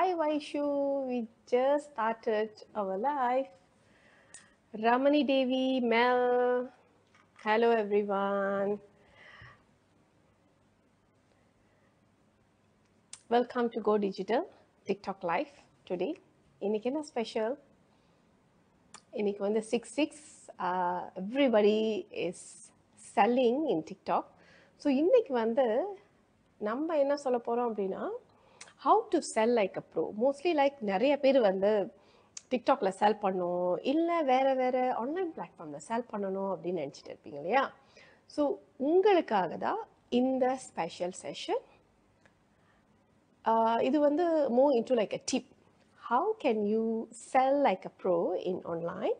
Hi Vaishu, we just started our live. Ramani Devi, Mel, hello everyone. Welcome to Go Digital TikTok Live today. இன்னைக்கு என்ன special? இன்னைக்கு வந்து 6/6 everybody is selling in TikTok. So இன்னைக்கு வந்து நம்ம என்ன சொல்ல போகிறோம் அப்படின்னா how to sell like a pro. Mostly like நிறைய பேர் வந்து டிக்டாக்ல செல் பண்ணணும் இல்லை வேறு ஆன்லைன் பிளாட்ஃபார்மில் செல் பண்ணணும் அப்படின்னு நினச்சிட்டு இருப்பீங்க இல்லையா? ஸோ உங்களுக்காக தான் இந்த ஸ்பெஷல் செஷன். இது வந்து more into like a tip. How can you sell like a pro in online?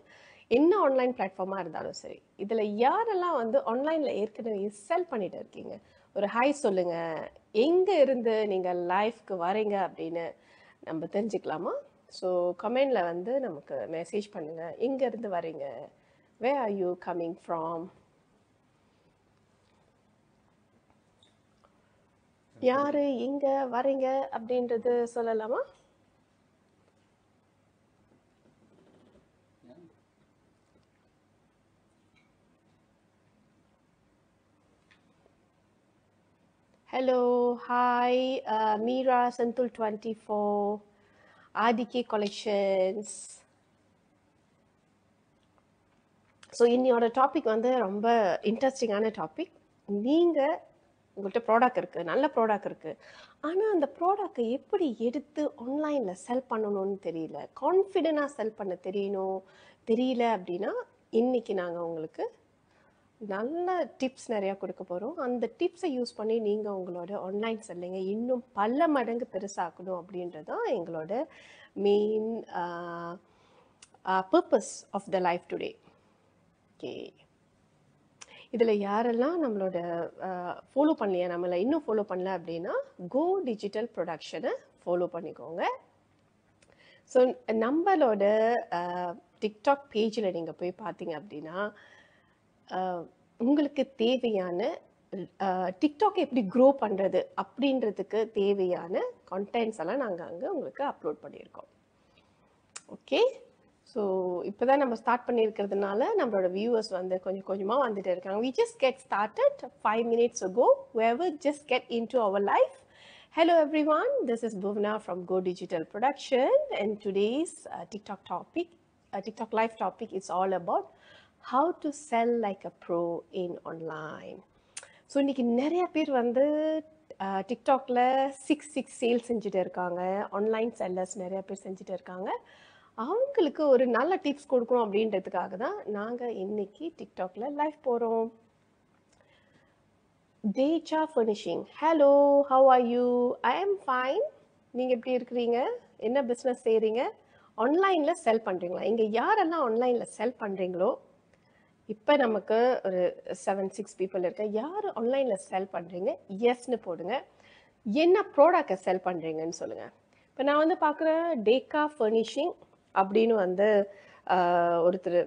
என்ன ஆன்லைன் பிளாட்ஃபார்மாக இருந்தாலும் சரி, இதில் யாரெல்லாம் வந்து ஆன்லைனில் ஏற்கனவே செல் பண்ணிட்டு இருக்கீங்க, ஒரு ஹாய் சொல்லுங்கள். எங்கே இருந்து நீங்கள் லைஃப்க்கு வரீங்க அப்படின்னு நம்ம தெரிஞ்சுக்கலாமா? ஸோ கமெண்டில் வந்து நமக்கு மெசேஜ் பண்ணுங்கள். எங்கேருந்து வரீங்க, where are you coming from, யார் எங்கே வரீங்க அப்படின்றது சொல்லலாமா? Hello, hi, Meera Santul 24, RDK Collections. So இன்னையோட டாபிக் வந்து ரொம்ப இன்ட்ரெஸ்டிங்கான டாபிக். நீங்கள் உங்கள்கிட்ட ப்ராடக்ட் இருக்குது, நல்ல ப்ராடக்ட் இருக்குது, ஆனால் அந்த ப்ராடக்டை எப்படி எடுத்து ஆன்லைனில் செல் பண்ணணும்னு தெரியல, கான்ஃபிடென்ட்டாக செல் பண்ண தெரியல அப்படின்னா இன்றைக்கி நாங்கள் உங்களுக்கு நல்ல டிப்ஸ் நிறையா கொடுக்க போகிறோம். அந்த டிப்ஸை யூஸ் பண்ணி நீங்கள் உங்களோட ஆன்லைன் செல்லிங்க இன்னும் பல மடங்கு பெருசாக்கணும் அப்படின்றது தான் எங்களோட main purpose of the life today. Okay, இதில் யாரெல்லாம் நம்மளோட ஃபாலோ பண்ணலையா, நம்மளை இன்னும் ஃபாலோ பண்ணல அப்படின்னா கோ டிஜிட்டல் ப்ரொடக்ஷனை ஃபாலோ பண்ணிக்கோங்க. ஸோ நம்மளோட டிக்டாக் பேஜில் நீங்கள் போய் பார்த்தீங்க அப்படின்னா உங்களுக்கு தேவையான டிக்டாக் எப்படி க்ரோ பண்ணுறது அப்படின்றதுக்கு தேவையான கண்டென்ட்ஸ் எல்லாம் நாங்கள் அங்கே உங்களுக்கு அப்லோட் பண்ணியிருக்கோம். ஓகே, ஸோ இப்போ தான் நம்ம ஸ்டார்ட் பண்ணியிருக்கிறதுனால நம்மளோட வியூவர்ஸ் வந்து கொஞ்சம் கொஞ்சமாக வந்துட்டு இருக்காங்க. We just get started 5 minutes ago. Whoever just get into our live. Hello everyone, this is Bhuvna from Go Digital Production, and today's TikTok live topic is all about how to sell like a pro in online. So இன்றைக்கி நிறைய பேர் வந்து டிக்டாக்ல 6/6 sale செஞ்சுட்டு இருக்காங்க. Online sellers நிறைய பேர் செஞ்சுட்டு இருக்காங்க. அவங்களுக்கு ஒரு நல்ல டிப்ஸ் கொடுக்கணும் அப்படின்றதுக்காக தான் நாங்கள் இன்னைக்கு டிக்டாக்ல லைவ் போகிறோம். Teja furnishing, hello, have are you? I am fine. நீங்கள் எப்படி இருக்கிறீங்க? என்ன பிஸ்னஸ் செய்கிறீங்க? ஆன்லைனில் செல் பண்ணுறீங்களா? இங்கே யாரெல்லாம் ஆன்லைனில் செல் பண்ணுறீங்களோ, இப்போ நமக்கு ஒரு 7-6 பீப்புள் இருக்கு. யார் ஆன்லைனில் செல் பண்ணுறீங்க எஸ்ன்னு போடுங்க. என்ன ப்ராடக்டை செல் பண்ணுறீங்கன்னு சொல்லுங்கள். இப்போ நான் வந்து பார்க்குறேன் டேக்கா ஃபர்னிஷிங் அப்படின்னு வந்து ஒருத்தர்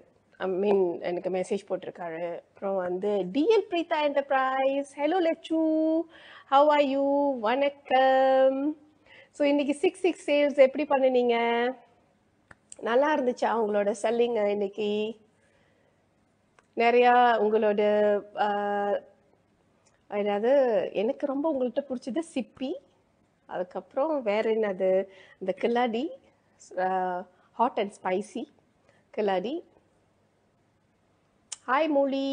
எனக்கு மெசேஜ் போட்டிருக்காரு. அப்புறம் வந்து DL Preetha enterprise, hello Lechu, how are you? வணக்கம். ஸோ இன்னைக்கு 6/6 சேல்ஸ் எப்படி பண்ணினீங்க? நல்லா இருந்துச்சா உங்களோட செல்லிங்க? இன்னைக்கு நிறையா உங்களோட அதாவது எனக்கு ரொம்ப உங்கள்கிட்ட பிடிச்சது சிப்பி, அதுக்கப்புறம் வேற என்னது, இந்த கில்லாடி, ஹாட் அண்ட் ஸ்பைசி கில்லாடி. ஹாய் மொழி,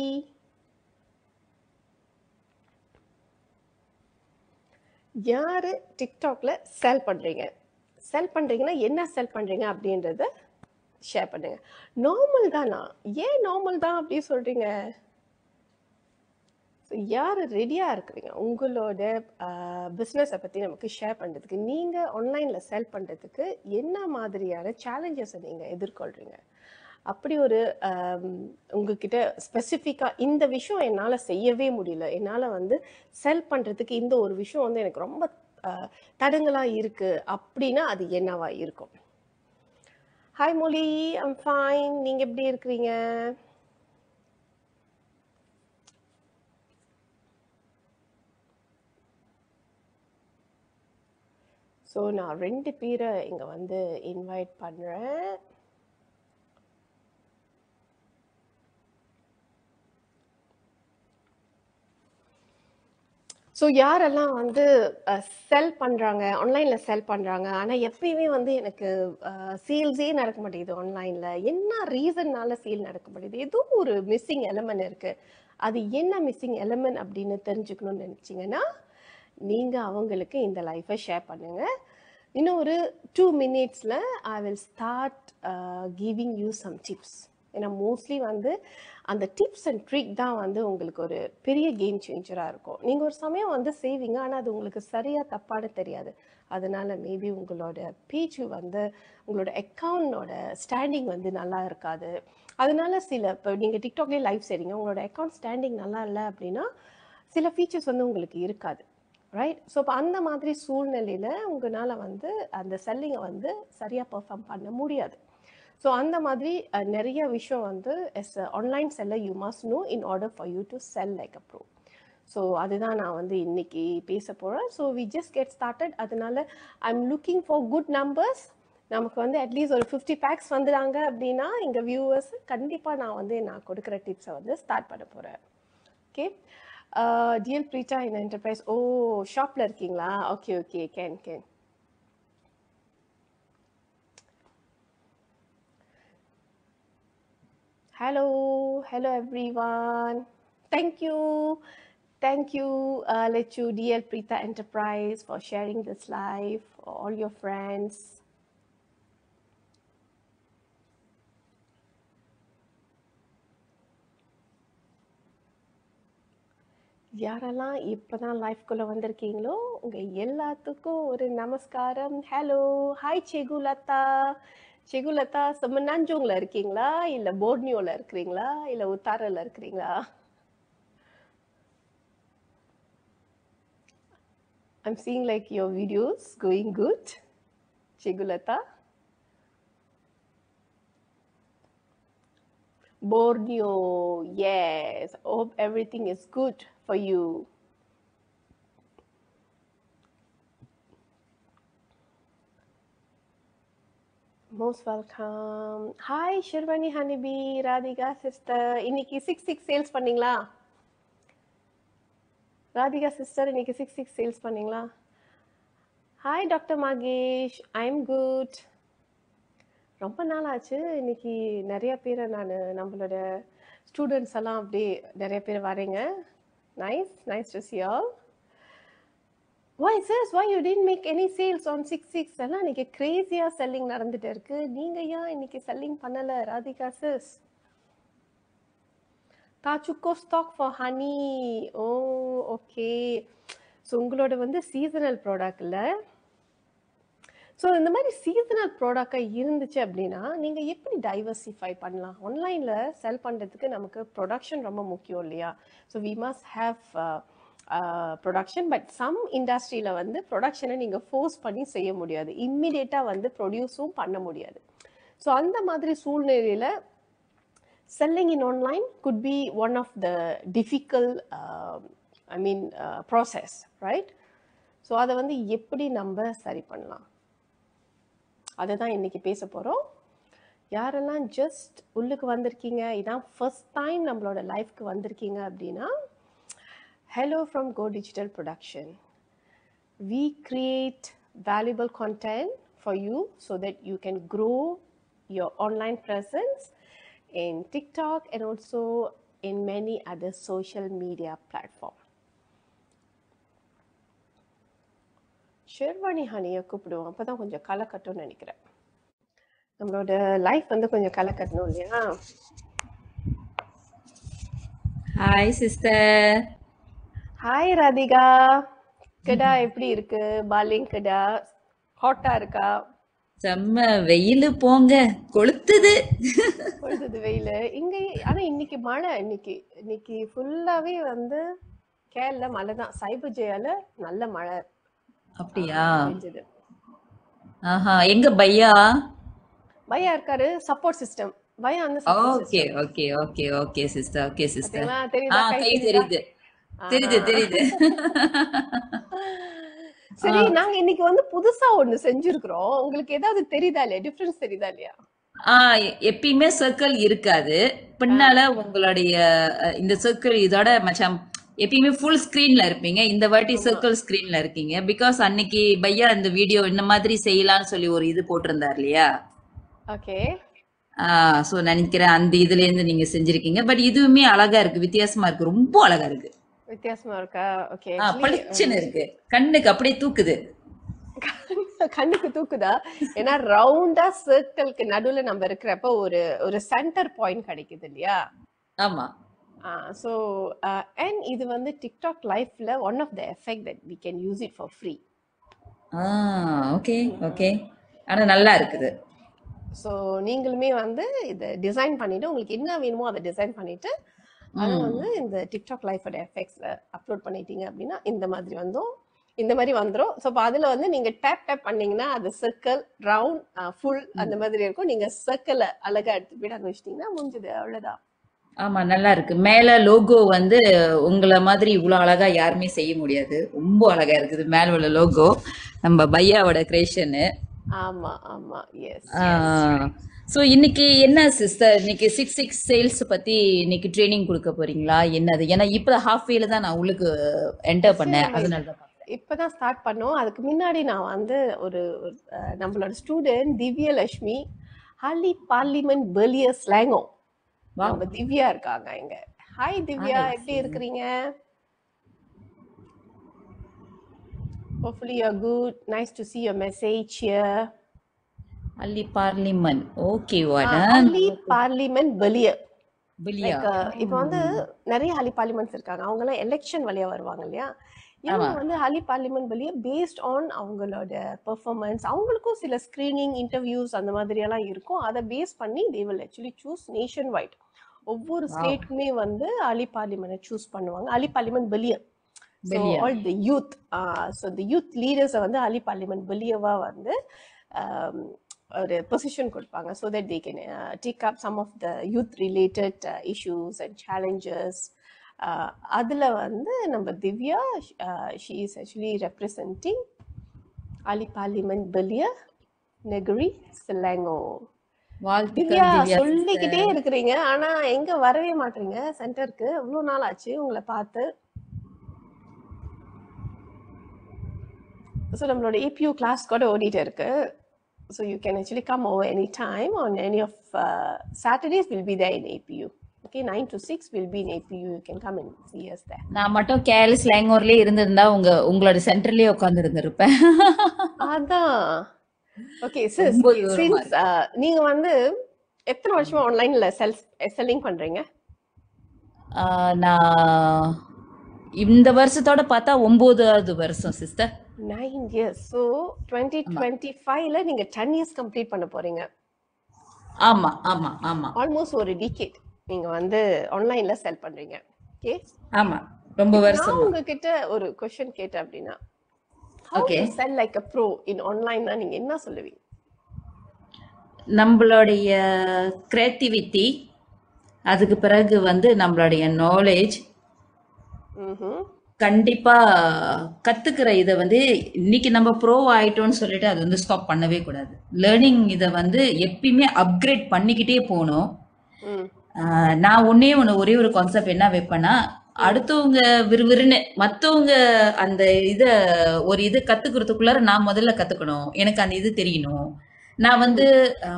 யார் டிக்டாக்ல செல் பண்ணுறீங்கன்னா என்ன செல் பண்ணுறீங்க அப்படின்றத ஷேர் பண்ணுங்க. நார்மல் தானா? ஏன் நார்மல் தான் அப்படி சொல்கிறீங்க? ஸோ யார் ரெடியாக இருக்கிறீங்க உங்களோட பிஸ்னஸை பற்றி நமக்கு ஷேர் பண்ணுறதுக்கு? நீங்கள் ஆன்லைனில் செல் பண்ணுறதுக்கு என்ன மாதிரியான சேலஞ்சஸை நீங்கள் எதிர்கொள்கிறீங்க? அப்படி ஒரு உங்ககிட்ட ஸ்பெசிஃபிக்காக இந்த விஷயம் என்னால் செய்யவே முடியல, என்னால் வந்து செல் பண்ணுறதுக்கு இந்த ஒரு விஷயம் வந்து எனக்கு ரொம்ப தடங்களாக இருக்குது அப்படின்னா அது என்னவா இருக்கும்? ஹாய் மொழி, ஐம் ஃபைன். நீங்கள் எப்படி இருக்கிறீங்க? ஸோ ஸோ நான் 2 பேரை இங்கே வந்து இன்வைட் பண்ணுறேன். ஸோ யாரெல்லாம் வந்து செல் பண்ணுறாங்க, ஆன்லைனில் செல் பண்ணுறாங்க, ஆனால் எப்பயுமே வந்து எனக்கு சேல்ஸே நடக்க மாட்டேங்குது ஆன்லைனில், என்ன ரீசன்னால சேல் நடக்க மாட்டேங்குது, ஏதோ ஒரு மிஸ்ஸிங் எலமெண்ட் இருக்குது, அது என்ன மிஸ்ஸிங் எலமெண்ட் அப்படின்னு தெரிஞ்சுக்கணும்னு நினச்சிங்கன்னா நீங்கள் அவங்களுக்கு இந்த லைஃப்பை ஷேர் பண்ணுங்கள். இன்னும் ஒரு 2 minutesல I will start giving you some tips. ஏன்னா மோஸ்ட்லி வந்து அந்த டிப்ஸ் அண்ட் ட்ரிக் தான் வந்து உங்களுக்கு ஒரு பெரிய கேம் சேஞ்சராக இருக்கும். நீங்கள் ஒரு சமயம் வந்து செய்வீங்க, ஆனால் அது உங்களுக்கு சரியாக தப்பான தெரியாது. அதனால் மேபி உங்களோட பேஜ் வந்து உங்களோட அக்கௌண்டோட ஸ்டாண்டிங் வந்து நல்லா இருக்காது. அதனால இப்போ நீங்கள் டிக்டாக்லேயே லைவ் செய்றீங்க, உங்களோட அக்கௌண்ட் ஸ்டாண்டிங் நல்லா இல்லை அப்படின்னா சில ஃபீச்சர்ஸ் வந்து உங்களுக்கு இருக்காது, ரைட்? ஸோ இப்போ அந்த மாதிரி சூழ்நிலையில் உங்களால் வந்து அந்த செல்லிங்கை வந்து சரியாக பெர்ஃபார்ம் பண்ண முடியாது. ஸோ அந்த மாதிரி நிறைய விஷயம் வந்து as online seller you must know in order for you to sell like a pro. So அதுதான் நான் வந்து இன்னைக்கு பேச போகிறேன். So we just get started. அதனால I am looking for good numbers. நமக்கு வந்து அட்லீஸ்ட் ஒரு 50 பேக்ஸ் வந்துடாங்க அப்படின்னா எங்கள் வியூவர்ஸ் கண்டிப்பாக நான் கொடுக்குற டிப்ஸை வந்து ஸ்டார்ட் பண்ண போகிறேன். ஓகே, டிஎல் பிரீட்டா இன் என்டர்பிரைஸ். ஓ, ஷாப்பில் இருக்கீங்களா? Okay okay, can. Hello everyone. Thank you, let you DL Preeta Enterprise for sharing this live for all your friends. யாரெல்லாம் இப்போதான் லைஃப்குள்ளே வந்திருக்கீங்களோ உங்கள் எல்லாத்துக்கும் ஒரு நமஸ்காரம். Hello, hi செகுலதா. செகுலதா செமனாஞ்சோங்கில் இருக்கீங்களா, இல்லை போர்னியோவில் இருக்கிறீங்களா, இல்லை உத்தாரில் இருக்கிறீங்களா? I'm seeing like your videos going good, Chegulata. Borneo, yes. Hope everything is good for you. Most welcome. Hi, Shirvani Honeybee, Radhika sister. இன்னைக்கு 6/6 சேல்ஸ் பண்ணீங்களா? ராதிகா சிஸ்டர் இன்னைக்கு 6/6 சேல்ஸ் பண்ணீங்களா? Hi doctor Mahesh, I'm good. ரொம்ப நாள் ஆச்சு. இன்னைக்கு நிறைய பேரை நம்மளோட ஸ்டூடெண்ட்ஸ் எல்லாம் அப்படியே நிறைய பேர் வரீங்க. Nice to see you. Why sis, why you didn't make any sales on 6/6? எல்லாம் இன்னைக்கு கிரேசியா செல்லிங் நடந்துட்டு இருக்கு. நீங்க ஏன் இன்னைக்கு செல்லிங் பண்ணல ராதிகா சிஸ்? தாச்சுக்கோ stock for honey. Oh okay. So உங்களோட வந்து சீசனல் ப்ராடக்ட் இல்லை. ஸோ இந்த மாதிரி சீசனல் ப்ராடக்டாக இருந்துச்சு அப்படின்னா நீங்கள் எப்படி டைவர்சிஃபை பண்ணலாம்? ஆன்லைனில் செல் பண்ணுறதுக்கு நமக்கு ப்ரொடக்ஷன் ரொம்ப முக்கியம் இல்லையா? So we must have production. But some இண்டஸ்ட்ரியில் வந்து ப்ரொடக்ஷனை நீங்கள் ஃபோர்ஸ் பண்ணி செய்ய முடியாது, இம்மிடியேட்டாக வந்து ப்ரொடியூஸும் பண்ண முடியாது. ஸோ அந்த மாதிரி சூழ்நிலையில் selling in online could be one of the difficult process, right? So அதை வந்து எப்படி நம்ம சரி பண்ணலாம், அதை தான் இன்னைக்கு பேச போகிறோம். யாரெல்லாம் ஜஸ்ட் உள்ளுக்கு வந்திருக்கீங்க, இதான் ஃபர்ஸ்ட் டைம் நம்மளோட லைஃப்க்கு வந்திருக்கீங்க அப்படின்னா, hello from Go Digital Production. We create valuable content for you so that you can grow your online presence in TikTok and also in many other social media platforms. Sherwani ஹனியை கூப்பிடுவோம், அப்போ தான் கொஞ்சம் களை கட்டும்னு நினைக்கிறேன். நம்மளோட லைஃப் வந்து கொஞ்சம் களை கட்டணும் இல்லையா? Hi sister. ஹாய் ராதிகா. கடா எப்படி இருக்கு? பாலிங் கடா ஹாட்டா இருக்கா? செம்ம வெயில் போங்க, கொளுத்துது வெயில் இங்க. ஆனா இன்னைக்கு மழை, இன்னைக்கு ஃபுல்லாவே வந்து கேரள மழை தான். சைபு ஜெயால நல்ல மழை. அப்படியா? பெஞ்சது. ஆஹா, எங்க பையா இருக்காரு, சப்போர்ட் சிஸ்டம். பையா வந்து okay okay okay okay sister. Okay sister. தெரியுதா? தெரியுது. சரி, நாங்க இன்னைக்கு வந்து புதுசா ஒண்ணு செஞ்சிருக்கிறோம். உங்களுக்கு ஏதாவது தெரியுதா இல்லையா? டிஃபரன்ஸ் தெரியுதா இல்லையா? எப்பயுமே சர்க்கிள் இருக்காது. ஆ, பின்னால உங்களுடைய இந்த சர்க்கிள் இதோட மச்சான் எப்பயுமே ஃபுல் ஸ்கிரீன்ல இருப்பீங்க. இந்த வாட்டி ஆமா. சர்க்கிள் ஸ்கிரீன்ல இருக்கீங்க. பிகாஸ் அன்னைக்கு பையா இந்த வீடியோ இந்த மாதிரி செய்யலாம்னு சொல்லி ஒரு இது போட்டிருந்தார் இல்லையா? ஓகே. சோ நினைக்கிறேன் அந்த இதுல இருந்து நீங்க செஞ்சிருக்கீங்க. பட் இதுவுமே அழகா இருக்கு, வித்தியாசமா இருக்கு, ரொம்ப அழகா இருக்கு. வித்தியாசமா இருக்கா? ஓகே. ஆக்சுவலி பளிச்சுன்னு இருக்கு, கண்ணுக்கு அப்படியே தூக்குது. கண்ணுக்கு தூக்குதா? ஏன்னா ரவுண்டா சர்க்கிள்க்கு நடுவுல நம்ம இருக்கிறப்ப ஒரு ஒரு சென்டர் பாயிண்ட் கிடைக்குது இல்லையா? ஆமா. ஸோ அண்ட் இது வந்து டிக்டாக் லைஃப்ல one of the effect that we can use it for free. Okay okay. ஆனா நல்லா இருக்குது. ஸோ நீங்களுமே வந்து இதை டிசைன் பண்ணிட்டு உங்களுக்கு என்ன வேணுமோ அதை டிசைன் பண்ணிட்டு அதை வந்து இந்த டிக்டாக் லைஃபோட எஃபெக்ட்ஸ்ல அப்லோட் பண்ணிட்டீங்க அப்படின்னா இந்த மாதிரி வந்துடும். ஸோ இப்போ அதில் வந்து நீங்க டேப் பண்ணீங்கன்னா அது சர்க்கிள் ரவுண்ட் ஃபுல் அந்த மாதிரி இருக்கும். நீங்க சர்க்கிளை அழகா எடுத்து போயிட்டு அங்கே வச்சிட்டீங்கன்னா முடிஞ்சது, அவ்வளோதான். ஆமா நல்லா இருக்கு. மேல லோகோ வந்து உங்களை மாதிரி இவ்வளவு அழகா யாருமே செய்ய முடியாது. ரொம்ப அழகா இருக்குது மேல உள்ள லோகோ, நம்ம பையாவோட கிரியேஷனு. ஆமா ஆமா, எஸ் எஸ். ஸோ இன்னைக்கு என்ன சிஸ்டர், இன்னைக்கு 6/6 சேல்ஸ் பத்தி இன்னைக்கு ட்ரைனிங் கொடுக்க போறீங்களா என்னது? ஏன்னா இப்போ ஹாஃப் வேல தான் நான் உள்ளுக்கு என்டர் பண்ணேன், அதனால தான். இப்பதான் ஸ்டார்ட் பண்ணோம். அதுக்கு முன்னாடி நான் வந்து ஒரு நம்மளோட ஸ்டூடெண்ட் திவ்யலட்சுமி ஹாலி பார்லிமெண்ட் பெர்லியர் ஸ்லாங்கோ நம்ம திவ்யா இருக்காங்க இங்க. ஹாய் திவ்யா, எப்படி இருக்கிறீங்க? Hopefully you're good. Nice to see your message here. ஹாலி பார்லிமெண்ட், ஓகே. ஹாலி பார்லிமெண்ட் பெர்லியர். பில்லியா. இப்போ வந்து நிறைய ஹாலி பார்லிமெண்ட்ஸ் இருக்காங்க. அவங்க எல்லாம் எலெக்ஷன் வழியா வருவாங்க இல்லையா? இவங்க வந்து ஹாலி பார்லிமெண்ட் வெளியே பேஸ்ட் ஆன் அவங்களோட பெர்ஃபார்மன்ஸ், அவங்களுக்கும் சில ஸ்கிரீனிங் இன்டர்வியூஸ் அந்த மாதிரி எல்லாம் இருக்கும். அதை பேஸ் பண்ணி they will actually choose nationwide. ஒவ்வொரு ஸ்டேட்டுக்குமே வந்து ஹாலி பார்லிமெண்ட் சூஸ் பண்ணுவாங்க. ஹாலி பார்லிமெண்ட் வெளியே so all the youth so the youth லீடர்ஸை வந்து ஹாலி பார்லிமெண்ட் வெளியவா வந்து ஒரு பொசிஷன் கொடுப்பாங்க. So that they can take up some of the youth related issues and challenges. அதில் வந்து நம்ம Divya she is actually representing ஹாலி பார்லிமெண்ட் பெர்லியர் நெகரி செலாங்கோ. திவ்யா சொல்லிக்கிட்டே இருக்கிறீங்க, ஆனா எங்க வரவே மாட்டீங்க சென்டருக்கு. இவ்வளோ நாள் ஆச்சு உங்களை பார்த்து. ஸோ நம்மளோட ஏபியூ கிளாஸ் கூட ஓடிட்டு இருக்கு. So you can actually come over any time on any of Saturdays will be there in ABU. Okay, 9 to 6 will be in APU. You can come and see us there. நான் மட்டும் கேல் ஸ்லாங்கோர்லயே இருந்திருந்தா உங்களோட சென்டர்லயே உட்கார்ந்து இருந்திருப்பேன். அதான். ஓகே சிஸ், சின்ஸ் நீங்க வந்து எத்தனை வருஷமா ஆன்லைன்ல செல்லிங் பண்றீங்க? நான் இந்த வருஷத்தோட பார்த்தா 9வது வருஷம் சிஸ்டர். 9 years. So 2025ல நீங்க 10 years கம்ப்ளீட் பண்ண போறீங்க. ஆமா ஆமா ஆமா, ஆல்மோஸ்ட் ஒரு டிகேட் நீங்க வந்து ஆன்லைன்ல செல் பண்றீங்க. ஓகே, ஆமா ரொம்ப வருஷம். நான் உங்ககிட்ட ஒரு क्वेश्चन கேட்டேன் அப்படினா, how to sell like a pro in online னா நீங்க என்ன சொல்லுவீங்க? நம்மளுடைய கிரியேட்டிவிட்டி, அதுக்கு பிறகு வந்து நம்மளுடைய நாலேஜ், கண்டிப்பா கத்துக்கிற இதை வந்து இன்னைக்கு நம்ம ப்ரோ ஆயிட்டோம்னு சொல்லிட்டு அது வந்து ஸ்டாப் பண்ணவே கூடாது. லேர்னிங் இதை வந்து எப்பயுமே அப்கிரேட் பண்ணிக்கிட்டே போகணும். நான் ஒரே ஒரு கான்செப்ட் என்ன வைப்பேன்னா, அடுத்தவங்க விறுவிறுன்னு மத்தவங்க அந்த இதை கத்துக்கிறதுக்குள்ளார நான் முதல்ல கத்துக்கணும், எனக்கு அந்த இது தெரியணும். நான் வந்து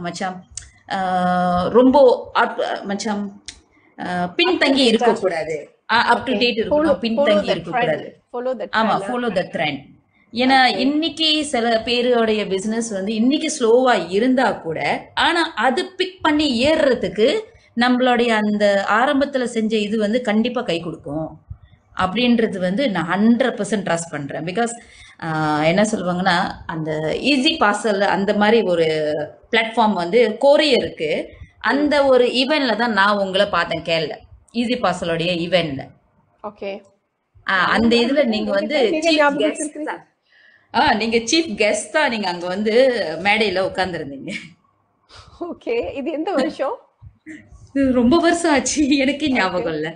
மச்சான் ரொம்ப மச்சான் பின்தங்கி இருக்கக்கூடாது, அப் டு டேட் இருக்கணும், பின்தங்கி இருக்கக்கூடாது. ஆமா, ஃபாலோ த ட்ரெண்ட். ஏன்னா இன்னைக்கு சில பேருடைய பிசினஸ் வந்து இன்னைக்கு ஸ்லோவா இருந்தா கூட, ஆனா அது பிக் பண்ணி ஏறுறதுக்கு நம்மளுடைய அந்த ஆரம்பத்துல செஞ்ச இது வந்து கண்டிப்பா கை கொடுக்கும் அப்படின்றது வந்து நான் 100% ட்ரஸ்ட் பண்றேன். பிகாஸ் என்ன சொல்லுவாங்கன்னா, அந்த ஈஸி பார்சல் அந்த மாதிரி ஒரு பிளாட்ஃபார்ம் வந்து கொரியருக்கு அந்த ஒரு ஈவென்ட்ல தான் நான் உங்களை பார்த்தேன், கேள்ல ஈஸி பார்சலோடைய ஈவென்ட்ல. ஓகே, அந்த இதுல நீங்க வந்து நீங்க சீஃப் கெஸ்டா நீங்க அங்க வந்து மேடையில உட்கார்ந்துருந்தீங்க. ஓகே, இது எந்த வருஷம்? ரொம்ப வருஷம் ஆச்சு, எனக்கே ஞாபகம் இல்ல.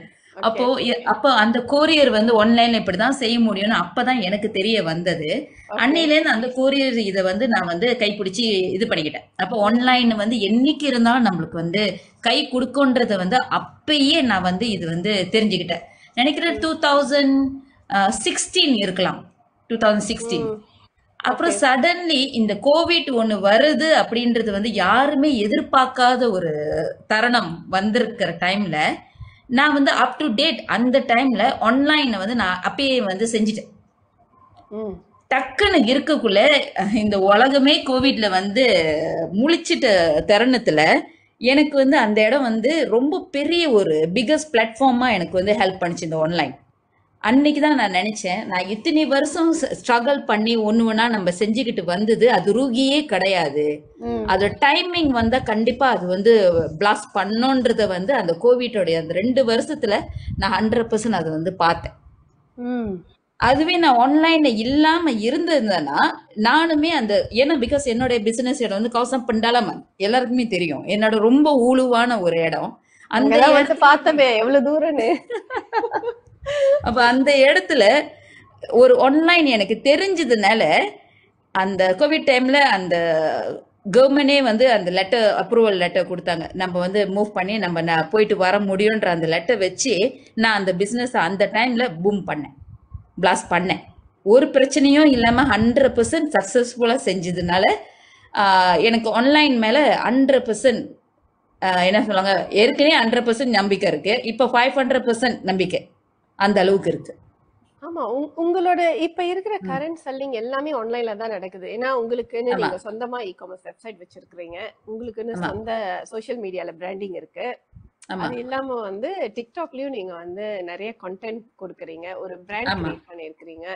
ஓகே. அப்போ அந்த கொரியர் வந்து ஆன்லைன்ல இப்படிதான் செய்ய முடியும்னு அப்பதான் எனக்கு தெரிய வந்தது. ஓகே. அன்னையில இருந்து அந்த கொரியர் இதை வந்து நான் வந்து கைப்பிடிச்சு இது பண்ணிக்கிட்டேன். அப்போ ஆன்லைன் வந்து என்னைக்கு இருந்தாலும் நம்மளுக்கு வந்து கை கொடுக்குன்றத வந்து அப்பயே நான் வந்து இது வந்து தெரிஞ்சுக்கிட்டேன். நினைக்கிறேன் 2016 இருக்கலாம், 2016. ம். அப்புறம் ஓகே. சடன்லி இந்த கோவிட் ஒண்ணு வருது அப்படின்றது வந்து யாருமே எதிர்பார்க்காத ஒரு தருணம் வந்திருக்கிற டைம்ல நான் வந்து அப் டு டேட் அந்த டைம்ல ஆன்லைனை வந்து நான் அப்பயே வந்து செஞ்சுட்டேன். ம். டக்குன்னு இருக்கக்குள்ள இந்த உலகமே கோவிட்ல வந்து முழிச்சிட்ட தருணத்துல எனக்கு வந்து அந்த இடம் வந்து ரொம்ப பெரிய ஒரு பிகஸ்ட் பிளாட்ஃபார்மா எனக்கு வந்து ஹெல்ப் பண்ணுச்சு இந்த ஆன்லைன். அன்னைக்கு தான் நான் நினைச்சேன், நான் இத்தனை வருஷம் ஸ்ட்ரகிள் பண்ணி ஒண்ணு ஒண்ணா நம்ம செஞ்சுக்கிட்டு வந்தது அது ரூகியே கிடையாது. ம். அது டைமிங் வந்தா கண்டிப்பா அது வந்து பிளாஸ்ட் பண்ணோன்றத வந்து அந்த கோவிட்டோடைய அந்த 2 வருஷத்துல நான் 100% அதை வந்து பார்த்தேன். ம். அதுவே நான் ஆன்லைன்ல இல்லாம இருந்திருந்தேன்னா நானுமே அந்த ஏன்னா பிகாஸ் என்னுடைய பிசினஸ் இடம் வந்து கௌசம் பண்டாலமன் எல்லாருக்குமே தெரியும், என்னோட ரொம்ப ஊழுவான ஒரு இடம். அந்த அங்கதான் வந்து பார்த்தமே எவ்வளவு தூரம்னு. அப்ப அந்த இடத்துல ஒரு ஆன்லைன் எனக்கு தெரிஞ்சதுனால அந்த கோவிட் டைம்ல அந்த கவர்மெண்டே வந்து அந்த லெட்டர் அப்ரூவல் லெட்டர் கொடுத்தாங்க, நம்ம வந்து மூவ் பண்ணி நம்ம போயிட்டு வர முடியும்ன்ற அந்த லெட்டர் வச்சு நான் அந்த பிசினஸ் அந்த டைம்ல பூம் பண்ணேன், பிளாஸ்ட் பண்ணேன். ஒரு பிரச்சனையும் இல்லாம 100% சக்சஸ்ஃபுல்லா செஞ்சதுனால எனக்கு ஆன்லைன் மேல 100% என்ன சொல்லுவாங்க, ஏற்கனவே 100% நம்பிக்கை இருக்கு, இப்போ 500% நம்பிக்கை அந்த அளவுக்கு இருக்கு. ஆமா. உங்களோட இப்ப இருக்கிற கரண்ட் செல்லிங் எல்லாமே ஆன்லைன்ல தான் நடக்குது. ஏன்னா உங்களுக்குன்னு ஆமா நீங்க சொந்தமா இ-காமர்ஸ் வெப்சைட் வச்சிருக்கீங்க. உங்களுக்குன்னு ஆமா சொந்த சோஷியல் மீடியால பிராண்டிங் இருக்கு. ஆமா அது இல்லாம வந்து டிக்டாக்லயும் நீங்க வந்து நிறைய கண்டென்ட் கொடுக்குறீங்க. ஒரு பிராண்ட் ஆமா கிரியேட் பண்ணியிருக்கிறீங்க.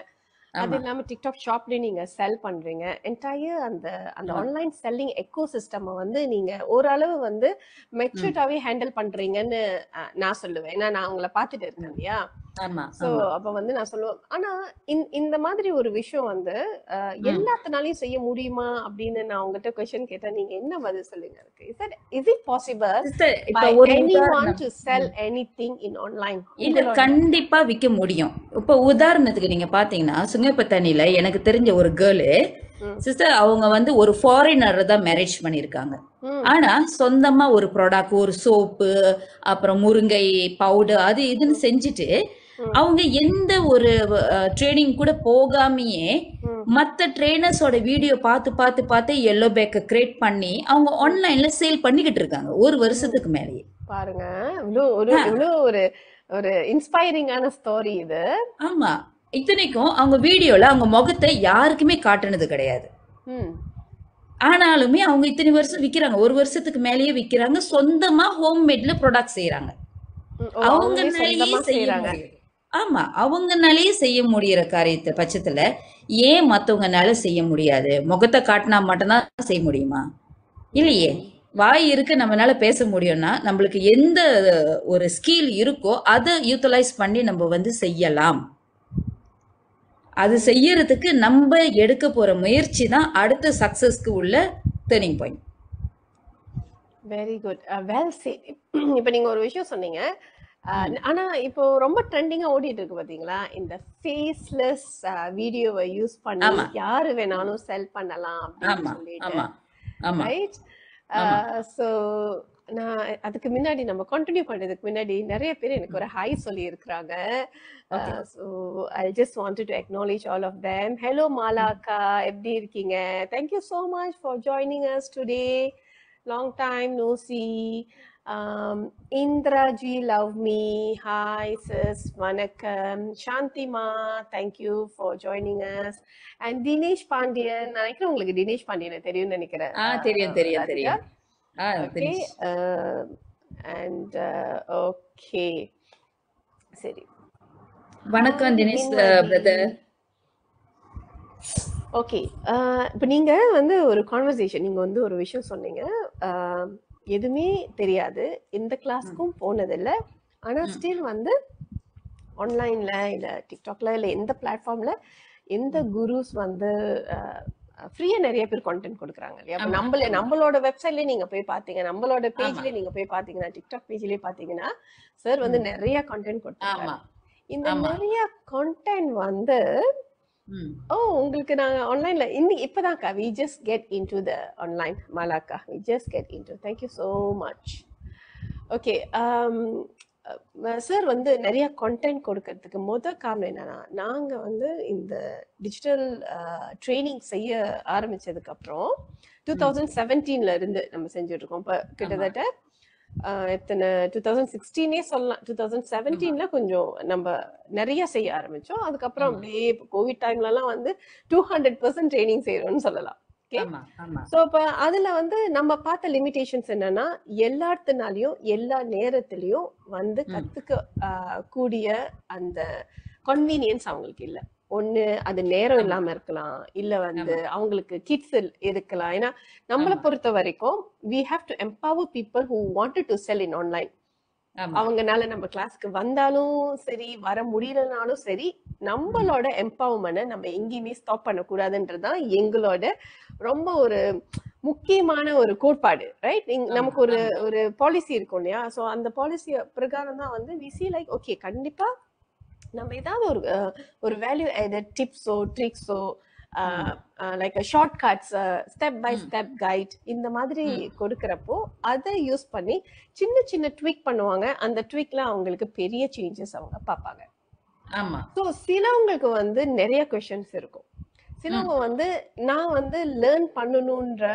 அது ஆமா இல்லாம டிக்டாக் ஷாப்லயும் நீங்க செல் பண்றீங்க. என்டையர் அந்த அந்த ஆமா ஆன்லைன் செல்லிங் எக்கோ சிஸ்டம் வந்து நீங்க ஓரளவு வந்து ம் மெச்சூர்டாவே ஹேண்டில் பண்றீங்கன்னு நான் சொல்லுவேன். ஏன்னா நான் உங்களை பார்த்துட்டு இருக்கேன் ம். இல்லையா? ஆமா சோ ஆமா அப்ப வந்து நான் சொல்லுவேன். ஆனா இந்த மாதிரி ஒரு விஷயம் வந்து ம் எல்லாத்தினாலையும் செய்ய முடியுமா அப்படின்னு நான் உங்ககிட்ட கொஸ்டின் கேட்டேன். நீங்க என்ன பதில் சொல்லுங்க அதுக்கு? இஸ் இட் பாசிபிள் சிஸ்டர் இப்ப by ஒரு anyone உதாரணம் to sell anything in online? இல்ல உங்களோட கண்டிப்பா விற்க முடியும். இப்ப உதாரணத்துக்கு நீங்க பாத்தீங்கன்னா சுங்கப்பத்தனில எனக்கு தெரிஞ்ச ஒரு கேர்ளு ம். சிஸ்டர், அவங்க வந்து ஒரு ஃபாரினர் தான் மேரேஜ் பண்ணியிருக்காங்க. ம். ஆனா சொந்தமா ஒரு ப்ராடக்ட், ஒரு சோப்பு, அப்புறம் முருங்கை பவுடர் அது இதுன்னு ம். செஞ்சுட்டு ம். அவங்க எந்த ஒரு ட்ரைனிங் கூட போகாமையே ம். மத்த ட்ரெயினர்ஸோட வீடியோ பார்த்து பார்த்து பார்த்து எல்லோ பேக்கை கிரியேட் பண்ணி அவங்க ம். ஆன்லைன்ல சேல் பண்ணிக்கிட்டு இருக்காங்க ஒரு ம். வருஷத்துக்கு மேலேயே. பாருங்க, இவ்வளோ ஆ, இவ்வளோ ஒரு ஒரு இன்ஸ்பைரிங்கான ஸ்டோரி இது. ஆமா. இத்தனைக்கும் அவங்க வீடியோல அவங்க முகத்தை யாருக்குமே காட்டுனது கிடையாது. ம். ஆனாலுமே அவங்க இத்தனை வருஷம் விக்கிறாங்க, ஒரு வருஷத்துக்கு மேலேயே விக்கிறாங்க, சொந்தமா ஹோம்மேட்ல ப்ராடக்ட் செய்யறாங்க. ம். ஓ, அவங்களே அவங்கனாலேயே சொந்தமா செய்ய செய்யறாங்க. முடியுது. ஆமா, அவங்கனாலேயே செய்ய முடியற காரியத்தை பட்சத்துல ஏன் மத்தவங்கனால செய்ய முடியாது? முகத்தை காட்டினா மட்டும்தான் செய்ய முடியுமா? இல்லையே. ம். வாய் இருக்கு, நம்மளால பேச முடியும்னா நம்மளுக்கு எந்த ஒரு ஸ்கில் இருக்கோ அதை யூட்டிலைஸ் பண்ணி நம்ம வந்து செய்யலாம். அது செய்யறதுக்கு நம்ம எடுக்க போற முயற்சி தான் அடுத்த சக்சஸ்க்கு உள்ள turning point. Very good, well said. இப்போ நீங்க ஒரு விஷயம் சொன்னீங்க. ம். ஆனா இப்போ ரொம்ப ட்ரெண்டிங்கா ஓடிட்டு இருக்கு பாத்தீங்களா, இந்த ஃபேஸ்லெஸ் வீடியோவை யூஸ் பண்ணி ஆமா யாரு ம். வேணாலும் செல் பண்ணலாம் அப்படின்னு ஆமா சொல்லிட்டு, ஆமா ஆமா ரைட்? ஆமா ஸோ நான் அதுக்கு முன்னாடி நம்ம கண்டினியூ பண்றதுக்கு முன்னாடி நிறைய பேர் எனக்கு ஒரு ஹாய் சொல்லி இருக்கிறாங்க. Okay so I just wanted to acknowledge all of them. Hello Malacca, எப்படி இருக்கீங்க? Thank you so much for joining us today. Long time no see. Indraji love me. Hi sis, வணக்கம். சாந்திமா, thank you for joining us. And Dinesh Pandian, நினைக்கிறேன் உங்களுக்கு தினேஷ் பாண்டியனை தெரியும்னு நினைக்கிறேன். தெரியும் தெரியும் ராதிகா. தெரியும். ஓகே. தினேஷ். அண்ட் ஓகே, சரி. வணக்கம் தினேஷ் நிம்மதி. பிரதர். ஓகே. இப்போ நீங்க வந்து ஒரு கான்வர்சேஷன், நீங்க வந்து ஒரு விஷயம் சொன்னீங்க. எதுவுமே தெரியாது, எந்த கிளாஸ்க்கும் போனதில்லை, ஆனா ஸ்டில் வந்து ஆன்லைன்ல இல்ல டிக்டாக்ல இல்ல எந்த பிளாட்ஃபார்ம்ல எந்த குருஸ் வந்து ஃப்ரீயா நிறைய பேர் கண்டென்ட் கொடுக்குறாங்க இல்லையா? அப்ப ஆமா ஆமா நம்மளோட வெப்சைட்லயே நீங்க போய் பாத்தீங்க, நம்மளோட ஆமா பேஜ்லயே நீங்க போய் பாத்தீங்கன்னா, டிக்டாக் பேஜ்லயே பாத்தீங்கன்னா சார் வந்து ம் நிறைய கண்டென்ட் கொடுத்துருக்காரு. ஆமா இந்த ஆமா நிறைய கண்டென்ட் வந்து ம் உங்களுக்கு நாங்க ஆன்லைன்ல இப்பதான்க்கா we just get into the online malaka, we just get into, thank you so much. Okay, sir வந்து நிறைய கண்டென்ட் கொடுக்கறதுக்கு காரணம் என்னன்னா, நாங்க வந்து இந்த டிஜிட்டல் ட்ரைனிங் செய்ய ஆரம்பிச்சதுக்கு அப்புறம் ம் 2017ல இருந்து நம்ம செஞ்சுட்டு இருக்கோம். இப்போ ஆமா கிட்டத்தட்ட எத்தனை 2016 சொல்லலாம். ஆமா 2017ல கொஞ்சம் நம்ம நிறைய செய்ய ஆரம்பிச்சோம். அதுக்கப்புறம் ஆமா அப்படியே கோவிட் டைம்ல எல்லாம் வந்து 200% ட்ரைனிங் செய்யறோம்னு சொல்லலாம். ஓகே, ஆமா ஆமா ஸோ இப்போ அதுல வந்து நம்ம பார்த்த லிமிடேஷன்ஸ் என்னன்னா, எல்லாத்துனாலையும் எல்லா நேரத்திலையும் வந்து ம் கத்துக்க கூடிய அந்த கன்வீனியன்ஸ் அவங்களுக்கு இல்லை. ஒண்ணு அது நேரம் ஆமா இல்லாம இருக்கலாம், இல்ல வந்து ஆமா அவங்களுக்கு கிட்ஸ் இருக்கலாம். ஏன்னா நம்மளை ஆமா பொறுத்த வரைக்கும் we have to empower people who wanted to sell in online. ஆமா அவங்கனால நம்ம கிளாஸ்க்கு வந்தாலும் சரி, வர முடியலனாலும் சரி, ம் நம்மளோட எம்பவர்மெண்ட்டை நம்ம எங்கேயுமே ஸ்டாப் பண்ணக்கூடாதுன்றதுதான் எங்களோட ரொம்ப ஒரு முக்கியமான ஒரு கோட்பாடு, ரைட்? ஆமா நமக்கு ஒரு ஆமா ஒரு பாலிசி இருக்கும் இல்லையா? ஸோ அந்த பாலிசி பிரகாரம் தான் வந்து we see like ஓகே, கண்டிப்பா நம்ம ஏதாவது ஒரு வேல்யூ ஆடட் டிப்ஸோ ட்ரிக்ஸோ um like short cuts, step by um step guide இந்த மாதிரி ம் கொடுக்கறப்போ அதை யூஸ் பண்ணி சின்ன சின்ன ட்வீக் பண்ணுவாங்க. அந்த ட்வீக்ல அவங்களுக்கு பெரிய சேஞ்சஸ் அவங்க பார்ப்பாங்க. ஆமா ஸோ சிலவங்களுக்கு வந்து நிறைய கொஷின்ஸ் இருக்கும். ம் சிலவங்க வந்து நான் வந்து லேர்ன் பண்ணணுன்ற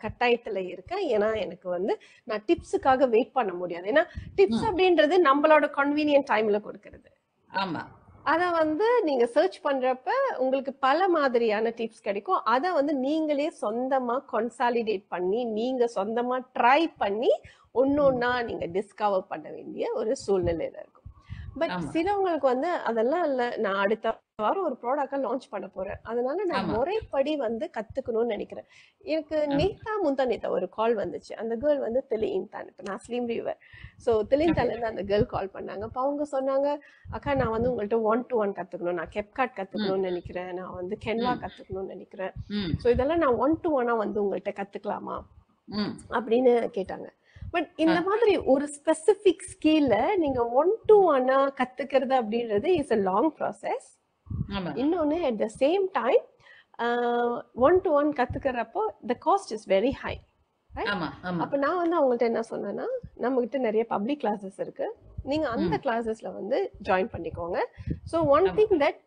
கட்டாயத்துல இருக்கேன். ஏன்னா எனக்கு வந்து நான் டிப்ஸுக்காக வெயிட் பண்ண முடியாது. ஏன்னா டிப்ஸ் ம் அப்படின்றது நம்மளோட கன்வீனியன்ட் டைம்ல கொடுக்கறது. ஆமா அத வந்து நீங்க சர்ச் பண்றப்ப உங்களுக்கு பல மாதிரியான டிப்ஸ் கிடைக்கும். அத வந்து நீங்களே சொந்தமா கன்சாலிடேட் பண்ணி, நீங்க சொந்தமா ட்ரை பண்ணி ம் ஒன்னொன்னா நீங்க டிஸ்கவர் பண்ண வேண்டிய ஒரு சூழ்நிலையில இருக்கும். பட் ஆமா சிலவங்களுக்கு வந்து அதெல்லாம் இல்ல, நான் அடுத்த வாரம் ஒரு ப்ராடக்டை லான்ச் பண்ண போறேன், அதனால நான் ஆமா முறைப்படி வந்து கத்துக்கணும்னு நினைக்கிறேன். எனக்கு ஆமா முந்தா நேத்தா ஒரு கால் வந்துச்சு. அந்த கேர்ள் வந்து திலின்தான், இப்ப நான் ஸ்லீம் ரிவர். ஸோ திலின்தால ஓகே இருந்து அந்த கேர்ள் கால் பண்ணாங்க. அப்ப அவங்க சொன்னாங்க, அக்கா நான் வந்து உங்கள்ட்ட 1-to-1 கத்துக்கணும், நான் கெப்காட் ம் கத்துக்கணும்னு நினைக்கிறேன், நான் வந்து கென்வா ம் கத்துக்கணும்னு நினைக்கிறேன். ம் ஸோ இதெல்லாம் நான் 1-to-1 வந்து உங்கள்ட்ட கத்துக்கலாமா ம் அப்படின்னு கேட்டாங்க. பட் ஆ இந்த மாதிரி ஒரு ஸ்பெசிபிக் ஸ்கில்ல நீங்க 1-to-1 கத்துக்கிறது அப்படின்றது இஸ் a லாங் ப்ராசஸ். ஆமா இன்னொன்னு at the same time 1-to-1 கத்துக்கிறப்போ the cost is very high, right? ஆமா ஆமா அப்ப நான் வந்து அவங்கள்ட்ட என்ன சொன்னேன்னா, நம்ம கிட்ட நிறைய பப்ளிக் கிளாஸஸ் இருக்கு, நீங்க அந்த ம் கிளாஸஸ்ல வந்து ஜாயின் பண்ணிக்கோங்க. ஸோ ஒன் ஆமா திங் தட்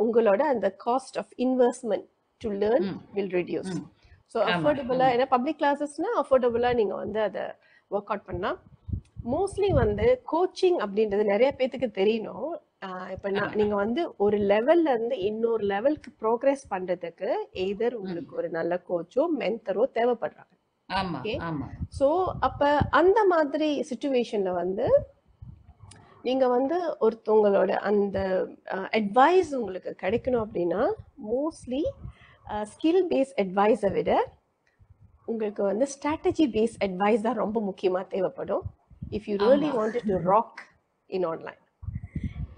உங்களோட அந்த cost of investment to learn um will reduce. Um so ஆமா அஃபோர்டபுளா, ஆமா ஏன்னா பப்ளிக் கிளாஸஸ்னா அஃபோர்டபுளா நீங்க வந்து அதை ஒர்க் அவுட் பண்ணலாம். மோஸ்ட்லி வந்து கோச்சிங் அப்படின்றது நிறைய பேத்துக்கு தெரியணும். இப்ப ஆமா நீங்க வந்து ஒரு லெவல்ல இருந்து இன்னொரு லெவலுக்கு ப்ரோக்ரஸ் பண்றதுக்கு எய்தர் ம் உங்களுக்கு ஒரு நல்ல கோச்சோ மென்டரோ தேவைப்படுறாங்க. ஆமா ஓகே, ஆமா ஸோ அப்ப அந்த மாதிரி சுச்சுவேஷன்ல வந்து நீங்க வந்து ஒருத்தவங்களோட அந்த அட்வைஸ் உங்களுக்கு கிடைக்கணும் அப்படின்னா, மோஸ்ட்லி ஸ்கில் பேஸ் அட்வைஸை விட உங்களுக்கு வந்து ஸ்ட்ராட்டஜி பேஸ் அட்வைஸ் தான் ரொம்ப முக்கியமா தேவைப்படும் இஃப் யூ ரியலி ஆமா wanted to rock in online.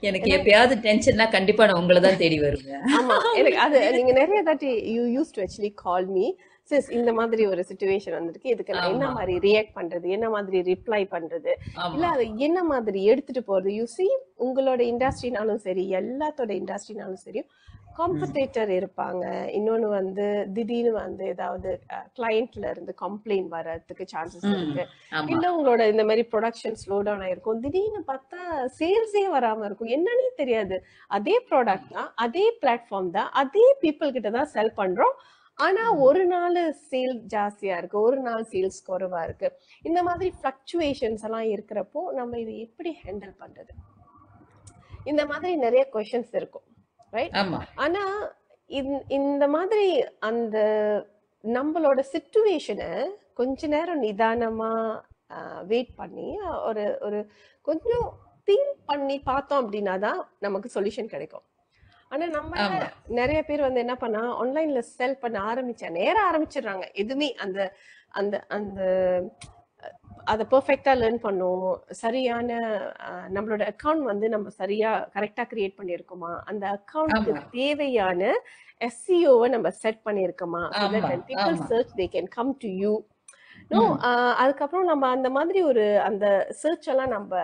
எனக்கு ஏன்னா எப்பயாவது டென்ஷன்னா கண்டிப்பா நான் உங்களை தான் தேடி வருவேன். ஆமா, எனக்கு அது நீங்க நிறைய தாட்டி you use to actually call me, sis இந்த மாதிரி ஒரு சுச்சுவேஷன் வந்திருக்கு, இதுக்கு நான் என்ன ஆமா மாதிரி ரியாக்ட் பண்றது, என்ன மாதிரி ரிப்ளை பண்றது, இல்ல ஆமா அதை என்ன மாதிரி எடுத்துட்டு போறது. யூ சி, உங்களோட இண்டஸ்ட்ரினாலும் சரி, எல்லாத்தோட இண்டஸ்ட்ரினாலும் சரி, ம் காம்படேட்டர் இருப்பாங்க. இன்னொன்னு வந்து திடீர்னு வந்து ஏதாவது கிளையண்ட்ல இருந்து கம்ப்ளைண்ட் வர்றதுக்கு சான்சஸ் ம் இருக்கு. ஆமா இல்ல உங்களோட இந்த மாதிரி ப்ரொடக்ஷன் ஸ்லோ டவுன் ஆயிருக்கும், திடீர்னு பார்த்தா சேல்ஸே வராம இருக்கும், என்னன்னே தெரியாது. அதே ப்ராடக்ட் தான், அதே பிளாட்ஃபார்ம் தான், அதே பீப்புள் கிட்ட தான் செல் பண்றோம். ஆனா ம் ஒரு நாள் சேல் ஜாஸ்தியா இருக்கு, ஒரு நாள் சேல்ஸ் குறைவா இருக்கு. இந்த மாதிரி ஃபிளக்சுவேஷன்ஸ் எல்லாம் இருக்கிறப்போ நம்ம இதை எப்படி ஹேண்டில் பண்றது, இந்த மாதிரி நிறைய கொஷின்ஸ் இருக்கும், ரைட்? ஆமா ஆனா இந்த மாதிரி அந்த நம்மளோட சிச்சுவேஷனை கொஞ்ச நேரம் நிதானமா வெயிட் பண்ணி ஒரு ஒரு கொஞ்சம் திங்க் பண்ணி பார்த்தோம் அப்படின்னா தான் நமக்கு சொல்யூஷன் கிடைக்கும். ஆனா நம்ம ஆமா நிறைய பேர் வந்து என்ன பண்ணா, ஆன்லைன்ல செல் பண்ண நேரம் ஆரம்பிச்சிடுறாங்க. எதுவுமே அந்த அந்த அந்த அதை பெர்ஃபெக்டாக லேர்ன் பண்ணும். சரியான நம்மளோட அக்கௌண்ட் வந்து நம்ம சரியா கரெக்டாக கிரியேட் பண்ணியிருக்கோமா, அந்த அக்கௌண்ட்க்கு ஆமா தேவையான எஸ்சிஓவை நம்ம செட் பண்ணியிருக்கோமா, ஸோ தட் ஆமா when people ஆமா search they can come to you. No um அதுக்கப்புறம் நம்ம அந்த மாதிரி ஒரு அந்த சர்ச் எல்லாம் நம்ம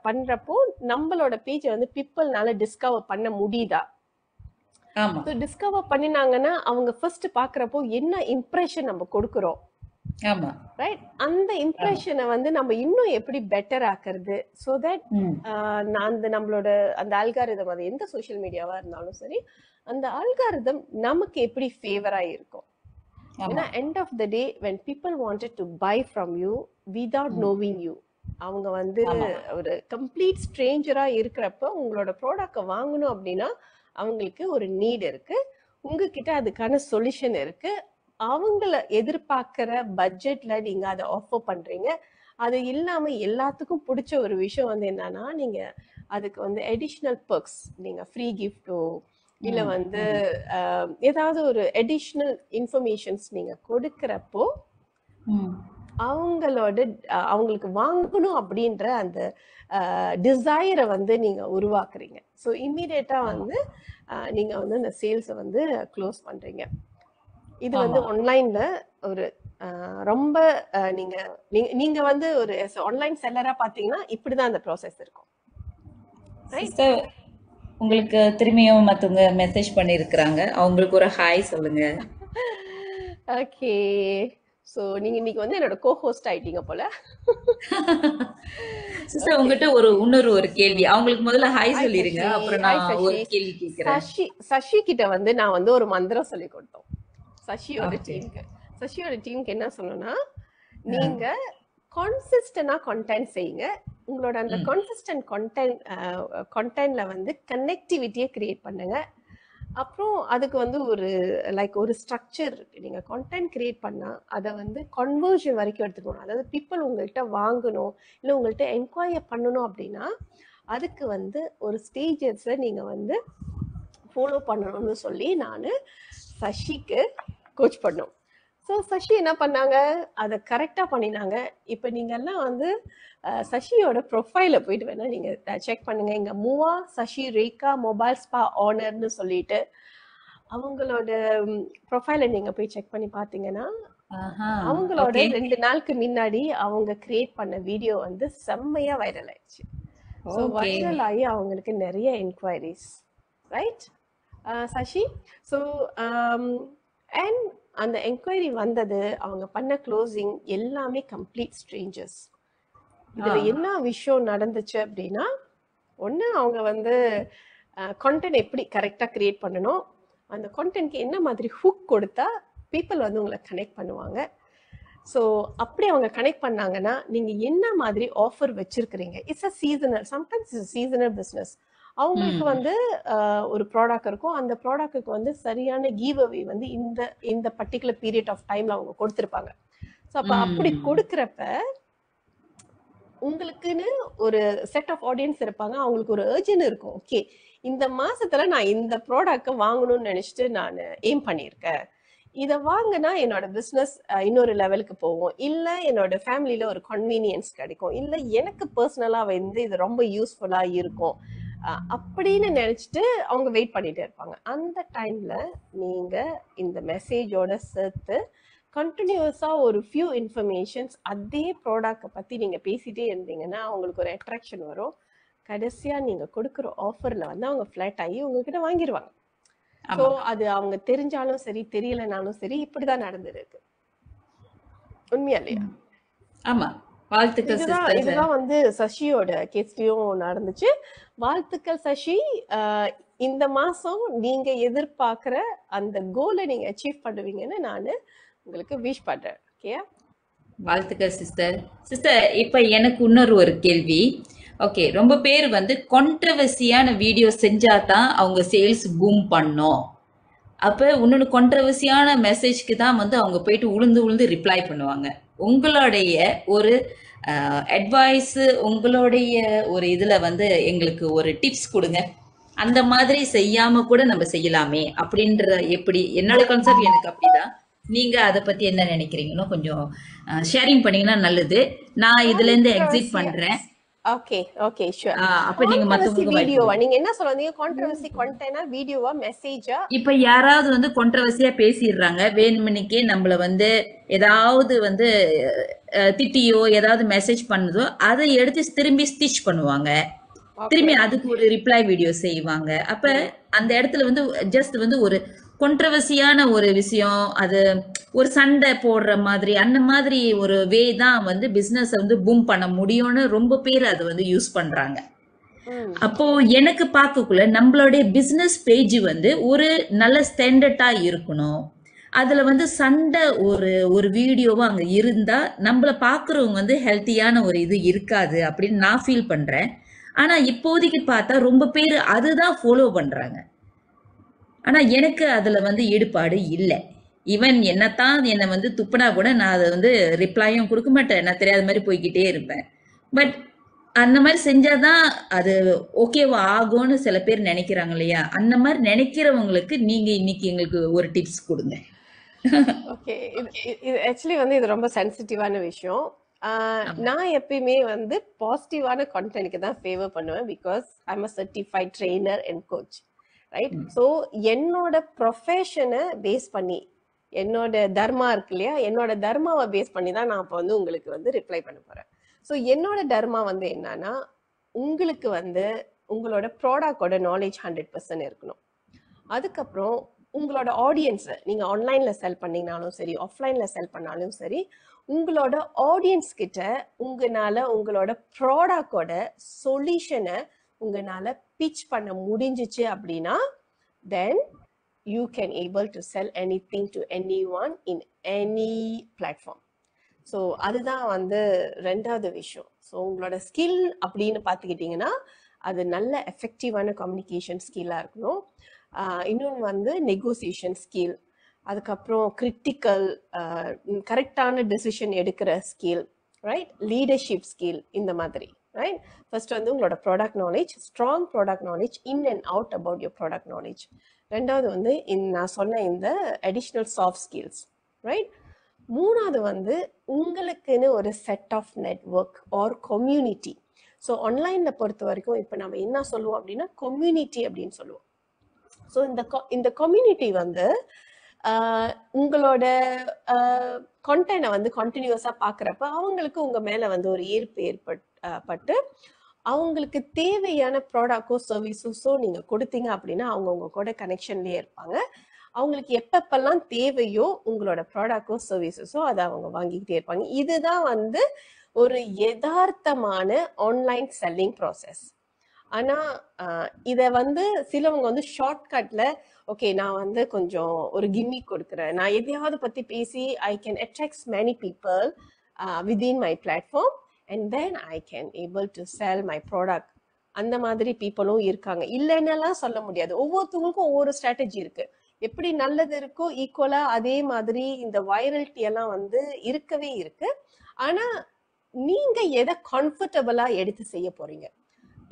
பண்றப்போ நம்மளோட பேஜை வந்து பீப்புள்னால டிஸ்கவர் பண்ண முடியுதா? ஆமா ஸோ டிஸ்கவர் பண்ணினாங்கன்னா அவங்க ஃபர்ஸ்ட் பாக்குறப்போ என்ன இம்ப்ரெஷன் நம்ம கொடுக்குறோம், ஆமா ரைட்? அந்த ஆமா இம்ப்ரெஷனை வந்து நம்ம இன்னும் எப்படி பெட்டர் ஆக்குறது, ஸோ தட் ம் அந்த நம்மளோட அந்த அல்காரிதம், அது எந்த சோஷியல் மீடியாவா இருந்தாலும் சரி, அந்த அல்காரிதம் நமக்கு எப்படி ஃபேவரா இருக்கும். ஏன்னா ஆமா end of the day when people wanted to buy from you without ம் knowing you, அவங்க வந்து ஆமா ஒரு கம்ப்ளீட் ஸ்ட்ரேஞ்சரா இருக்கிறப்ப உங்களோட ப்ராடக்ட வாங்கணும் அப்படின்னா அவங்களுக்கு ஒரு நீட் இருக்கு, உங்ககிட்ட அதுக்கான சொல்யூஷன் இருக்கு, அவங்கள எதிர்பார்க்கிற பட்ஜெட்ல நீங்க அதை ஆஃபர் பண்றீங்க. அது இல்லாம எல்லாத்துக்கும் பிடிச்ச ஒரு விஷயம் வந்து என்னன்னா, நீங்க அதுக்கு வந்து அடிஷ்னல் பெர்க்ஸ், நீங்க ஃப்ரீ கிஃப்டோ இல்ல ம் வந்து ம் ஏதாவது ஒரு அடிஷ்னல் இன்ஃபர்மேஷன்ஸ் நீங்க கொடுக்கறப்போ ம் அவங்களோட அவங்களுக்கு வாங்கணும் அப்படின்ற அந்த டிசைரை வந்து நீங்க உருவாக்குறீங்க. ஸோ இம்மீடியட்டா ஆமா வந்து நீங்க வந்து அந்த சேல்ஸை வந்து க்ளோஸ் பண்றீங்க. இது வந்து ஆமா ஆன்லைன்ல ஒரு ரொம்ப நீங்க நீங்க நீங்க வந்து ஒரு ஆன்லைன் செல்லரா பாத்தீங்கன்னா இப்படிதான் அந்த ப்ராசஸ் இருக்கும், ரைட்? சிஸ்டர் உங்களுக்கு திரும்பியும் மத்தவங்க மெசேஜ் பண்ணியிருக்கிறாங்க, அவங்களுக்கு ஒரு ஹாய் சொல்லுங்க. ஓகே, ஸோ நீங்க இன்னைக்கு வந்து என்னோட கோ-ஹோஸ்ட் ஆயிட்டீங்க போல. சிஸ்டர் ஓகே, உங்ககிட்ட ஒரு கேள்வி, அவங்களுக்கு முதல்ல ஹாய் ஹாய் சொல்லிருங்க, சஷி. அப்புறம் ஹாய் நான் ஒரு சஷி. கேள்வி கேட்கிறேன். சஷி கிட்ட வந்து நான் வந்து ஒரு மந்திரம் சொல்லி கொடுத்தோம் சஷியோட ஓகே டீமுக்கு. சஷியோட டீமுக்கு என்ன சொல்லணும்னா, நீங்க கான்சிஸ்டன்டா கண்டென்ட் செய்யுங்க. உங்களோட அந்த ம் கான்சிஸ்டன்ட் கண்டென்ட்ல வந்து கனெக்டிவிட்டியை கிரியேட் பண்ணுங்க. அப்புறம் அதுக்கு வந்து ஒரு ஒரு ஸ்ட்ரக்சர் இருக்கு. நீங்க கண்டென்ட் கிரியேட் பண்ணா அதை வந்து கன்வர்ஷன் வரைக்கும் எடுத்துக்கணும். அதாவது பீப்புள் உங்கள்கிட்ட வாங்கணும் இல்லை உங்கள்கிட்ட என்கொயர் பண்ணணும் அப்படின்னா அதுக்கு வந்து ஒரு ஸ்டேஜஸ்ல நீங்க வந்து ஃபாலோ பண்ணணும்னு சொல்லி நான் சஷிக்கு கோச் பண்ணோம். ஸோ சஷி என்ன பண்ணாங்க, அதை கரெக்டாக பண்ணினாங்க. இப்போ நீங்க எல்லாம் வந்து சஷியோட ப்ரொஃபைல போயிட்டு வேணா நீங்க செக் பண்ணுங்க. இங்க மூவா சஷி ரேகா மொபைல் ஸ்பா ஆனர்னு சொல்லிட்டு அவங்களோட ப்ரொஃபைலை நீங்க போய் செக் பண்ணி பார்த்தீங்கன்னா ஆஹா அவங்களோட ஓகே 2 நாளுக்கு முன்னாடி அவங்க கிரியேட் பண்ண வீடியோ வந்து செம்மையா வைரல் ஆயிடுச்சு. ஸோ ஓகே வைரல் ஆகி அவங்களுக்கு நிறைய enquiries, right Shashi? So and அந்த என்கொயரி வந்தது, அவங்க பண்ண க்ளோசிங் எல்லாமே கம்ப்ளீட் ஸ்ட்ரேஞ்சர்ஸ். இதுல என்ன விஷயம் நடந்துச்சு அப்படின்னா, ஒண்ணு அவங்க வந்து கான்டென்ட் எப்படி கரெக்டா கிரியேட் பண்ணணும், அந்த கான்டென்ட்க்கு என்ன மாதிரி ஹுக் கொடுத்தா பீப்புள் வந்து உங்களை கனெக்ட் பண்ணுவாங்க. ஸோ அப்படி அவங்க கனெக்ட் பண்ணாங்கன்னா நீங்க என்ன மாதிரி ஆஃபர் வச்சிருக்கிறீங்க. It's a seasonal, sometimes it's seasonal business. அவங்களுக்கு வந்து ஒரு ப்ராடக்ட் இருக்கும், அந்த ப்ராடக்ட்டுக்கு வந்து சரியான கிவ் அவே வந்து இந்த இந்த பர்டிகுலர் பீரியட் ஆஃப் டைம்ல அவங்க கொடுத்துருப்பாங்க. ஸோ அப்போ அப்படி கொடுக்குறப்ப உங்களுக்குன்னு ஒரு செட் ஆஃப் ஆடியன்ஸ் இருப்பாங்க, அவங்களுக்கு ஒரு அர்ஜென்ட் இருக்கும். ஓகே, இந்த மாசத்துல நான் இந்த ப்ராடக்ட் வாங்கணும்னு நினைச்சிட்டு நான் எய்ம் பண்ணியிருக்கேன், இதை வாங்கினா என்னோட பிஸ்னஸ் இன்னொரு லெவலுக்கு போகும், இல்லை என்னோட ஃபேமிலியில ஒரு கன்வீனியன்ஸ் கிடைக்கும், இல்லை எனக்கு பர்சனலா வந்து இது ரொம்ப யூஸ்ஃபுல்லா இருக்கும் அப்படின்னு நினைச்சிட்டு அவங்க வெயிட் பண்ணிட்டே இருப்பாங்க. அந்த டைம்ல நீங்க இந்த மெசேஜோட சேர்த்து கண்டினியூஸா ஒரு ஃபியூ இன்ஃபர்மேஷன்ஸ் அதே ப்ராடக்டை பத்தி நீங்க பேசிட்டே இருந்தீங்கன்னா அவங்களுக்கு ஒரு அட்ராக்ஷன் வரும். கடைசியா நீங்க கொடுக்குற ஆஃபர்ல வந்து அவங்க ஃபிளாட் ஆகி உங்ககிட்ட வாங்கிடுவாங்க. ஸோ அது அவங்க தெரிஞ்சாலும் சரி தெரியலனாலும் சரி இப்படிதான் நடந்துருக்கு. உண்மையா இல்லையா? ஆமா, வாழ்த்துக்கள் சிஸ்டர். இதுதான் வந்து சஷியோட கேஸ்லயும் நடந்துச்சு. வாழ்த்துக்கள் சஷி. இந்த மாசம் நீங்க எதிர்பார்க்கிற அந்த கோலை நீங்க அச்சீவ் பண்ணுவீங்கன்னு நான் உங்களுக்கு விஷ் பண்றேன். ஓகேயா? வாழ்த்துக்கள் சிஸ்டர். சிஸ்டர் இப்ப எனக்கு இன்னொரு ஒரு கேள்வி. ஓகே, ரொம்ப பேர் வந்து கான்ட்ரவர்சியான வீடியோ செஞ்சாதான் அவங்க சேல்ஸ் பூம் பண்ணும். அப்ப இன்னொன்று கான்ட்ரவர்சியான மெசேஜ்க்கு தான் வந்து அவங்க போயிட்டு உளுந்து ரிப்ளை பண்ணுவாங்க. உங்களுடைய ஒரு அட்வைஸ், உங்களுடைய ஒரு இதுல வந்து எங்களுக்கு ஒரு டிப்ஸ் கொடுங்க. அந்த மாதிரி செய்யாம கூட நம்ம செய்யலாமே அப்படின்ற, எப்படி என்னோட கான்செப்ட் எனக்கு அப்படிதான். நீங்க அத பத்தி என்ன நினைக்கிறீங்களோ கொஞ்சம் ஷேரிங் பண்ணீங்கன்னா நல்லது. நான் இதுல இருந்து எக்ஸிட் கான்ட்ரவர்சியா பண்றேன். Okay okay sure. அப்ப நீங்க கான்ட்ரவர்சி மத்தவங்களுக்கு வாய்ப்பு வீடியோவா கொடுங்க. நீங்க என்ன சொல்ல வந்தீங்க? கான்ட்ரவர்சி கண்டென்ட்டா வீடியோவா மெசேஜா? இப்ப யாராவது வந்து கான்ட்ரவர்சியா பேசிடுறாங்க, வேணுமனிக்கே நம்மள வந்து ஏதாவது வந்து திட்டியோ ஏதாவது மெசேஜ் பண்ணுதோ அதை எடுத்து திரும்பி ஸ்டிச் பண்ணுவாங்க, ஓகே. திரும்பி அதுக்கு ஒரு ரிப்ளை வீடியோ செய்வாங்க. அப்ப அந்த இடத்துல வந்து ஜஸ்ட் வந்து ஒரு கான்ட்ரவர்சியான ஒரு விஷயம், அது ஒரு சண்டை போடுற மாதிரி அந்த மாதிரி ஒரு வே தான் வந்து பிசினஸ் வந்து பூம் பண்ண முடியும்னு ரொம்ப பேர் அதை வந்து யூஸ் பண்றாங்க. ம் அப்போ எனக்கு பார்க்கக்குள்ள நம்மளுடைய பிசினஸ் பேஜ் வந்து ஒரு நல்ல ஸ்டாண்டர்டா இருக்கணும். அதுல வந்து சண்டை ஒரு ஒரு வீடியோவா அங்க இருந்தா நம்மள பாக்குறவங்க வந்து ஹெல்த்தியான ஒரு இது இருக்காது அப்படின்னு நான் ஃபீல் பண்றேன். ஆனா இப்போதைக்கு பார்த்தா ரொம்ப பேர் அதுதான் ஃபாலோ பண்றாங்க. ஆனா எனக்கு அதுல வந்து ஈடுபாடு இல்லை. ஈவன் என்னத்தான் என்னை வந்து துப்புனா கூட நான் அதை வந்து ரிப்ளையும் கொடுக்க மாட்டேன், நான் தெரியாத மாதிரி போய்கிட்டே இருப்பேன். பட் அந்த மாதிரி செஞ்சாதான் அது ஓகேவா ஆகும்னு சில பேர் நினைக்கிறாங்க இல்லையா? அந்த மாதிரி நினைக்கிறவங்களுக்கு நீங்க இன்னைக்கு எங்களுக்கு ஒரு டிப்ஸ் கொடுங்க. ஓகே. இது இது ஆக்சுவலி வந்து இது ரொம்ப சென்சிட்டிவான விஷயம். நான் எப்பயுமே வந்து பாசிட்டிவான கண்டென்ட்க்கு தான் ஃபேவர் பண்ணுவேன். Because I am a certified trainer and coach, right? So என்னோட ப்ரொஃபஷனை பேஸ் பண்ணி, என்னோட தர்மா இருக்கு இல்லையா, என்னோட தர்மாவை பேஸ் பண்ணி தான் நான் இப்போ வந்து உங்களுக்கு வந்து ரிப்ளை பண்ண போறேன். ஸோ என்னோட தர்மா வந்து என்னன்னா, உங்களுக்கு வந்து உங்களோட ப்ராடக்டோட நாலேஜ் 100% இருக்கணும். அதுக்கப்புறம் உங்களோட ஆடியன்ஸை நீங்க ஆன்லைன்ல செல் பண்ணீங்கனாலும் சரி, ஆஃப்லைன்ல செல் பண்ணாலும் சரி, உங்களோட ஆடியன்ஸ் கிட்ட உங்களால உங்களோட ப்ராடக்டோட சொல்யூஷனை உங்களால பிச் பண்ண முடிஞ்சிச்சு அப்படின்னா, தென் you can able to sell anything to anyone in any platform. So அதுதான் வந்து ரெண்டாவது விஷயம். ஸோ உங்களோட ஸ்கில் அப்படின்னு பார்த்துக்கிட்டிங்கன்னா, அது நல்ல எஃபெக்டிவான கம்யூனிகேஷன் ஸ்கில்லாக இருக்கணும். இன்னொன்று வந்து நெகோசியேஷன் ஸ்கில், அதுக்கப்புறம் கிரிட்டிக்கல் கரெக்டான டெசிஷன் எடுக்கிற ஸ்கில், ரைட்? லீடர்ஷிப் ஸ்கில், இந்த மாதிரி, ரைட்? ஃபர்ஸ்ட் வந்து உங்களோட product knowledge, strong product knowledge, in and out about your product knowledge. ரெண்டாவது வந்து நான் சொன்ன இந்த அடிஷ்னல் சாஃப்ட் ஸ்கில்ஸ், ரைட்? மூணாவது வந்து உங்களுக்குன்னு ஒரு set of network or community. So ஆன்லைனில் பொறுத்த வரைக்கும் இப்போ நம்ம என்ன சொல்லுவோம் அப்படின்னா கம்யூனிட்டி அப்படின்னு சொல்லுவோம். ஸோ இந்த கம்யூனிட்டி வந்து உங்களோட கண்டென்ட்டை வந்து கண்டினியூஸாக பார்க்குறப்ப அவங்களுக்கு உங்கள் மேலே வந்து ஒரு ஈர்ப்பு ஏற்பட்டு அவங்களுக்கு தேவையான ப்ராடக்டோ சர்வீஸஸோ நீங்கள் கொடுத்தீங்க அப்படின்னா அவங்க உங்க கூட கனெக்ஷன்லேயே இருப்பாங்க. அவங்களுக்கு எப்பப்பெல்லாம் தேவையோ உங்களோட ப்ராடக்டோ சர்வீசஸோ அதை அவங்க வாங்கிக்கிட்டே இருப்பாங்க. இதுதான் வந்து ஒரு யதார்த்தமான ஆன்லைன் செல்லிங் ப்ராசஸ். ஆனா இதை வந்து சிலவங்க வந்து ஷார்ட்கட்ல ஓகே நான் வந்து கொஞ்சம் ஒரு கிம்மிக் கொடுக்குறேன், நான் எதையாவது பத்தி பேசி I can attract many people within my platform and then I can able to sell my product. அந்த மாதிரி பீப்புளும் இருக்காங்க, இல்லைன்னெல்லாம் சொல்ல முடியாது. ஒவ்வொருத்தவங்களுக்கும் ஒவ்வொரு ஸ்ட்ராட்டஜி இருக்கு. எப்படி நல்லது இருக்கோ ஈக்குவலா அதே மாதிரி இந்த வைரல்ட்டி எல்லாம் வந்து இருக்கவே இருக்கு. ஆனா நீங்க எதை கம்ஃபர்டபுளா எடுத்து செய்ய போறீங்க,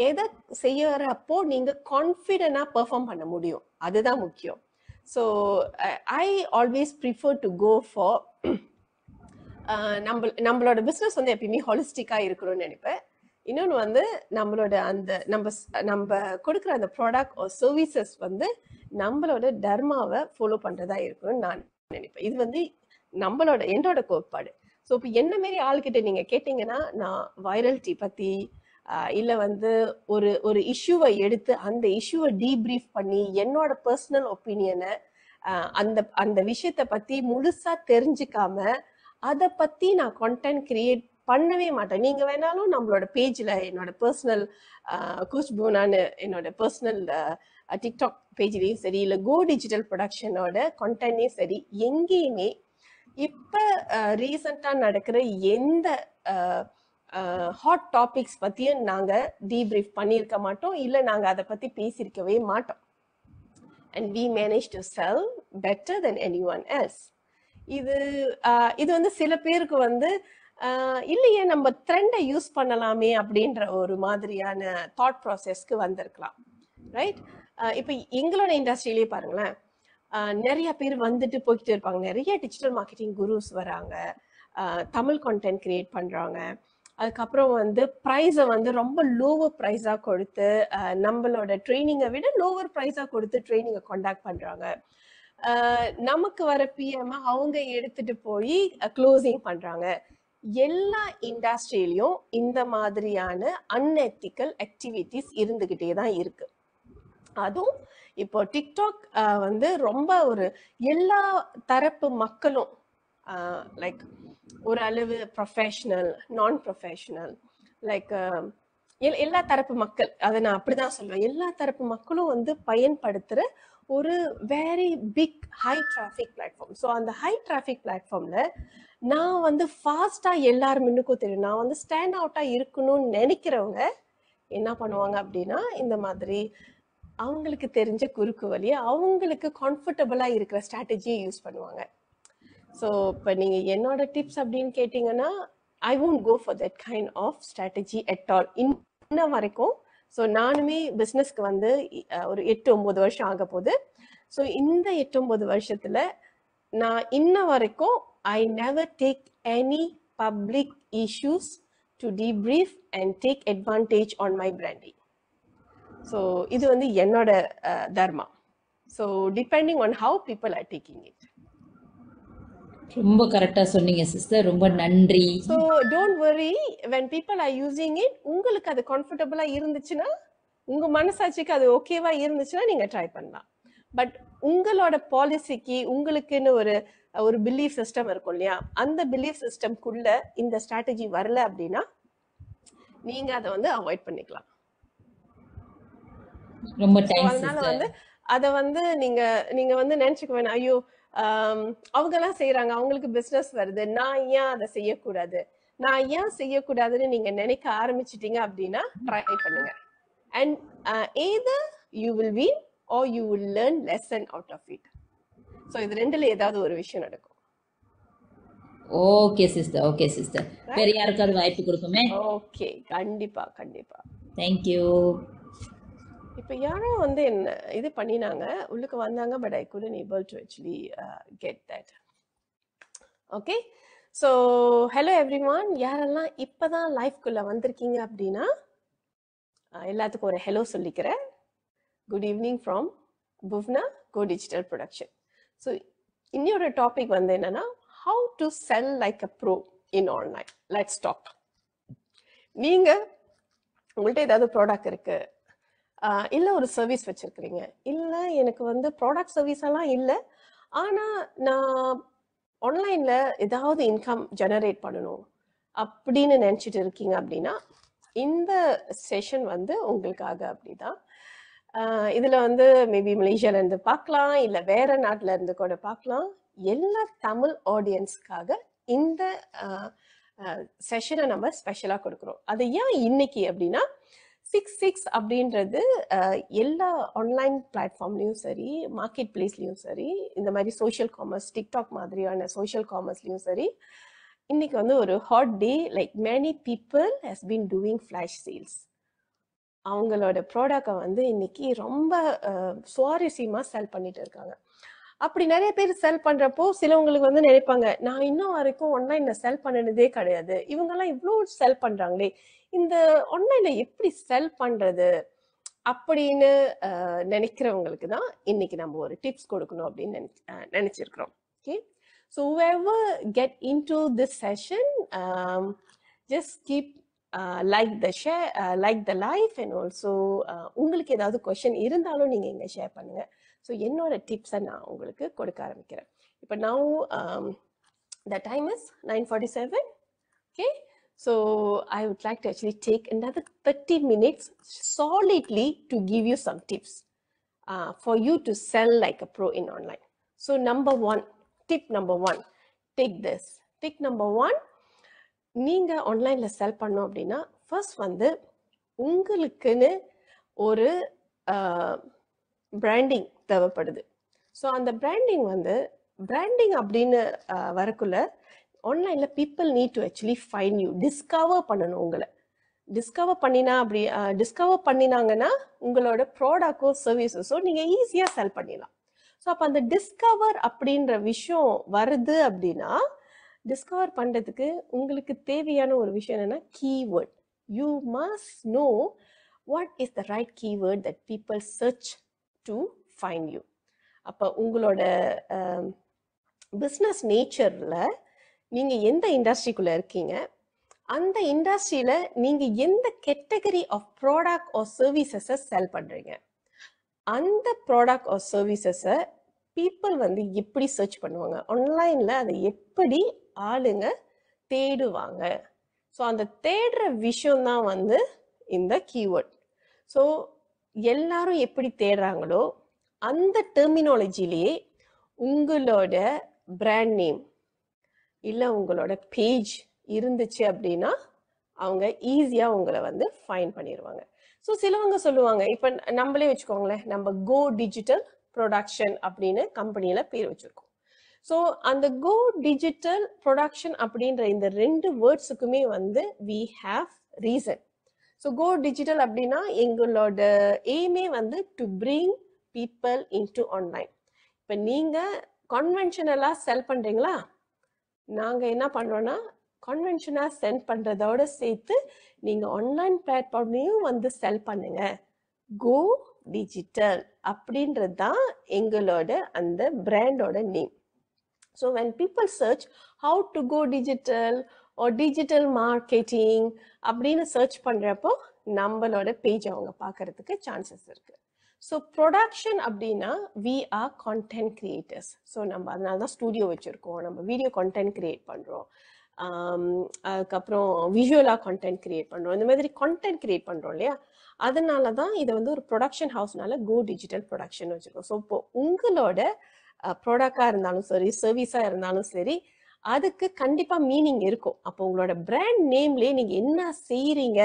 எதை செய்யறப்போ நீங்க கான்ஃபிடென்டா பெர்ஃபார்ம் பண்ண முடியும், அதுதான் முக்கியம். So I always prefer to go for நம்மளோட பிஸ்னஸ் வந்து எப்பயுமே ஹாலிஸ்டிக்கா இருக்கணும்னு நினைப்பேன். இன்னொன்று வந்து நம்மளோட அந்த நம்ம கொடுக்குற அந்த ப்ராடக்ட் ஆர் சர்வீசஸ் வந்து நம்மளோட தர்மாவை ஃபாலோ பண்றதா இருக்கணும்னு நான் நினைப்பேன். இது வந்து என்னோட கோட்பாடு. ஸோ இப்போ என்ன மாரி ஆள்கிட்ட நீங்க கேட்டீங்கன்னா நான் வைரல்ட்டி பத்தி இல்லை வந்து ஒரு இஷ்யூவை எடுத்து அந்த இஷ்யூவை டீப்ரீஃப் பண்ணி என்னோட பர்சனல் ஒப்பீனியனை அந்த விஷயத்தை பத்தி முழுசா தெரிஞ்சுக்காம அதை பத்தி நான் கண்டென்ட் கிரியேட் பண்ணவே மாட்டேன். நீங்க வேணாலும் நம்மளோட பேஜ்ல என்னோட பர்சனல் கோச் போனான்னு என்னோட பர்சனல் டிக்டாக் பேஜ்லயும் சரி, இல்லை கோ டிஜிட்டல் ப்ரொடக்ஷனோட கண்டென்ட்லயும் சரி, எங்கேயுமே இப்ப ரீசெண்டா நடக்கிற எந்த ஹாட் டாபிக்ஸ் பத்தியும் நாங்க டீப்ரீஃப் பண்ணியிருக்க மாட்டோம், இல்லை நாங்க அதை பத்தி பேசியிருக்கவே மாட்டோம். And we managed to sell better than anyone else. இது வந்து சில பேருக்கு வந்து இல்லையே நம்ம ட்ரெண்டை யூஸ் பண்ணலாமே அப்படின்ற ஒரு மாதிரியான தாட் ப்ராசஸ்க்கு வந்திருக்கலாம், ரைட்? இப்போ எங்களோட இண்டஸ்ட்ரியிலேயே பாருங்களேன், நிறைய பேர் வந்துட்டு போய்கிட்டே இருப்பாங்க. நிறைய டிஜிட்டல் மார்க்கெட்டிங் குருஸ் வராங்க, தமிழ் கான்டென்ட் கிரியேட் பண்றாங்க. அதுக்கப்புறம் வந்து ப்ரைஸை வந்து ரொம்ப லோவர் ப்ரைஸாக கொடுத்து நம்மளோட ட்ரைனிங்கை விட லோவர் ப்ரைஸாக கொடுத்து ட்ரைனிங்கை கண்டக்ட் பண்ணுறாங்க. நமக்கு வர பிஎம் அவங்க எடுத்துட்டு போய் க்ளோசிங் பண்ணுறாங்க. எல்லா இண்டஸ்ட்ரியிலையும் இந்த மாதிரியான அன்எத்திக்கல் ஆக்டிவிட்டிஸ் இருந்துக்கிட்டே தான் இருக்கு. அதுவும் இப்போ டிக்டாக் வந்து ரொம்ப ஒரு எல்லா தரப்பு மக்களும் லைக் ஒரு அளவு ப்ரொஃபஷனல், நான் ப்ரொஃபஷனல், லைக் எல்லா தரப்பு மக்கள், அதை நான் அப்படிதான் சொல்லுவேன், எல்லா தரப்பு மக்களும் வந்து பயன்படுத்துகிற ஒரு very big high traffic platform. So அந்த ஹை டிராஃபிக் பிளாட்ஃபார்ம்ல நான் வந்து ஃபாஸ்ட்டாக எல்லாரும் முன்னுக்கும் தெரியும், நான் வந்து ஸ்டாண்ட் அவுட்டாக இருக்கணும்னு நினைக்கிறவங்க என்ன பண்ணுவாங்க அப்படின்னா, இந்த மாதிரி அவங்களுக்கு தெரிஞ்ச குறுக்கு வழியை, அவங்களுக்கு கம்ஃபர்டபுளாக இருக்கிற ஸ்ட்ராட்டஜியை யூஸ் பண்ணுவாங்க. ஸோ இப்போ நீங்கள் என்னோட டிப்ஸ் அப்படின்னு கேட்டிங்கன்னா, ஐ won't go for that kind of strategy at all. இன்ன வரைக்கும் ஸோ நானுமே பிஸ்னஸ்க்கு வந்து ஒரு 8-9 வருஷம் ஆக போகுது. ஸோ இந்த 8-9 வருஷத்துல நான் இன்ன வரைக்கும் I never take any public issues to debrief and take advantage on my branding. So இது வந்து என்னோட தர்மா. So depending on how people are taking it. ரொம்ப கரெக்டா சொன்னீங்க சிஸ்டர், ரொம்ப நன்றி. So don't worry, when people are using it, உங்களுக்கு அது கம்ஃபர்டபுளா இருந்துச்சுன்னா, உங்க மனசாட்சிக்கு அது ஓகேவா இருந்துச்சுன்னா நீங்க ட்ரை பண்ணலாம். பட் உங்களோட பாலிசிக்கு உங்களுக்குன்னு ஒரு பிலீஃப் சிஸ்டம் இருக்கும் இல்லையா, அந்த பிலீஃப் சிஸ்டம்குள்ள இந்த ஸ்ட்ராட்டஜி வரல அப்படின்னா நீங்க அதை வந்து அவாய்ட் பண்ணிக்கலாம். ரொம்ப தேங்க்ஸ் அதனால சிஸ்டர். வந்து அதை வந்து நீங்க வந்து நினைச்சுக்க வேணாம், ஐயோ அவங்க எல்லாம் செய்யறாங்க, அவங்களுக்கு பிசினஸ் வருது, நான் ஏன் அதை செய்யக்கூடாது, நான் ஏன் செய்யக்கூடாதுன்னு நீங்க நினைக்க ஆரம்பிச்சிட்டீங்க அப்படின்னா ட்ரை பண்ணுங்க. And either you will win or you will learn lesson out of it. So இது ரெண்டுல ஏதாவது ஒரு விஷயம் நடக்கும். Okay sister, okay sister. வேற யாருக்காவது வாய்ப்பு கொடுக்குமே? ஓகே, கண்டிப்பா கண்டிப்பா. தேங்க்யூ. இப்போ யாரோ வந்து என்ன இது பண்ணினாங்க, உள்ளுக்கு வந்தாங்க, but I couldn't able to actually get that. Okay, so hello everyone. யாரெல்லாம் இப்போதான் லைஃப்குள்ள வந்திருக்கீங்க அப்படின்னா எல்லாத்துக்கும் ஒரு ஹலோ சொல்லிக்கிறேன். Good evening from Bhuvana go digital production. So இன்னொரு டாபிக் வந்து என்னன்னா, how to sell like a pro in online. Let's talk. நீங்க உங்கள்கிட்ட ஏதாவது ப்ராடக்ட் இருக்கு, இல்லை ஒரு சர்வீஸ் வச்சிருக்கிறீங்க, இல்லை எனக்கு வந்து ப்ராடக்ட் சர்வீஸ் எல்லாம் இல்லை, ஆனால் நான் ஆன்லைனில் ஏதாவது இன்கம் ஜெனரேட் பண்ணணும் அப்படின்னு நினச்சிட்டு இருக்கீங்க அப்படின்னா இந்த செஷன் வந்து உங்களுக்காக. அப்படிதான் இதில் வந்து மேபி மலேசியாவிலேருந்து பார்க்கலாம், இல்லை வேற நாட்டில் இருந்து கூட பார்க்கலாம். எல்லா தமிழ் ஆடியன்ஸ்க்காக இந்த செஷனை நம்ம ஸ்பெஷலாக கொடுக்குறோம். அது ஏன் இன்னைக்கு அப்படின்னா, 6/6 அப்படின்றது எல்லா ஆன்லைன் பிளாட்ஃபார்ம்லையும் சரி, மார்க்கெட் பிளேஸ்லையும் சரி, இந்த மாதிரி சோஷியல் காமர்ஸ், டிக்டாக் மாதிரியான சோஷியல் காமர்ஸ்லையும் சரி, இன்னைக்கு வந்து ஒரு hot day. Like many people has been doing flash sales. அவங்களோட ப்ராடக்டை வந்து இன்னைக்கு ரொம்ப சுவாரஸ்யமாக செல் பண்ணிட்டு இருக்காங்க. அப்படி நிறைய பேர் செல் பண்றப்போ சிலவங்களுக்கு வந்து நினைப்பாங்க, நான் இன்னும் வரைக்கும் ஆன்லைன்ல செல் பண்ணினதே கிடையாது, இவங்கெல்லாம் இவ்வளோ செல் பண்றாங்களே, இந்த ஆன்லைன்ல எப்படி செல் பண்றது அப்படின்னு நினைக்கிறவங்களுக்கு தான் இன்னைக்கு நம்ம ஒரு டிப்ஸ் கொடுக்கணும் அப்படின்னு நினைச்சிருக்கிறோம். Okay, so whoever get into this session, just keep like the share, like the live, and also உங்களுக்கு ஏதாவது கொஸ்டின் இருந்தாலும் நீங்க இங்க ஷேர் பண்ணுங்க. ஸோ என்னோட டிப்ஸை நான் உங்களுக்கு கொடுக்க ஆரம்பிக்கிறேன். இப்போ now the time is 9:47. Okay, so I would like to actually take another 30 minutes solidly to give you some tips for you to sell like a pro in online. So tip number one, take this. Tip number one, நீங்க ஆன்லைன்ல செல் பண்ணோம் அப்படின்னா first வந்து உங்களுக்குன்னு ஒரு branding தேவைப்படுது. So அந்த branding அப்படின்னு வரக்குள்ள ஆன்லைன்ல people need to actually find you, discover பண்ணணும். உங்களை டிஸ்கவர் பண்ணினாங்கன்னா உங்களோட ப்ராடக்டோ சர்வீசஸோ நீங்க ஈஸியா செல் பண்ணிடலாம். ஸோ அப்போ அந்த டிஸ்கவர் அப்படின்ற விஷயம் வருது அப்படின்னா, டிஸ்கவர் பண்ணுறதுக்கு உங்களுக்கு தேவையான ஒரு விஷயம் என்னென்னா keyword. You must know what is the right keyword that people search to find you. அப்போ உங்களோட பிஸ்னஸ் நேச்சரில் நீங்கள் எந்த இண்டஸ்ட்ரிக்குள்ளே இருக்கீங்க, அந்த இண்டஸ்ட்ரியில் நீங்கள் எந்த கேட்டகரி ஆஃப் ப்ராடக்ட் ஆர் சர்வீசஸை செல் பண்ணுறீங்க, அந்த ப்ராடக்ட் ஆர் சர்வீசஸை பீப்புள் வந்து எப்படி சர்ச் பண்ணுவாங்க, ஆன்லைனில் அதை எப்படி ஆளுங்க தேடுவாங்க. ஸோ அந்த தேடுற விஷயம்தான் வந்து இந்த கீவேர்ட். ஸோ எல்லாரும் எப்படி தேடுறாங்களோ அந்த டெர்மினாலஜிலேயே உங்களோட பிராண்ட் நேம் இல்லை உங்களோட பேஜ் இருந்துச்சு அப்படின்னா அவங்க ஈஸியாக உங்களை வந்து ஃபைண்ட் பண்ணிடுவாங்க. ஸோ சிலவங்க சொல்லுவாங்க, இப்போ நம்மளே வச்சுக்கோங்களேன், நம்ம கோ டிஜிட்டல் ப்ரொடக்ஷன் அப்படின்னு கம்பெனியில் பேர் வச்சுருக்கோம். ஸோ அந்த கோ டிஜிட்டல் ப்ரொடக்ஷன் அப்படின்ற இந்த 2 வேர்ட்ஸுக்குமே வந்து we have reason. So go digital அப்படின்னா எங்களோட எய்மே வந்து to bring people into online. இப்போ நீங்கள் கன்வென்ஷனலாக செல் பண்ணுறீங்களா, நாங்கள் என்ன பண்ணுறோன்னா கன்வென்ஷனாக செல் பண்ணுறதோட சேர்த்து நீங்கள் ஆன்லைன் பிளாட்ஃபார்ம்லேயும் வந்து செல் பண்ணுங்க. கோ டிஜிட்டல் அப்படின்றது தான் எங்களோட அந்த பிராண்டோட name. So when people search how to go digital or digital marketing அப்படின்னு சர்ச் பண்ணுறப்போ நம்மளோட பேஜ் அவங்க பார்க்கறதுக்கு சான்சஸ் இருக்கு. ஸோ ப்ரொடக்ஷன் அப்படின்னா we are content creators. So நம்ம அதனால தான் ஸ்டூடியோ வச்சுருக்கோம், நம்ம வீடியோ கான்டென்ட் கிரியேட் பண்ணுறோம், அதுக்கப்புறம் விஷுவலாக கான்டென்ட் கிரியேட் பண்ணுறோம், இந்த மாதிரி கான்டென்ட் கிரியேட் பண்ணுறோம் இல்லையா. அதனால தான் இதை வந்து ஒரு ப்ரொடக்ஷன் ஹவுஸ்னால கோ டிஜிட்டல் ப்ரொடக்ஷன் வச்சுருக்கோம். ஸோ இப்போ உங்களோட ப்ராடக்டாக இருந்தாலும் சரி, சர்வீஸாக இருந்தாலும் சரி, அதுக்கு கண்டிப்பாக மீனிங் இருக்கும். அப்போ உங்களோட பிராண்ட் நேம்லேயே நீங்கள் என்ன செய்கிறீங்க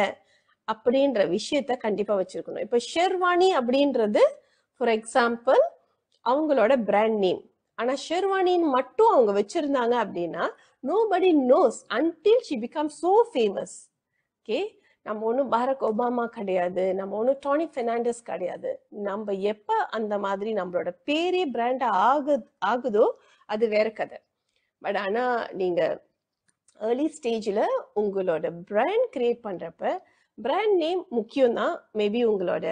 அப்படின்ற விஷயத்த கண்டிப்பாக வச்சுருக்கணும். இப்போ ஷெர்வானி அப்படின்றது ஃபார் எக்ஸாம்பிள் அவங்களோட பிராண்ட் நேம். ஆனால் ஷெர்வானின்னு மட்டும் அவங்க வச்சுருந்தாங்க அப்படின்னா nobody nose until she become so famous. Okay, நம்ம ஒன்றும் பாரக் ஒபாமா கிடையாது, நம்ம ஒன்றும் டானி பெர்னாண்டஸ் கிடையாது. நம்ம எப்போ அந்த மாதிரி நம்மளோட பேரே பிராண்ட் ஆகுதோ அது வேற கதை. பட் ஆனால் நீங்கள் ஏர்லி ஸ்டேஜில் உங்களோட பிராண்ட் கிரியேட் பண்ணுறப்ப பிராண்ட் நேம் முக்கியம்தான். மேபி உங்களோட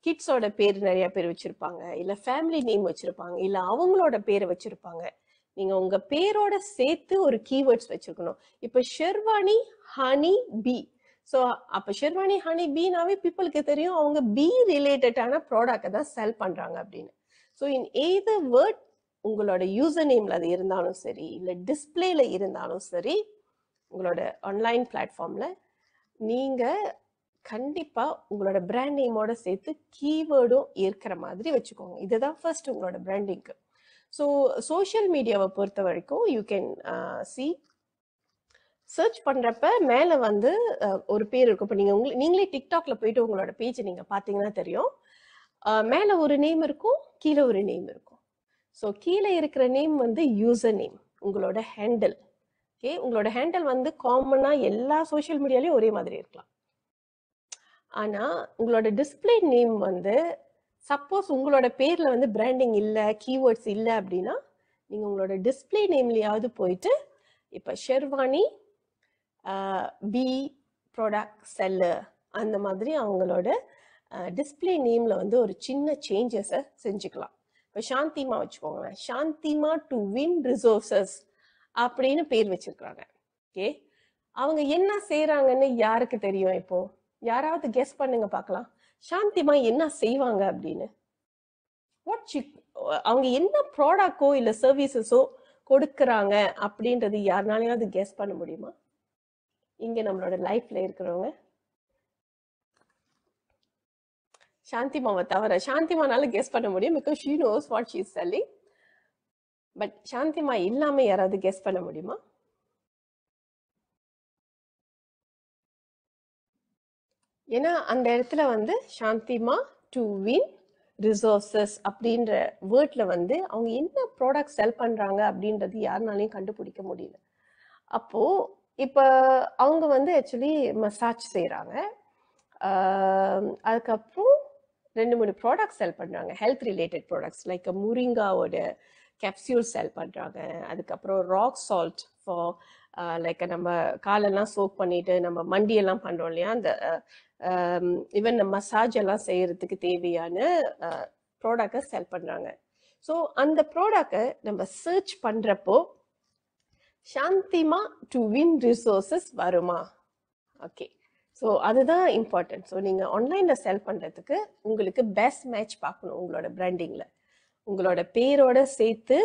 கிட்ஸோட பேர் நிறைய பேர் வச்சுருப்பாங்க, இல்லை ஃபேமிலி நேம் வச்சுருப்பாங்க, இல்லை அவங்களோட பேரை வச்சுருப்பாங்க. நீங்கள் உங்கள் பேரோட சேர்த்து ஒரு கீவேர்ட்ஸ் வச்சுருக்கணும். இப்போ ஷெர்வானி ஹனி பி. ஸோ அப்போ ஷெர்வானி ஹனி பீனாவே பீப்புளுக்கு தெரியும் அவங்க பி ரிலேட்டடான ப்ராடக்டை தான் செல் பண்ணுறாங்க அப்படின்னு. ஸோ இன் எய்தர் வேர்ட் உங்களோட யூசர் நேமில் அது இருந்தாலும் சரி, இல்லை டிஸ்பிளேல இருந்தாலும் சரி, உங்களோட ஆன்லைன் பிளாட்ஃபார்மில் நீங்கள் கண்டிப்பாக உங்களோட பிராண்ட் நேமோட சேர்த்து கீவேர்டும் இருக்கிற மாதிரி வச்சுக்கோங்க. இதுதான் ஃபர்ஸ்ட் உங்களோட பிராண்டிங்க்கு. ஸோ சோஷியல் மீடியாவை பொறுத்த வரைக்கும் யூ கேன் சி சர்ச் பண்ணுறப்ப மேலே வந்து ஒரு பேர் இருக்கும். இப்போ நீங்கள் நீங்களே டிக்டாக்ல போயிட்டு உங்களோட பேஜை நீங்கள் பார்த்தீங்கன்னா தெரியும், மேலே ஒரு நேம் இருக்கும், கீழே ஒரு நேம் இருக்கும். ஸோ கீழே இருக்கிற நேம் வந்து யூசர் நேம், உங்களோட ஹேண்டில். ஓகே, உங்களோட ஹேண்டில் வந்து காமனாக எல்லா சோஷியல் மீடியாலையும் ஒரே மாதிரி இருக்கலாம். ஆனால் உங்களோட டிஸ்பிளே நேம் வந்து சப்போஸ் உங்களோட பேரில் வந்து பிராண்டிங் இல்லை, கீவேர்ட்ஸ் இல்லை அப்படின்னா நீங்கள் உங்களோட டிஸ்பிளே நேம்லையாவது போயிட்டு இப்போ ஷெர்வானி பி ப்ராடக்ட் செல்லர் அந்த மாதிரி அவங்களோட டிஸ்பிளே நேமில் வந்து ஒரு சின்ன சேஞ்சஸை செஞ்சுக்கலாம். இப்போ சாந்திமா வச்சுக்கோங்களேன், சாந்திமா டு வின் ரிசோர்சஸ் அப்படின்னு பேர் வச்சிருக்கிறாங்க. ஓகே, அவங்க என்ன செய்கிறாங்கன்னு யாருக்கு தெரியும்? இப்போ யாராவது கெஸ் பண்ணுங்க பார்க்கலாம், சாந்திமா என்ன செய்வாங்க அப்படின்னு. அவங்க என்ன ப்ராடக்டோ இல்லை சர்வீசஸோ கொடுக்குறாங்க அப்படின்றது யாருனாலையாவது கெஸ் பண்ண முடியுமா? இங்க நம்மளோட லைஃப்ல இருக்கிறவங்க சாந்திமாவை தவிர, சாந்திமானால கெஸ் பண்ண முடியும் because she knows what she is selling. But Shanthima இல்லாம யாராவது கெஸ் பண்ண முடியுமா? ஏன்னா அந்த இடத்துல வந்து சாந்திமா டு வின் ரிசோர்சஸ் அப்படின்ற வேர்ட்ல வந்து அவங்க என்ன ப்ராடக்ட் செல் பண்றாங்க அப்படின்றது யாருனாலையும் கண்டுபிடிக்க முடியல. அப்போ இப்போ அவங்க வந்து ஆக்சுவலி மசாஜ் செய்கிறாங்க, அதுக்கப்புறம் ரெண்டு மூணு ப்ராடக்ட்ஸ் செல் பண்றாங்க, ஹெல்த் ரிலேட்டட் ப்ராடக்ட்ஸ் லைக் முரிங்காவோட கேப்சியூல் செல் பண்றாங்க. அதுக்கப்புறம் ராக் சால்ட் ஃபார் லைக் நம்ம காலெல்லாம் சோக் பண்ணிட்டு நம்ம மண்டியெல்லாம் பண்றோம் இல்லையா, அந்த ஈவன் மசாஜ் எல்லாம் செய்யறதுக்கு தேவையான ப்ராடக்டை செல் பண்றாங்க. ஸோ அந்த ப்ராடக்டை நம்ம சர்ச் பண்றப்போ சாந்திமா டு வின் ரிசோர்சஸ் வருமா? ஓகே, ஸோ அதுதான் இம்பார்ட்டன்ட். ஸோ நீங்கள் ஆன்லைனில் செல் பண்ணுறதுக்கு உங்களுக்கு பெஸ்ட் மேட்ச் பார்க்கணும். உங்களோட பிராண்டிங்கில் உங்களோட பேரோட சேர்த்து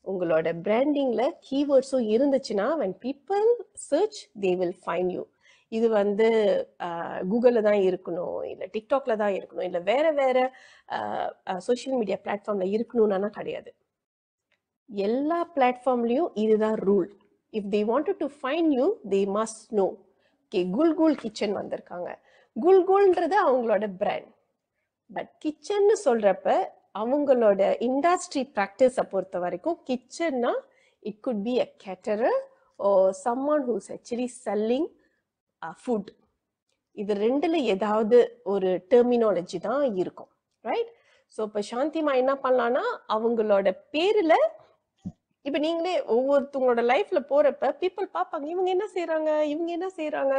உங்களோட பிராண்டிங்கில் கீவேர்ட்ஸும் இருந்துச்சுன்னா when people search they will find you. இது வந்து கூகுளில் தான் இருக்கணும், இல்லை டிக்டாக்ல தான் இருக்கணும், இல்லை வேற வேற சோஷியல் மீடியா பிளாட்ஃபார்மில் இருக்கணும்னா கிடையாது. எல்லா பிளாட்ஃபார்ம்லேயும் இதுதான் rule. If they wanted to find you they must know. Okay, Kulkul kitchen வந்திருக்காங்க. குல்குல்ன்றது அவங்களோட பிராண்ட். பட் கிச்சன்னு சொல்றப்ப அவங்களோட இண்டஸ்ட்ரி ப்ராக்டிஸை பொறுத்த வரைக்கும் கிச்சன்னா it could be a caterer or someone who's actually selling food. இது ரெண்டுல ஏதாவது ஒரு டெர்மினாலஜி தான் இருக்கும், ரைட்? ஸோ இப்போ சாந்திமா என்ன பண்ணலான்னா அவங்களோட பேரில் இப்போ நீங்களே ஒவ்வொருத்தவங்களோட லைஃப்ல போறப்ப பீப்புள் பார்ப்பாங்க, இவங்க என்ன செய்யறாங்க, இவங்க என்ன செய்யறாங்க,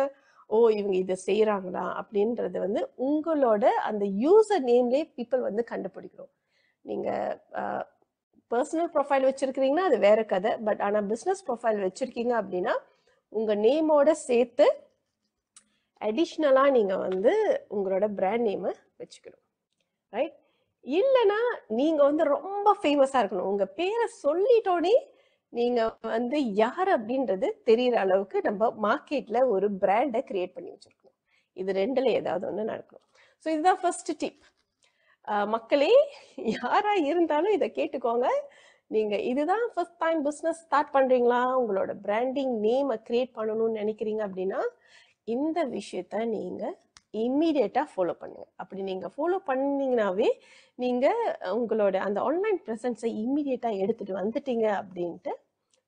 ஓ இவங்க இதை செய்யறாங்களா அப்படின்றது வந்து உங்களோட அந்த யூசர் நேம்லேயே பீப்புள் வந்து கண்டுபிடிக்கிறோம். நீங்க பர்சனல் ப்ரொஃபைல் வச்சிருக்கிறீங்கன்னா அது வேற கதை. பட் ஆனால் பிஸ்னஸ் ப்ரொஃபைல் வச்சிருக்கீங்க அப்படின்னா உங்க நேமோட சேர்த்து அடிஷ்னலா நீங்க வந்து உங்களோட பிராண்ட் நேமை வச்சுக்கணும், ரைட்? இல்லைன்னா நீங்க வந்து ரொம்ப ஃபேமஸா இருக்கணும். உங்க பேரை சொல்லிட்டோனே நீங்க வந்து யார் அப்படின்றது தெரியற அளவுக்கு நம்ம மார்க்கெட்ல ஒரு பிராண்டை கிரியேட் பண்ணி வச்சிருக்கணும். இது ரெண்டுல ஏதாவது ஒன்று நடக்கணும். ஸோ இதுதான் ஃபர்ஸ்ட் டிப். மக்களே யாரா இருந்தாலும் இதை கேட்டுக்கோங்க. நீங்க இதுதான் ஃபர்ஸ்ட் டைம் பிஸ்னஸ் ஸ்டார்ட் பண்றீங்களா, உங்களோட பிராண்டிங் நேமை கிரியேட் பண்ணணும்னு நினைக்கிறீங்க அப்படின்னா இந்த விஷயத்த நீங்க இம்மீடியட்டா ஃபாலோ பண்ணுங்க. அப்படி நீங்க ஃபாலோ பண்ணீங்கன்னாவே நீங்க உங்களோட அந்த ஆன்லைன் ப்ரெசன்ஸை இம்மீடியட்டா எடுத்துட்டு வந்துட்டீங்க அப்படின்ட்டு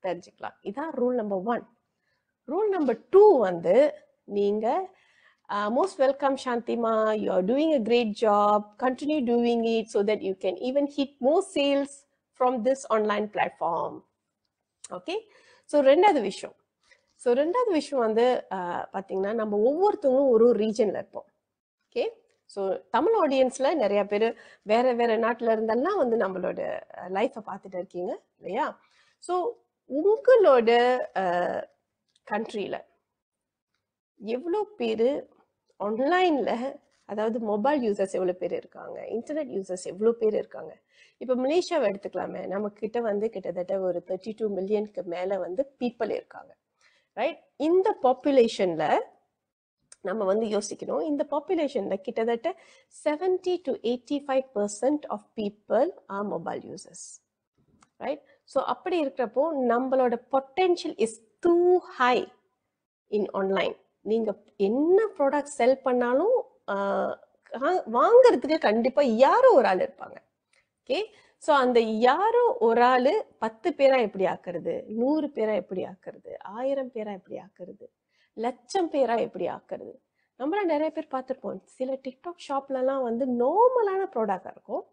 தெரிஞ்சுக்கலாம். இதான் ரூல் நம்பர் 1. ரூல் நம்பர் 2 வந்து நீங்க most welcome Shantima, you are doing a great job, continue doing it so that you can even hit more sales from this online platform. Okay, so ரெண்டாவது விஷயம் வந்து பார்த்தீங்கன்னா நம்ம ஒவ்வொருத்தவங்களும் ஒரு ரீஜனில் இருப்போம். ஓகே, ஸோ தமிழ் ஆடியன்ஸில் நிறைய பேர் வேற வேற நாட்டில் இருந்தெல்லாம் வந்து நம்மளோட லைஃப்பை பார்த்துட்டு இருக்கீங்க இல்லையா? ஸோ உங்களோட கண்ட்ரியில் எவ்வளோ பேர் ஆன்லைனில், அதாவது மொபைல் யூசர்ஸ் எவ்வளோ பேர் இருக்காங்க, இன்டர்நெட் யூசர்ஸ் எவ்வளோ பேர் இருக்காங்க? இப்போ மலேசியாவை எடுத்துக்கலாமே, நம்மக்கிட்ட வந்து கிட்டத்தட்ட ஒரு 32 மில்லியனுக்கு மேலே வந்து பீப்புள் இருக்காங்க, ரைட்? இந்த பாப்புலேஷன்ல நம்ம வந்து யோசிக்கணும். இந்த பாப்புலேஷன்ல கிட்டத்தட்ட 70 to 85% of people are mobile users, right? So அப்படி இருக்கிறப்போ நம்மளோட potential is too high in online. நீங்க என்ன ப்ராடக்ட் செல் பண்ணாலும் வாங்கிறதுக்கு கண்டிப்பா யாரோ ஒரு ஆள் இருப்பாங்க. ஓகே, ஸோ அந்த யாரோ ஒரு ஆள் 10 பேரா எப்படி ஆக்குறது, 100 பேரா எப்படி ஆக்குறது, 1000 பேரா எப்படி ஆக்குறது, 1,00,000 பேரா எப்படி ஆக்குறது? நம்மள நிறைய பேர் பார்த்துருப்போம். சில டிக்டாக் ஷாப்லலாம் வந்து நார்மலான ப்ராடக்டா இருக்கும்,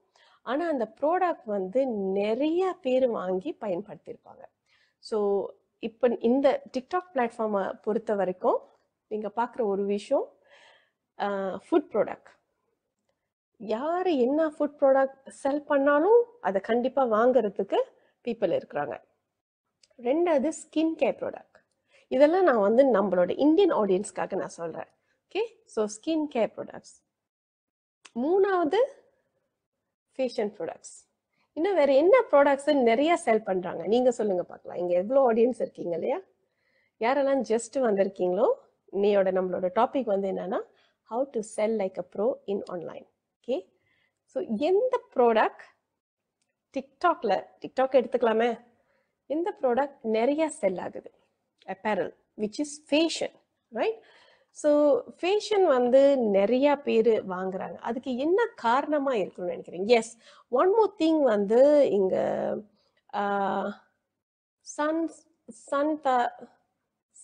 ஆனா அந்த ப்ராடக்ட் வந்து நிறைய பேர் வாங்கி பயன்படுத்தியிருப்பாங்க. ஸோ இப்போ இந்த டிக்டாக் பிளாட்ஃபார்மை பொறுத்த வரைக்கும் நீங்க பார்க்குற ஒரு விஷயம் ஃபுட் ப்ராடக்ட். யார் என்ன ஃபுட் ப்ராடக்ட் செல் பண்ணாலும் அதை கண்டிப்பாக வாங்குறதுக்கு பீப்புள் இருக்கிறாங்க. ரெண்டாவது ஸ்கின் கேர் ப்ராடக்ட். இதெல்லாம் நான் வந்து நம்மளோட இந்தியன் ஆடியன்ஸ்க்காக நான் சொல்கிறேன். Okay, so skin care products. மூணாவது ஃபேஷன் ப்ராடக்ட்ஸ். இன்னும் வேற என்ன ப்ராடக்ட்ஸ் நிறைய செல் பண்ணுறாங்க நீங்கள் சொல்லுங்க பார்க்கலாம். இங்கே எவ்வளோ ஆடியன்ஸ் இருக்கீங்க இல்லையா? யாரெல்லாம் ஜஸ்ட் வந்திருக்கீங்களோ, இன்னையோட நம்மளோட டாபிக் வந்து என்னன்னா how to sell like a pro in online. Okay, so எந்த ப்ராடக்ட் டிக்டாக் எடுத்துக்கலாமே, எந்த ப்ராடக்ட் நிறைய செல் ஆகுது? Apparel, which is fashion, right? So fashion வந்து நிறைய பேர் வாங்குறாங்க. அதுக்கு என்ன காரணமா இருக்குன்னு நினைக்கிறீங்க? எஸ், ஒன் மோர் திங் வந்து இங்க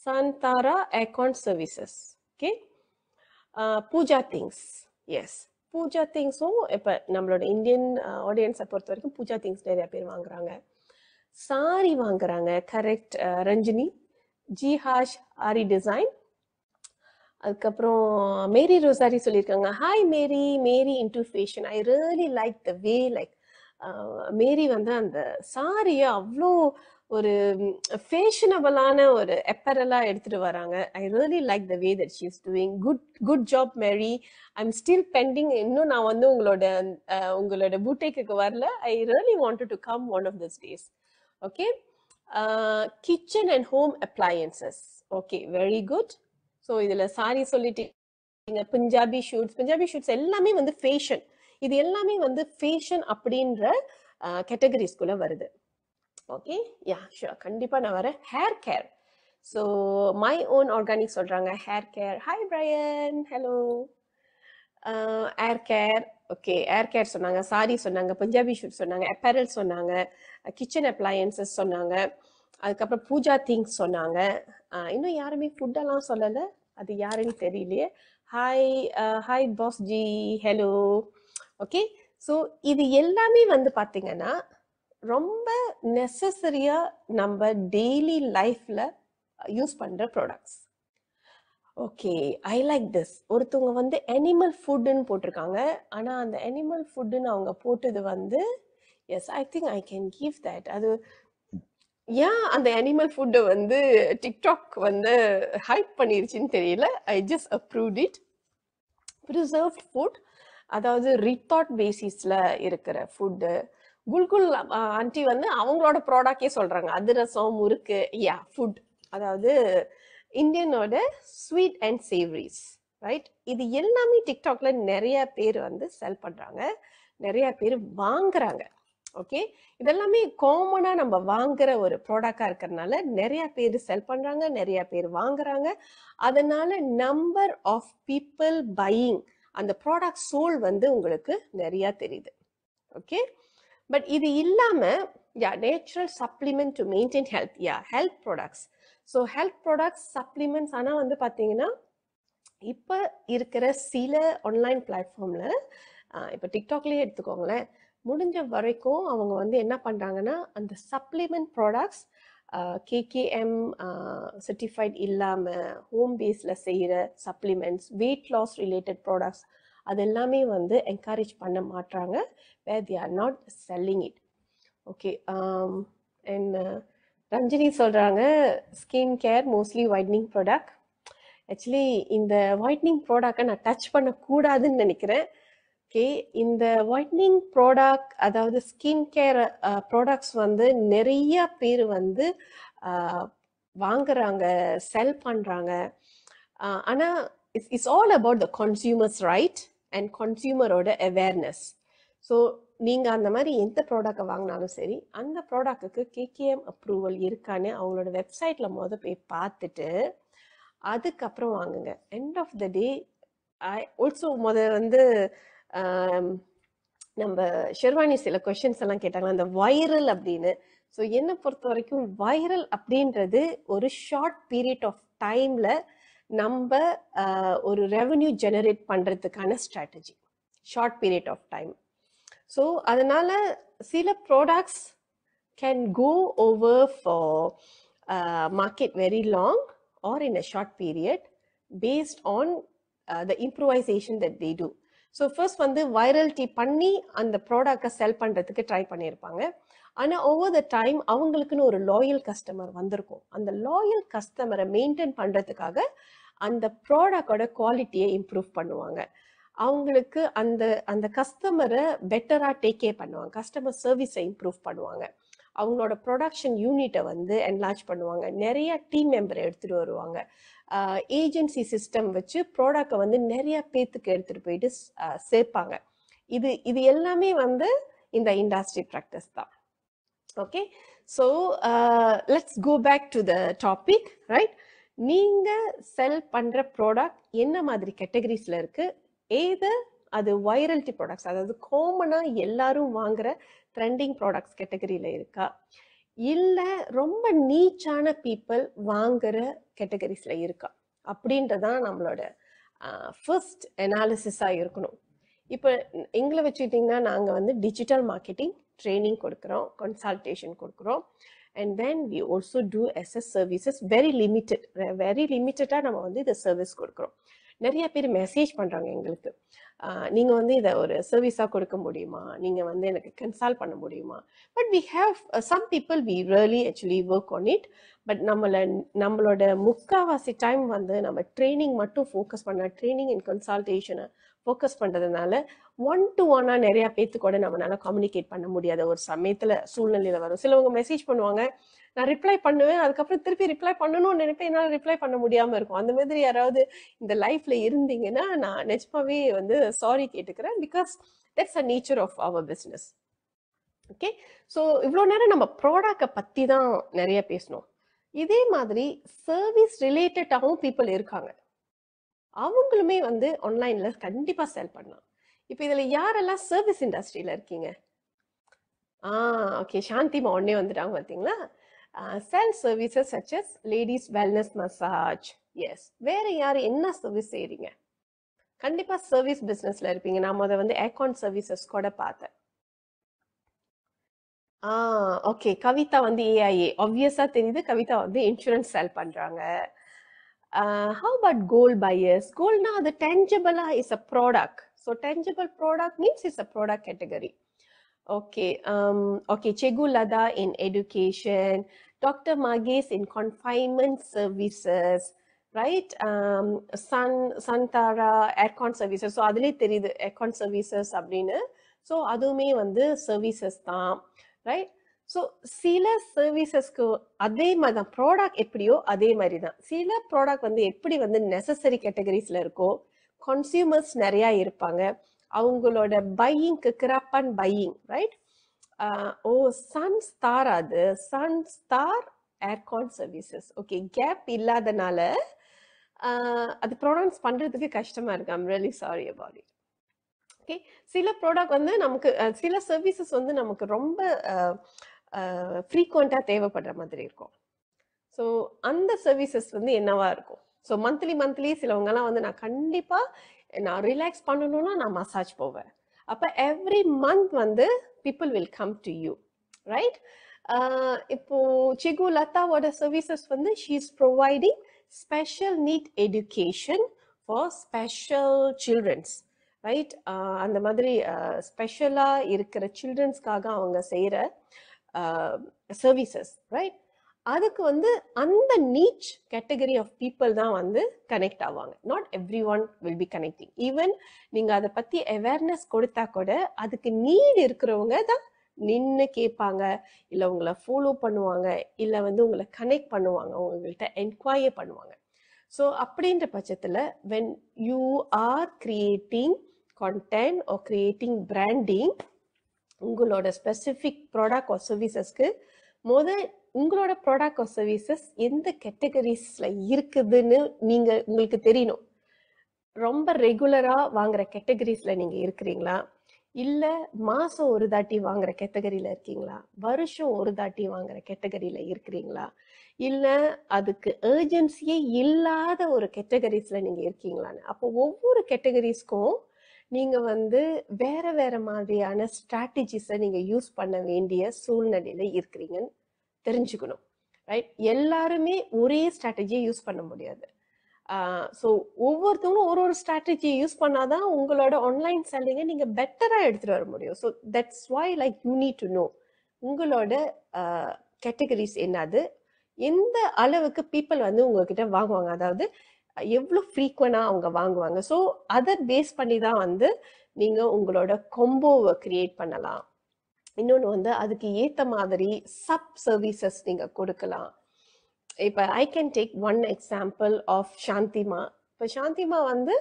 Santara Aircon Services. Okay, Puja things. Yes, Pooja திங்ஸும் இப்போ நம்மளோட இந்தியன் ஆடியன்ஸை பொறுத்த வரைக்கும் பூஜா திங்ஸ் நிறைய பேர் வாங்குறாங்க. சாரி வாங்குறாங்க. கரெக்ட் ரஞ்சினி. ஜிஹாஷ் ஆரி டிசைன். அதுக்கப்புறம் மேரி ரோசாரி சொல்லியிருக்காங்க, hi Mary, Mary into fashion. I really like the way like Mary வந்து அந்த சாரியை அவ்வளோ ஒரு ஃபேஷனபிளான ஒரு எப்பரலாக எடுத்துட்டு வராங்க. I really like the way that she is doing. Good job Mary. I'm still pending. இன்னும் நான் வந்து உங்களோட பூட்டேக்கு வரல. I really wanted to come one of this days. Okay. Kitchen and home appliances. Okay, very good. So இதில் சாரி சொல்லிட்டீங்க. Punjabi shoots எல்லாமே வந்து ஃபேஷன். இது எல்லாமே வந்து ஃபேஷன் அப்படின்ற கேட்டகரிஸ்குள்ள வருது. ஓகே, யா ஷூர், கண்டிப்பாக நான் வரேன். Hair care. So my own organic சொல்கிறாங்க hair care. Hi Brian, hello. Hair care. Okay, hair care சொன்னாங்க, சாரி சொன்னாங்க, பஞ்சாபி ஷூட் சொன்னாங்க, அப்பேரல் சொன்னாங்க, கிச்சன் அப்ளையன்சஸ் சொன்னாங்க, அதுக்கப்புறம் பூஜா திங்ஸ் சொன்னாங்க. இன்னும் யாருமே ஃபுட்டெல்லாம் சொல்லலை, அது யாருன்னு தெரியலையே. Hi boss G, hello. Okay, so இது எல்லாமே வந்து பார்த்தீங்கன்னா ரொம்ப நெசசரியாக நம்ம டெய்லி லைஃப்பில் யூஸ் பண்ணுற products. Okay, I like this. ஒருத்தவங்க வந்து அனிமல் ஃபுட்டுன்னு போட்டிருக்காங்க. ஆனால் அந்த அனிமல் ஃபுட்டுன்னு அவங்க போட்டது வந்து yes, I think I can give that. அது ஏன் அந்த அனிமல் ஃபுட்டை வந்து டிக்டாக் வந்து ஹைப் பண்ணிருச்சுன்னு தெரியல. I just approved it. Preserved food, அதாவது ரித்தாட் பேசிஸில் இருக்கிற ஃபுட்டு. குல்குல் ஆண்டி வந்து அவங்களோட ப்ராடக்டே சொல்கிறாங்க, அதிரசம், முறுக்கு, யா ஃபுட், அதாவது இந்தியனோட ஸ்வீட் அண்ட் சேவரிஸ், ரைட்? இது எல்லாமே டிக்டாக்ல நிறைய பேர் வந்து செல் பண்ணுறாங்க, நிறைய பேர் வாங்குறாங்க. ஓகே, இதெல்லாமே காமனாக நம்ம வாங்குற ஒரு ப்ராடக்டாக இருக்கிறதுனால நிறைய பேர் செல் பண்ணுறாங்க, நிறைய பேர் வாங்குறாங்க. அதனால நம்பர் ஆஃப் பீப்புள் பையிங், அந்த ப்ராடக்ட் சோல் வந்து உங்களுக்கு நிறையா தெரியுது. ஓகே, பட் இது இல்லாமல் natural supplement to maintain health, health products. So health products, supplements. ஆனால் வந்து பார்த்தீங்கன்னா இப்போ இருக்கிற சில ஆன்லைன் பிளாட்ஃபார்மில், இப்போ டிக்டாக்லேயே எடுத்துக்கோங்களேன், முடிஞ்ச வரைக்கும் அவங்க வந்து என்ன பண்ணுறாங்கன்னா அந்த சப்ளிமெண்ட் ப்ராடக்ட்ஸ் கேகேஎம் சர்டிஃபைட் இல்லாமல் ஹோம் பேஸில் செய்கிற supplements, weight loss related products, அது எல்லாமே வந்து என்கரேஜ் பண்ண மாட்டாங்க, where they are not selling it. Okay, and Ranjini சொல்கிறாங்க skin care mostly whitening product. Actually இந்த ஒயிட்னிங் ப்ராடக்டை நான் டச் பண்ணக்கூடாதுன்னு நினைக்கிறேன். ஓகே, இந்த ஒயிட்னிங் ப்ராடக்ட், அதாவது ஸ்கின் கேர் ப்ராடக்ட்ஸ் வந்து நிறைய பேர் வந்து வாங்குறாங்க, செல் பண்ணுறாங்க. ஆனால் it's all about the consumers right and கன்சியூமரோட awareness. So நீங்கள் அந்த மாதிரி எந்த ப்ராடக்டை வாங்கினாலும் சரி, அந்த ப்ராடக்ட்டுக்கு கேகேஎம் அப்ரூவல் இருக்கான்னு அவங்களோட வெப்சைட்டில் போய் பார்த்துட்டு அதுக்கப்புறம் வாங்குங்க. End of the day also வந்து நம்ம ஷெர்வானி சில கொஷின்ஸ் எல்லாம் கேட்டாங்களா, அந்த வைரல் அப்படின்னு. ஸோ என்னை பொறுத்த வரைக்கும் வைரல் அப்படின்றது ஒரு ஷார்ட் பீரியட் ஆஃப் டைமில் நம்ம ஒரு ரெவன்யூ ஜெனரேட் பண்ணுறதுக்கான strategy, short period of time. So அதனால் சில products can go over for market very long or in a short period based on the improvisation that they do. So first வந்து வைரல்டி பண்ணி அந்த ப்ராடக்டை செல் பண்ணுறதுக்கு ட்ரை பண்ணியிருப்பாங்க. ஆனால் ஓவர் த டைம் அவங்களுக்குன்னு ஒரு லாயல் கஸ்டமர் வந்திருக்கும். அந்த லாயல் கஸ்டமரை மெயின்டைன் பண்ணுறதுக்காக அந்த ப்ராடக்டோட குவாலிட்டியை இம்ப்ரூவ் பண்ணுவாங்க. அவங்களுக்கு அந்த கஸ்டமரை பெட்டராக டேக் கேர் பண்ணுவாங்க, கஸ்டமர் சர்வீஸை இம்ப்ரூவ் பண்ணுவாங்க, அவங்களோட ப்ரொடக்ஷன் யூனிட்டை வந்து என்லார்ஜ் பண்ணுவாங்க, நிறைய டீம் மெம்பரை எடுத்துகிட்டு வருவாங்க, ஏஜென்சி சிஸ்டம் வச்சு ப்ராடக்டை வந்து நிறைய பேத்துக்கு எடுத்துகிட்டு போயிட்டு சேர்ப்பாங்க. இது எல்லாமே வந்து இந்த இண்டஸ்ட்ரி ப்ராக்டிஸ் தான். Okay, so let's go back to the topic, right? நீங்கள் செல் பண்ணுற ப்ராடக்ட் என்ன மாதிரி கேட்டகரிஸில் இருக்குது? ஏது அது வைரல்டி ப்ராடக்ட்ஸ், அதாவது காமனாக எல்லாரும் வாங்குற ட்ரெண்டிங் ப்ராடக்ட்ஸ் கேட்டகரியில் இருக்கா, இல்லை ரொம்ப நீச்சான பீப்புள் வாங்குற கேட்டகரிஸில் இருக்கா அப்படின்றதான் நம்மளோட ஃபர்ஸ்ட் அனாலிசிஸாக இருக்கணும். இப்போ எங்களை வச்சுக்கிட்டிங்கன்னா நாங்கள் வந்து டிஜிட்டல் மார்க்கெட்டிங் ட்ரைனிங் கொடுக்குறோம், கன்சல்டேஷன் கொடுக்குறோம். And then we also do SS services. Very லிமிட்டடாக நம்ம வந்து இதை சர்வீஸ் கொடுக்குறோம். நிறைய பேர் மெசேஜ் பண்ணுறாங்க எங்களுக்கு, நீங்கள் வந்து இதை ஒரு சர்வீஸாக கொடுக்க முடியுமா, நீங்கள் வந்து எனக்கு கன்சல்ட் பண்ண முடியுமா. But we have some people we really actually work on it. But நம்மளோட முக்கால்வாசி டைம் வந்து நம்ம ட்ரைனிங் மட்டும் ஃபோக்கஸ் பண்ண, ட்ரைனிங் அண்ட் கன்சல்டேஷனை ஃபோக்கஸ் பண்ணுறதுனால ஒன் டு ஒன்னாக நிறைய பேர்த்து கூட நம்மளால கம்யூனிகேட் பண்ண முடியாத ஒரு சமயத்தில் சூழ்நிலையில் வரும். சிலவங்க மெசேஜ் பண்ணுவாங்க, நான் ரிப்ளை பண்ணுவேன், அதுக்கப்புறம் திருப்பி ரிப்ளை பண்ணணும்னு நினைப்பேன், என்னால் ரிப்ளை பண்ண முடியாமல் இருக்கும். அந்த மாதிரி யாராவது இந்த லைஃப்ல இருந்தீங்கன்னா நான் நிஜமாவே வந்து சாரி கேட்டுக்கிறேன். Because that's a nature of our business. Okay, so இவ்வளோ நேரம் நம்ம ப்ராடக்டை பற்றி தான் நிறைய பேசணும். இதே மாதிரி சர்வீஸ் ரிலேட்டடாகவும் பீப்புள் இருக்காங்க. அவங்களுமே வந்து ஆன்லைன்ல கண்டிப்பா செல் பண்ணலாம். இப்போ இதுல யாரெல்லாம் சர்வீஸ் இண்டஸ்ட்ரியில இருக்கீங்க? ஓகே, சாந்திமா உடனே வந்துட்டாங்க பார்த்தீங்களா. Sell services such as ladies wellness massage. Yes, வேற யார் என்ன சர்வீஸ் செய்றீங்க? கண்டிப்பா சர்வீஸ் பிசினஸ்ல இருப்பீங்க. நான் அதை வந்து அக்கௌண்ட் சர்வீசஸ் கூட பார்த்தேன். ஓகே, கவிதா வந்து ஏஐஏ ஆப்வியஸா தெரியுது. கவிதா வந்து இன்சூரன்ஸ் செல் பண்றாங்க. How about gold buyers? Gold now the tangible is a product. So tangible product means it's a product category. Okay, okay, Chegu Lada in education, Dr. Mages in confinement services, right? Santara aircon services. So adile theriyudhu aircon services அப்படினு. So அதுமே வந்து services தான், right? So சில சர்வீசஸ்க்கு அதே மாதிரி தான் product எப்படியோ அதே மாதிரி தான். சில ப்ராடக்ட் வந்து எப்படி வந்து நெசசரி கேட்டகரிஸ்ல இருக்கோ, கன்சியூமர்ஸ் நிறையா இருப்பாங்க, அவங்களோட பையிங்க்கு grab and buying, right? Sun star, அது sun star aircon services. Okay, gap இல்லாதனால அது ப்ரொனவுன்ஸ் பண்ணுறதுக்கு கஷ்டமாக இருக்கு. I'm really sorry about it. Okay, சில ப்ராடக்ட் வந்து நமக்கு, சில சர்வீசஸ் வந்து நமக்கு ரொம்ப ஃப்ரீக்வெண்ட்டாக தேவைப்படுற மாதிரி இருக்கும். ஸோ அந்த சர்வீசஸ் வந்து என்னவா இருக்கும்? ஸோ மந்த்லி சிலவங்கலாம் வந்து நான் கண்டிப்பாக நான் ரிலாக்ஸ் பண்ணணும்னா நான் மசாஜ் போவேன். அப்போ எவ்ரி மந்த் வந்து people will come to you, right? இப்போ சிகு லதாவோட சர்வீசஸ் வந்து she is providing special need education for special childrens, right? அந்த மாதிரி ஸ்பெஷலாக இருக்கிற சில்ட்ரன்ஸ்க்காக அவங்க செய்கிற சர்வீசஸ், ரைட்? அதுக்கு வந்து அந்த நீச் கேட்டகரி ஆஃப் பீப்புள் தான் வந்து கனெக்ட் ஆவாங்க. Not every one will be connecting. Even நீங்க அதை பத்தி அவேர்னஸ் கொடுத்தா கூட அதுக்கு நீட் இருக்கிறவங்க தான் நின்று கேட்பாங்க, இல்லை உங்களை ஃபாலோ பண்ணுவாங்க, இல்லை வந்து உங்களை கனெக்ட் பண்ணுவாங்க, உங்கள்கிட்ட என்கொயர் பண்ணுவாங்க. ஸோ அப்படின்ற பட்சத்தில் when you are creating content or creating branding, உங்களோட ஸ்பெசிஃபிக் ப்ராடக்ட் ஆர் சர்வீசஸ்க்கு உங்களோட ப்ராடக்ட் ஆர் சர்வீசஸ் எந்த கேட்டகரிஸ்ல இருக்குதுன்னு உங்களுக்கு தெரியணும். ரொம்ப ரெகுலரா வாங்குற கேட்டகரிஸ்ல நீங்க இருக்கிறீங்களா, இல்ல மாசம் ஒரு தாட்டி வாங்குற கேட்டகரியில இருக்கீங்களா, வருஷம் ஒரு தாட்டி வாங்குற கேட்டகரியில இருக்கிறீங்களா, இல்ல அதுக்கு ஏர்ஜென்சியே இல்லாத ஒரு கேட்டகரிஸ்ல நீங்க இருக்கீங்களான்னு. அப்போ ஒவ்வொரு கேட்டகரிஸ்க்கும் நீங்க வந்து வேற வேற மாதிரியான ஸ்ட்ராட்டஜிஸை நீங்க யூஸ் பண்ண வேண்டிய சூழ்நிலையில இருக்கிறீங்கன்னு தெரிஞ்சுக்கணும், ரைட்? எல்லாருமே ஒரே ஸ்ட்ராட்டஜியை யூஸ் பண்ண முடியாது. ஸோ ஒவ்வொருத்தவங்களும் ஒரு ஸ்ட்ராட்டஜியை யூஸ் பண்ணாதான் உங்களோட ஆன்லைன் செல்லிங்கை நீங்க பெட்டரா எடுத்துட்டு வர முடியும். So that's why like you need to know உங்களோட கேட்டகரிஸ் என்னது, எந்த அளவுக்கு பீப்புள் வந்து உங்ககிட்ட வாங்குவாங்க, அதாவது எவ்வளோ ஃப்ரீக்வெண்டாக அவங்க வாங்குவாங்க. ஸோ அதை பேஸ் பண்ணி தான் வந்து நீங்கள் உங்களோட கொம்போவை கிரியேட் பண்ணலாம். இன்னொன்று வந்து அதுக்கு ஏற்ற மாதிரி சப் சர்வீசஸ் நீங்கள் கொடுக்கலாம். இப்போ I can take one example of Shanthima. இப்போ சாந்திமா வந்து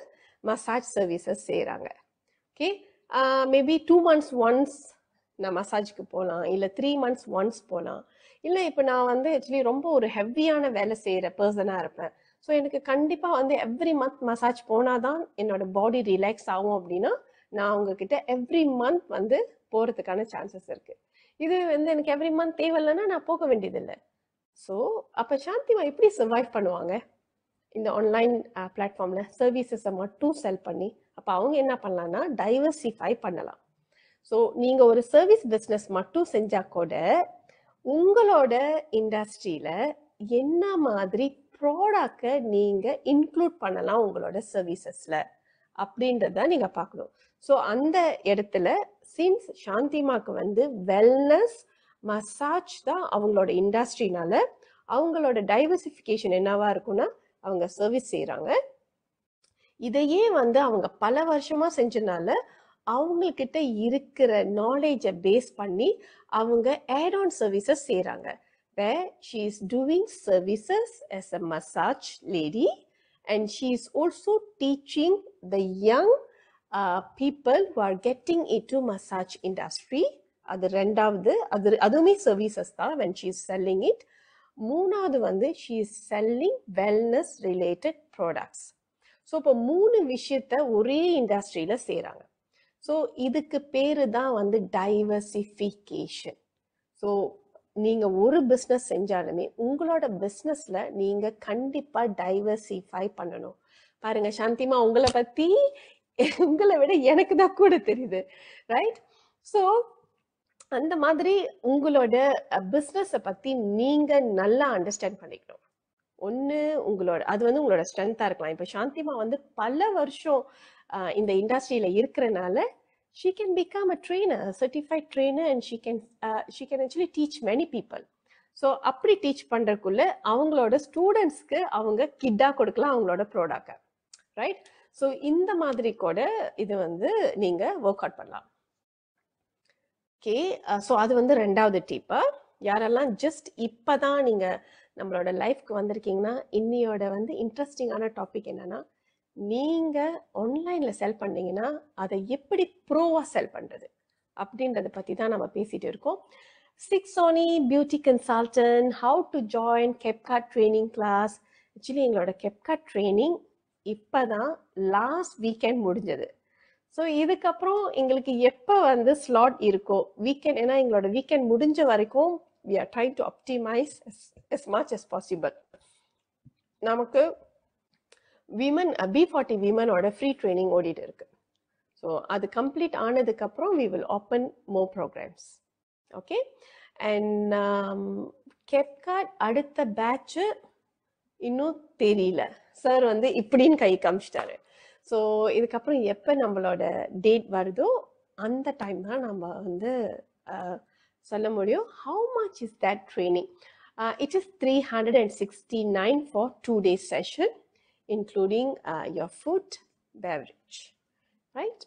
மசாஜ் சர்வீசஸ் செய்கிறாங்க. ஓகே, மேபி 2 months ஒன்ஸ் நான் மசாஜுக்கு போகலாம், இல்லை 3 months ஒன்ஸ் போகலாம். இல்லை இப்போ நான் வந்து ஆக்சுவலி ரொம்ப ஒரு ஹெவியான வேலை செய்கிற பர்சனாக இருப்பேன். ஸோ எனக்கு கண்டிப்பாக வந்து எவ்ரி மந்த் மசாஜ் போனால் தான் என்னோட பாடி ரிலாக்ஸ் ஆகும் அப்படின்னா நான் உங்ககிட்ட எவ்ரி மந்த் வந்து போகிறதுக்கான சான்சஸ் இருக்குது. இது வந்து எனக்கு எவ்ரி மந்த் தேவையில்லைன்னா நான் போக வேண்டியதில்லை. ஸோ அப்போ சாந்திமா எப்படி சர்வைவ் பண்ணுவாங்க இந்த ஆன்லைன் பிளாட்ஃபார்மில் சர்வீசஸை மட்டும் செல் பண்ணி? அப்போ அவங்க என்ன பண்ணலாம்னா டைவர்சிஃபை பண்ணலாம். ஸோ நீங்க ஒரு சர்வீஸ் பிஸ்னஸ் மட்டும் செஞ்சா கூட உங்களோட இண்டஸ்ட்ரியில என்ன மாதிரி ப்ராடக்டை நீங்க இன்க்ளூட் பண்ணலாம் உங்களோட சர்வீசஸ்ல அப்படின்றத நீங்க பார்க்கணும். ஸோ அந்த இடத்துல சின்ஸ் சாந்திமாக்கு வந்து வெல்னஸ் மசாஜ் தான் அவங்களோட இண்டஸ்ட்ரினால அவங்களோட டைவர்சிஃபிகேஷன் என்னவா இருக்கும்னா அவங்க சர்வீஸ் செய்யறாங்க. இதையே வந்து அவங்க பல வருஷமா செஞ்சனால அவங்கக்கிட்ட இருக்கிற நாலேஜை பேஸ் பண்ணி அவங்க ஆட் ஆன் சர்வீசஸ் செய்கிறாங்க. where she is doing services as a massage lady and she is also teaching the young people who are getting into massage industry. அது ரெண்டாவது, அதுவுமே சர்வீசஸ் தான் when she is selling it. மூணாவது வந்து she is selling wellness related products. So இப்போ 3 விஷயத்த ஒரே இண்டஸ்ட்ரியில செய்கிறாங்க. ஸோ இதுக்கு பேரு தான் வந்து டைவர்சிஃபிகேஷன். ஸோ நீங்க ஒரு பிஸ்னஸ் செஞ்சாலுமே உங்களோட பிஸ்னஸ்ல நீங்க கண்டிப்பா டைவர்சிஃபை பண்ணணும். பாருங்க சாந்திமா, உங்களை பத்தி உங்களை விட எனக்கு தான் கூட தெரியுது, ரைட்? ஸோ அந்த மாதிரி உங்களோட பிஸ்னஸை பத்தி நீங்க நல்லா அண்டர்ஸ்டாண்ட் பண்ணிக்கணும். ஒன்று உங்களோட அது வந்து உங்களோட ஸ்ட்ரென்த்தாக இருக்கலாம். இப்போ சாந்திமா வந்து பல வருஷம் இந்த இண்டஸ்ட்ரியில இருக்கிறனால she can become a trainer, a certified trainer, and she can actually teach many people. So அப்படி டீச் பண்றதுக்குள்ள அவங்களோட ஸ்டூடெண்ட்ஸ்க்கு அவங்க கிட்டா கொடுக்கலாம் அவங்களோட ப்ராடக்டை, ரைட்? ஸோ இந்த மாதிரி கூட இது வந்து நீங்க ஒர்க் அவுட் பண்ணலாம். ஓகே, ஸோ அது வந்து ரெண்டாவது டிப்பு. யாரெல்லாம் ஜஸ்ட் இப்போதான் நீங்க நம்மளோட லைஃப்க்கு வந்திருக்கீங்கன்னா இன்னையோட வந்து இன்ட்ரெஸ்டிங்கான டாபிக் என்னன்னா, நீங்க ஆன்லைன்ல செல் பண்ணீங்கன்னா அதை எப்படி ப்ரோவா செல் பண்றது அப்படின்றத பத்தி தான் நம்ம பேசிட்டு இருக்கோம். Sixoni beauty consultant, how to join கெப்காட் ட்ரைனிங் கிளாஸ். ஆக்சுவலி எங்களோட கெப்காட் ட்ரைனிங் இப்பதான் லாஸ்ட் வீக்கெண்ட் முடிஞ்சது. ஸோ இதுக்கப்புறம் எங்களுக்கு எப்போ வந்து ஸ்லாட் இருக்கோ வீக்கெண்ட், ஏன்னா எங்களோட வீக்கெண்ட் முடிஞ்ச வரைக்கும் we are trying to optimize as much as possible. நமக்கு விமன் B40 விமனோட ஃப்ரீ ட்ரைனிங் ஓடிட்டு இருக்கு. ஸோ அது கம்ப்ளீட் ஆனதுக்கப்புறம் we will open more programs. Okay, and கெப்காட் அடுத்த பேட்ச் இன்னும் தெரியல. சார் வந்து இப்படின்னு கை காமிச்சிட்டாரு. ஸோ இதுக்கப்புறம் எப்போ நம்மளோட டேட் வருதோ அந்த டைம் தான் நம்ம வந்து சொல்ல முடியும். how much is that training? It is 369 for 2 days session, including your food, beverage, right?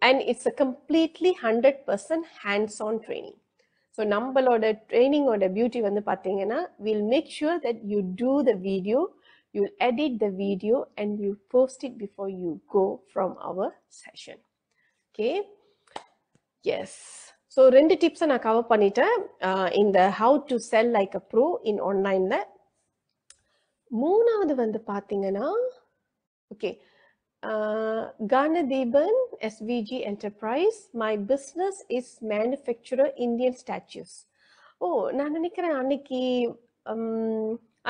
And it's a completely 100% hands-on training. So நம்மளோட ட்ரைனிங்கோட பியூட்டி வந்து பார்த்தீங்கன்னா, we'll make sure that you do the video, you'll edit the video and you post it before you go from our session. Okay, yes. So 2 டிப்ஸை நான் cover பண்ணிட்டேன் இந்த how to sell like a pro in ஆன்லைன்ல. மூணாவது வந்து பார்த்தீங்கன்னா, okay, Ganadheban SVG Enterprise, my business is manufacturer Indian statues. Oh, நான் நினைக்கிறேன் அன்னைக்கு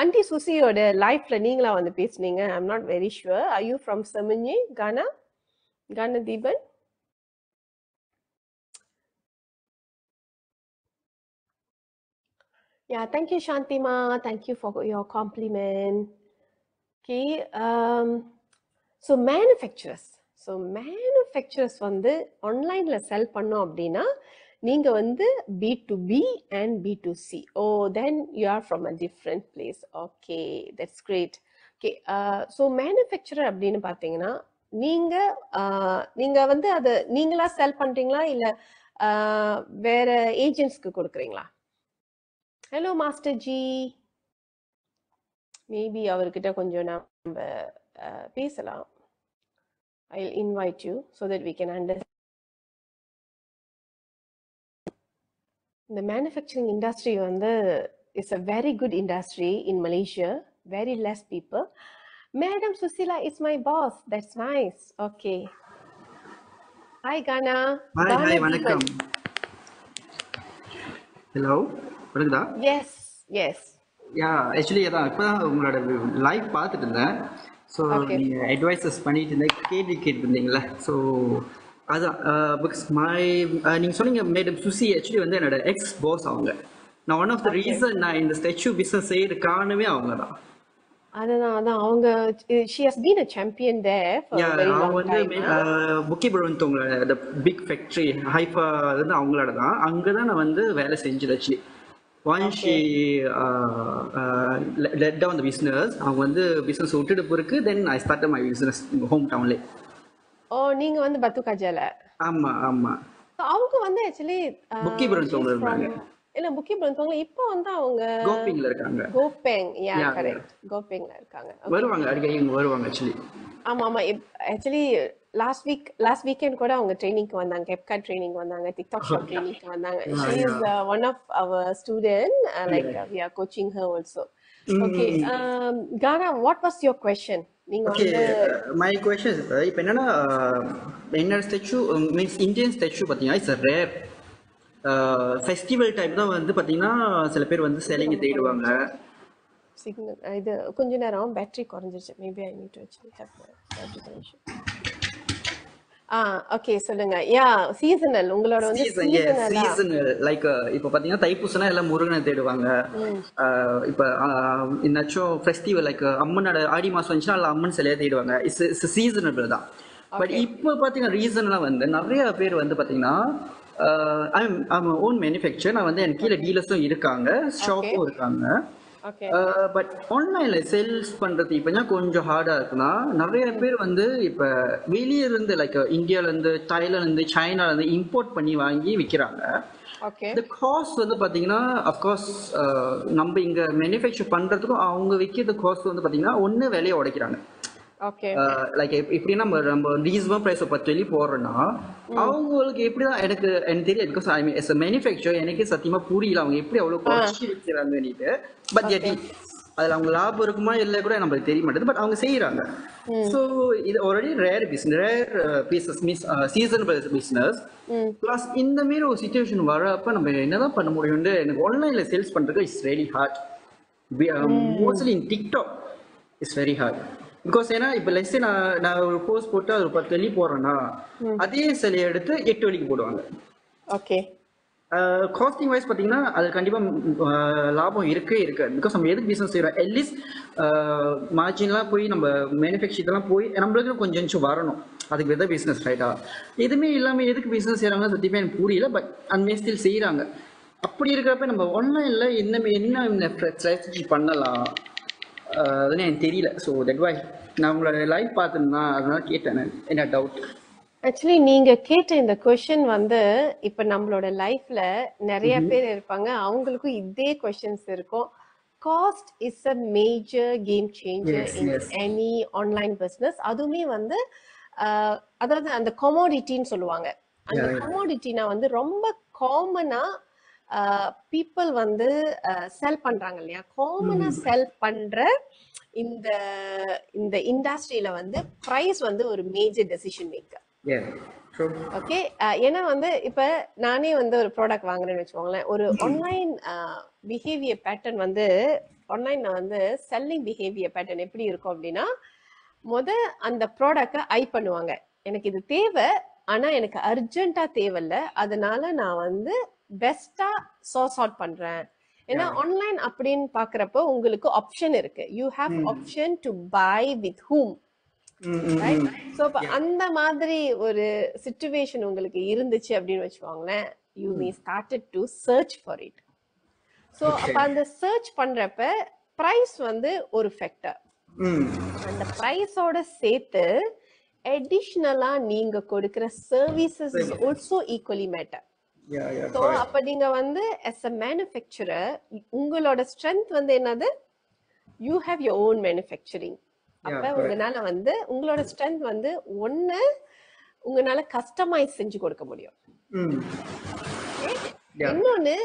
ஆண்டி சுசியோட லைஃப்ல நீங்களா வந்து பேசுனீங்க. I'm not very sure. Are you from Semenyih, Ganadheban? Yeah, thank you, Shantima. Thank you for your compliment. Okay, so manufacturers. So manufacturers வந்து ஆன்லைன்ல செல் பண்ணோம் அப்படின்னா நீங்க வந்து B2B and B2C. Oh, then you are from a different place. Okay, that's great. Okay, so manufacturer அப்படின்னு பார்த்தீங்கன்னா நீங்க வந்து அதை நீங்களா செல் பண்றீங்களா இல்ல வேற ஏஜென்ட்ஸ்க்கு கொடுக்குறீங்களா? ஹலோ மாஸ்டர் ஜி, மேபி அவர்கிட்ட கொஞ்சம் நம்ம பேசலாம். I'll invite you so that we can understand. The manufacturing industry வந்து is a very good industry in Malaysia. Very less people. Madam Susila is my boss. That's nice. Okay. Hi Gana. Hi, வணக்கம். Hello. வருதா? Yes. Actually அதான் இப்போ உங்களோட live பார்த்துட்டு இருந்தேன். So okay. நீங்கள் advices பண்ணிட்டு இருந்த கேள்வி கேட்டிருந்தீங்களா? ஸோ அதான் பிகாஸ் நீங்கள் சொன்னீங்க மேடம் சுசி ஆக்சுவலி வந்து என்னோட எக்ஸ் பாஸ் அவங்க. நான் one of the okay. Reason நான் இந்த ஸ்டாச்சு பிஸ்னஸ் செய்யறது காரணமே அவங்க தான். அதான் அவங்க she has been a champion there for a very அவங்க long வந்து time. புக்கி பருவத்தவங்களோட பிக் ஃபேக்ட்ரி ஹைஃபா வந்து அவங்களோட தான். அங்கே தான் நான் வந்து வேலை செஞ்சது actually. Once she let down the business. அவங்க வந்து பிஸ்னஸ் விட்டுட்டு பிறகு then I start my business home டவுன்லே. ஓ, நீங்க வந்து பத்துக்காஜால. ஆமா ஆமா. அவங்க வந்து ஆக்சுவலி புக்கி பருவத்தவங்க இருந்தாங்க. இல்ல புக்கி பருவத்தவங்க இப்போ வந்து அவங்க கோபிங்ல இருக்காங்க. கோபெங். யா Yeah, கரெக்ட், கோபெங்ல இருக்காங்க. வருவாங்க அடிக்கடி இங்க வருவாங்க ஆக்சுவலி. ஆமா ஆமா. ஆக்சுவலி லாஸ்ட் வீக்கெண்ட் கூட அவங்க ட்ரைனிங்க்கு வந்தாங்க, கெப்காட் ட்ரைனிங் வந்தாங்க, டிக்டாக் ஷாப் ட்ரைனிங்க்கு வந்தாங்க. she is one of our student, like we are coaching her also. Okay, Gana, what was your question? நீங்க ஓகே, வந்து மை கொஸ்டின் இப்போ என்னன்னா என்னோட ஸ்டாச்சு மீன்ஸ் இந்தியன் ஸ்டாச்சு பார்த்தீங்கன்னா இட்ஸ் ரேர். ஃபெஸ்டிவல் டைம் தான் வந்து பார்த்தீங்கன்னா சில பேர் வந்து சிலைங்க தேடுவாங்க. சிக்னல் இது கொஞ்ச நேரம் பேட்டரி குறைஞ்சிருச்சு. Maybe I need to actually have battery connection. Okay சொல்லுங்க. யா சீசனல், உங்களோட வந்து சீசனல் லைக் இப்போ பார்த்தீங்கன்னா தைப்பூசனா எல்லாம் முருகனை தேடுவாங்க. இப்போ என்னாச்சும் ஃபெஸ்டிவல் லைக் அம்மனோட ஆடி மாதம் வந்துச்சுன்னா அதில் அம்மன் சிலையை தேடுவாங்க. இட்ஸ் சீசனபிள் தான். பட் இப்போ பார்த்தீங்கன்னா ரீசன்லாம் வந்து நிறைய பேர் வந்து பார்த்தீங்கன்னா ஓன் மேனுஃபேக்சர். நான் வந்து எனக்கு கீழே டீலர்ஸும் இருக்காங்க, ஷாப்பும் இருக்காங்க. பட் ஆன்லைன்ல சேல்ஸ் பண்றது இப்ப கொஞ்சம் ஹார்டா இருக்குன்னா நிறைய பேர் வந்து இப்ப வெளியே இருந்து லைக் இந்தியால இருந்து, தாய்லாந்துல இருந்து, சைனால இருந்து இம்போர்ட் பண்ணி வாங்கி விற்கிறாங்க. இந்த காஸ்ட் வந்து பாத்தீங்கன்னா அப்கோர்ஸ் நம்ம இங்க மேனுஃபேக்சர் பண்றதுக்கும் அவங்க விற்கிறது காஸ்ட் வந்து பாத்தீங்கன்னா ஒண்ணு விலையை உடைக்கிறாங்க. லைக் எப்படின்னா நம்ம ரீசனபிள் பிரைஸ் 10 வெள்ளி போடுறோம்னா அவங்களுக்கு எப்படிதான் எனக்கு தெரியல. Because I mean yes manufacture எனக்கு சத்தியமா புரியல அவங்க எப்படி அவ்வளவு குறைச்சி விற்கிறாங்கன்னு. பட் அதுல அவங்க லாபம் இருக்குமா இல்லை கூட நம்மளுக்கு தெரிய மாட்டேது. பட் அவங்க செய்யறாங்க. ஸோ இது already rare business, rare pieces means seasonable business. Plus இந்த மாரி ஒரு சிச்சுவேஷன் வரப்ப நம்ம என்னதான் பண்ண முடியும்னு எனக்கு ஆன்லைன்ல சேல்ஸ் பண்றது it's very heart. Mostly in TikTok it's very heart. Because ஏன்னா இப்போ லெஸ்ஸே நான் ஒரு போஸ்ட் போட்டு அது 10 வெள்ளி போடுறேன்னா அதே சிலையை எடுத்து 8 வெள்ளிக்கு போடுவாங்க. ஓகே, காஸ்டிங் வைஸ் பார்த்தீங்கன்னா அது கண்டிப்பாக லாபம் இருக்காது. பிகாஸ் நம்ம எதுக்கு பிஸ்னஸ் செய்கிறோம், அட்லீஸ்ட் மார்ஜின்லாம் போய் நம்ம மேனுஃபேக்சர்லாம் போய் நம்மளுக்கு கொஞ்சம் வரணும். அதுக்கு எதாவது பிஸ்னஸ் ரைட்டா? எதுவுமே இல்லாமல் எதுக்கு பிஸ்னஸ் செய்கிறாங்கன்னு சத்தியமாக எனக்கு புரியல. பட் அந்த ஸ்டில் செய்கிறாங்க. அப்படி இருக்கிறப்ப நம்ம ஆன்லைனில் என்ன ஸ்ட்ராட்டஜி பண்ணலாம் அதுன்னு எனக்கு தெரியல. ஸோ தட் வை நான் உங்களோட லைவ் பார்த்துருந்தேன், அதனால கேட்டேன். என்ன டவுட்? ஆக்சுவலி நீங்க கேட்ட இந்த கொஸ்டின் வந்து இப்ப நம்மளோட லைஃப்ல நிறைய பேர் இருப்பாங்க, அவங்களுக்கும் இதே கொஸ்டின்ஸ் இருக்கும். Cost is a major game changer in any online business. அதுவுமே வந்து அதாவது அந்த கமோடிட்டின்னு சொல்லுவாங்க. அந்த கமோடிட்டினா வந்து ரொம்ப காமனா பீப்புள் வந்து செல் பண்றாங்க இல்லையா? காமனா செல் பண்ற இந்த இண்டஸ்ட்ரியில வந்து பிரைஸ் வந்து ஒரு மேஜர் டெசிஷன் மேக்கர். ஓகே, ஏன்னா வந்து இப்ப நானே வந்து ஒரு ப்ராடக்ட் வாங்குறேன்னு வச்சுக்கோங்களேன். ஒரு ஆன்லைன் பிஹேவியர் பேட்டர்ன் வந்து ஆன்லைன்ல வந்து செல்லிங் பிஹேவியர் பேட்டர்ன் எப்படி இருக்கும் அப்படின்னா, அந்த ப்ராடக்டை ஐ பண்ணுவாங்க. எனக்கு இது தேவை, ஆனா எனக்கு அர்ஜென்ட்டா தேவையில்ல, அதனால நான் வந்து பெஸ்டா சோர்ஸ் அவுட் பண்றேன். ஏன்னா ஆன்லைன் அப்படின்னு பாக்குறப்போ உங்களுக்கு ஆப்ஷன் இருக்கு. You have option to buy with whom. Right? So அந்த மாதிரி ஒரு சிச்சுவேஷன் உங்களுக்கு இருந்துச்சு அப்படின்னு வச்சுக்கோங்களேன், you may started to search for it. So அப்ப அந்த சர்ச் பண்றப்ப பிரைஸ் வந்து ஒரு ஃபேக்டர். அந்த பிரைஸோட சேர்த்து அடிஷனலா நீங்க கொடுக்கிற services is also equally matter. So அப்ப நீங்க வந்து as a manufacturer உங்களோட ஸ்ட்ரென்த் வந்து என்னது? you have your own manufacturing. அப்ப உங்களால வந்து உங்களோட ஸ்ட்ரென்த் வந்து ஒண்ணு உங்களால கஸ்டமைஸ் செஞ்சு கொடுக்க முடியும். இன்னொன்னு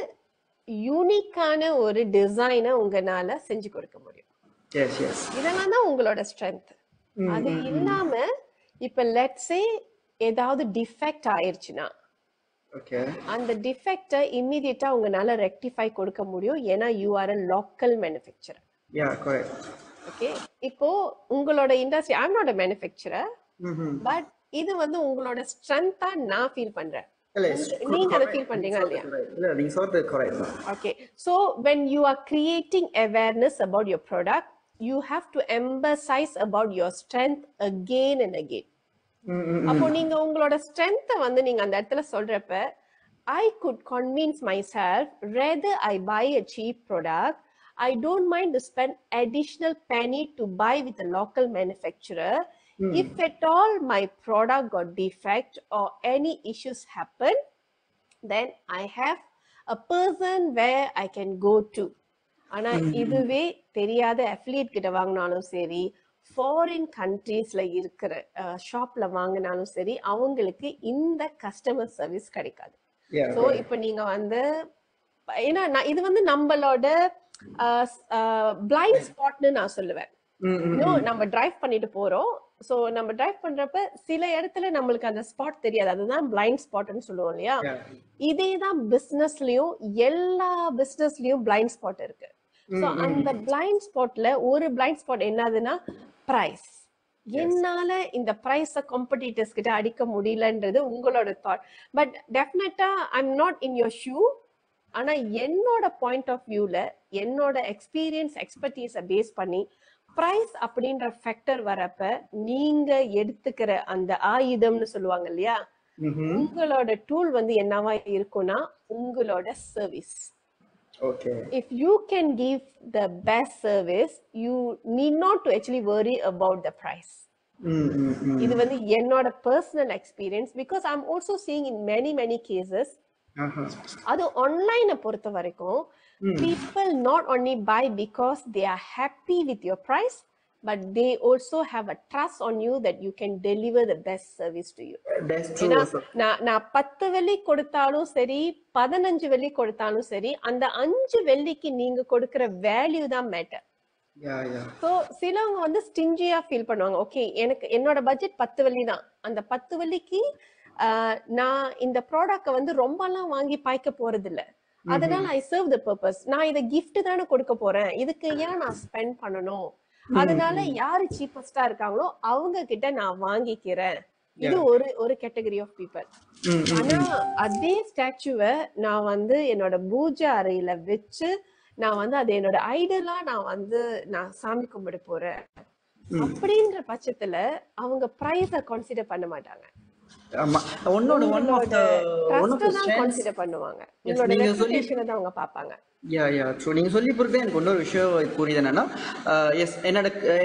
யூனிக்கான ஒரு டிசைனை உங்களால செஞ்சு கொடுக்க முடியும். இதெல்லாம் தான் உங்களோட ஸ்ட்ரென்த். அது இல்லாம இப்ப லெட்ஸ் சே ஏதாவது டிஃபெக்ட் ஆயிருச்சுன்னா அந்த டிஃபெக்ட்டை இமிடியேட்டா உங்களால ரெக்டிஃபை கொடுக்க முடியும். ஏன்னா you are a local manufacturer. Okay, இப்போ உங்களோட industry, I am not a manufacturer, but இது வந்து உங்களோட ஸ்ட்ரென்த்தா நான் ஃபீல் பண்றேன். இல்ல நீங்க அதை correct. ஃபீல் நீங்க பண்றீங்களா சொல்றது இல்லையா? correct. இல்ல நீங்க சொல்றது கரெக்ட் தான். Okay, so when you are creating awareness about your product, you have to emphasize about your strength again and again. அப்போ நீங்க உங்களோட ஸ்ட்ரென்த்தை வந்து நீங்க அந்த இடத்துல சொல்றப்ப, I could convince myself rather I buy a cheap product, I don't mind to spend additional penny to buy with a local manufacturer. If at all my product got defect or any issues happen, then I have a person where I can go to. ஆனா இதுவே தெரியாத affiliate கிட்ட வாங்கினாலும் சரி, foreign கண்ட்ரீஸ்ல இருக்கிற ஷாப்ல வாங்கினாலும் சரி, அவங்களுக்கு இந்த கஸ்டமர் சர்வீஸ் கிடைக்காது. Yeah, ஸோ இப்போ நீங்க வந்து ஏன்னா இது வந்து நம்மளோட பிளைண்ட் ஸ்பாட்னு நான் சொல்லுவேன். இன்னும் நம்ம டிரைவ் பண்ணிட்டு போறோம். சோ நம்ம டிரைவ் பண்றப்ப சில இடத்துல நம்மளுக்கு அந்த ஸ்பாட் தெரியாது, அதுதான் பிளைண்ட் ஸ்பாட்னு சொல்லுவோம் இல்லையா? இதேதான் பிசினஸ்லயும், எல்லா பிசினஸ்லயும் பிளைண்ட் ஸ்பாட் இருக்கு. சோ அந்த பிளைண்ட் ஸ்பாட்ல ஒரு பிளைண்ட் ஸ்பாட் என்னதுன்னா பிரைஸ். என்னால இந்த பிரைஸ காம்படிட்டர்ஸ் கிட்ட அடிக்க முடியலன்றது உங்களோட தாட். பட் டெஃபினட்டா I am not in your shoe. ஆனா என்னோட பாயிண்ட் ஆஃப் வியூல, என்னோட எக்ஸ்பீரியன்ஸ் எக்ஸ்பர்டீஸை பேஸ் பண்ணி பிரைஸ் அப்படின்ற ஃபேக்டர் வரப்ப நீங்க எடுத்துக்கிற அந்த ஆயுதம்னு சொல்லுவாங்க இல்லையா, உங்களோட டூல் வந்து என்னவா இருக்கும்னா உங்களோட service. Okay. If you can give the best service, you need not to actually worry about the price. இது வந்து என்னோட personal experience. Because I am also seeing in many cases, அது ஆன்லைனை பொறுத்த வரைக்கும் people not only buy because they are happy with your price, but they also have a trust on you that you can deliver the best service to you. That's true. நான் 10 வெள்ளி கொடுத்தாலும் சரி, 15 வெள்ளி கொடுத்தாலும் சரி, அந்த 5 வெள்ளிக்கு நீங்க கொடுக்கிற வேல்யூ தான் மேட்டர். சோ சிலவங்க வந்து ஸ்டிஞ்சியா ஃபீல் பண்ணுவாங்க. ஓகே, எனக்கு என்னோட பட்ஜெட் 10 வெள்ளி தான், அந்த 10 வெள்ளிக்கு நான் இந்த ப்ராடக்ட் வந்து ரொம்ப எல்லாம் வாங்கி பாய்க்க போறது இல்ல, அதனால ஐ சர்வ் த பர்பஸ். நான் இதை கிஃப்ட் தானே கொடுக்க போறேன், இதுக்கு ஏன் நான் ஸ்பெண்ட் பண்ணணும்? அதனால யாரு சீப்பஸ்டா இருக்காங்களோ அவங்க கிட்ட நான் வாங்கிக்கிறேன். இது ஒரு கேட்டகரி ஆஃப் பீப்பிள். ஆனா அதே ஸ்டாச்சுவை நான் வந்து என்னோட பூஜை அறையில வச்சு நான் வந்து அது என்னோட ஐடலா நான் சாமி கும்பிட போறேன் அப்படின்ற பட்சத்துல அவங்க பிரைஸ கன்சிடர் பண்ண மாட்டாங்க. அவங்க பாப்பாங்க. நீங்க சொல்லி பொறுத்து எனக்கு இன்னொரு விஷயம் புரியுது. என்னன்னா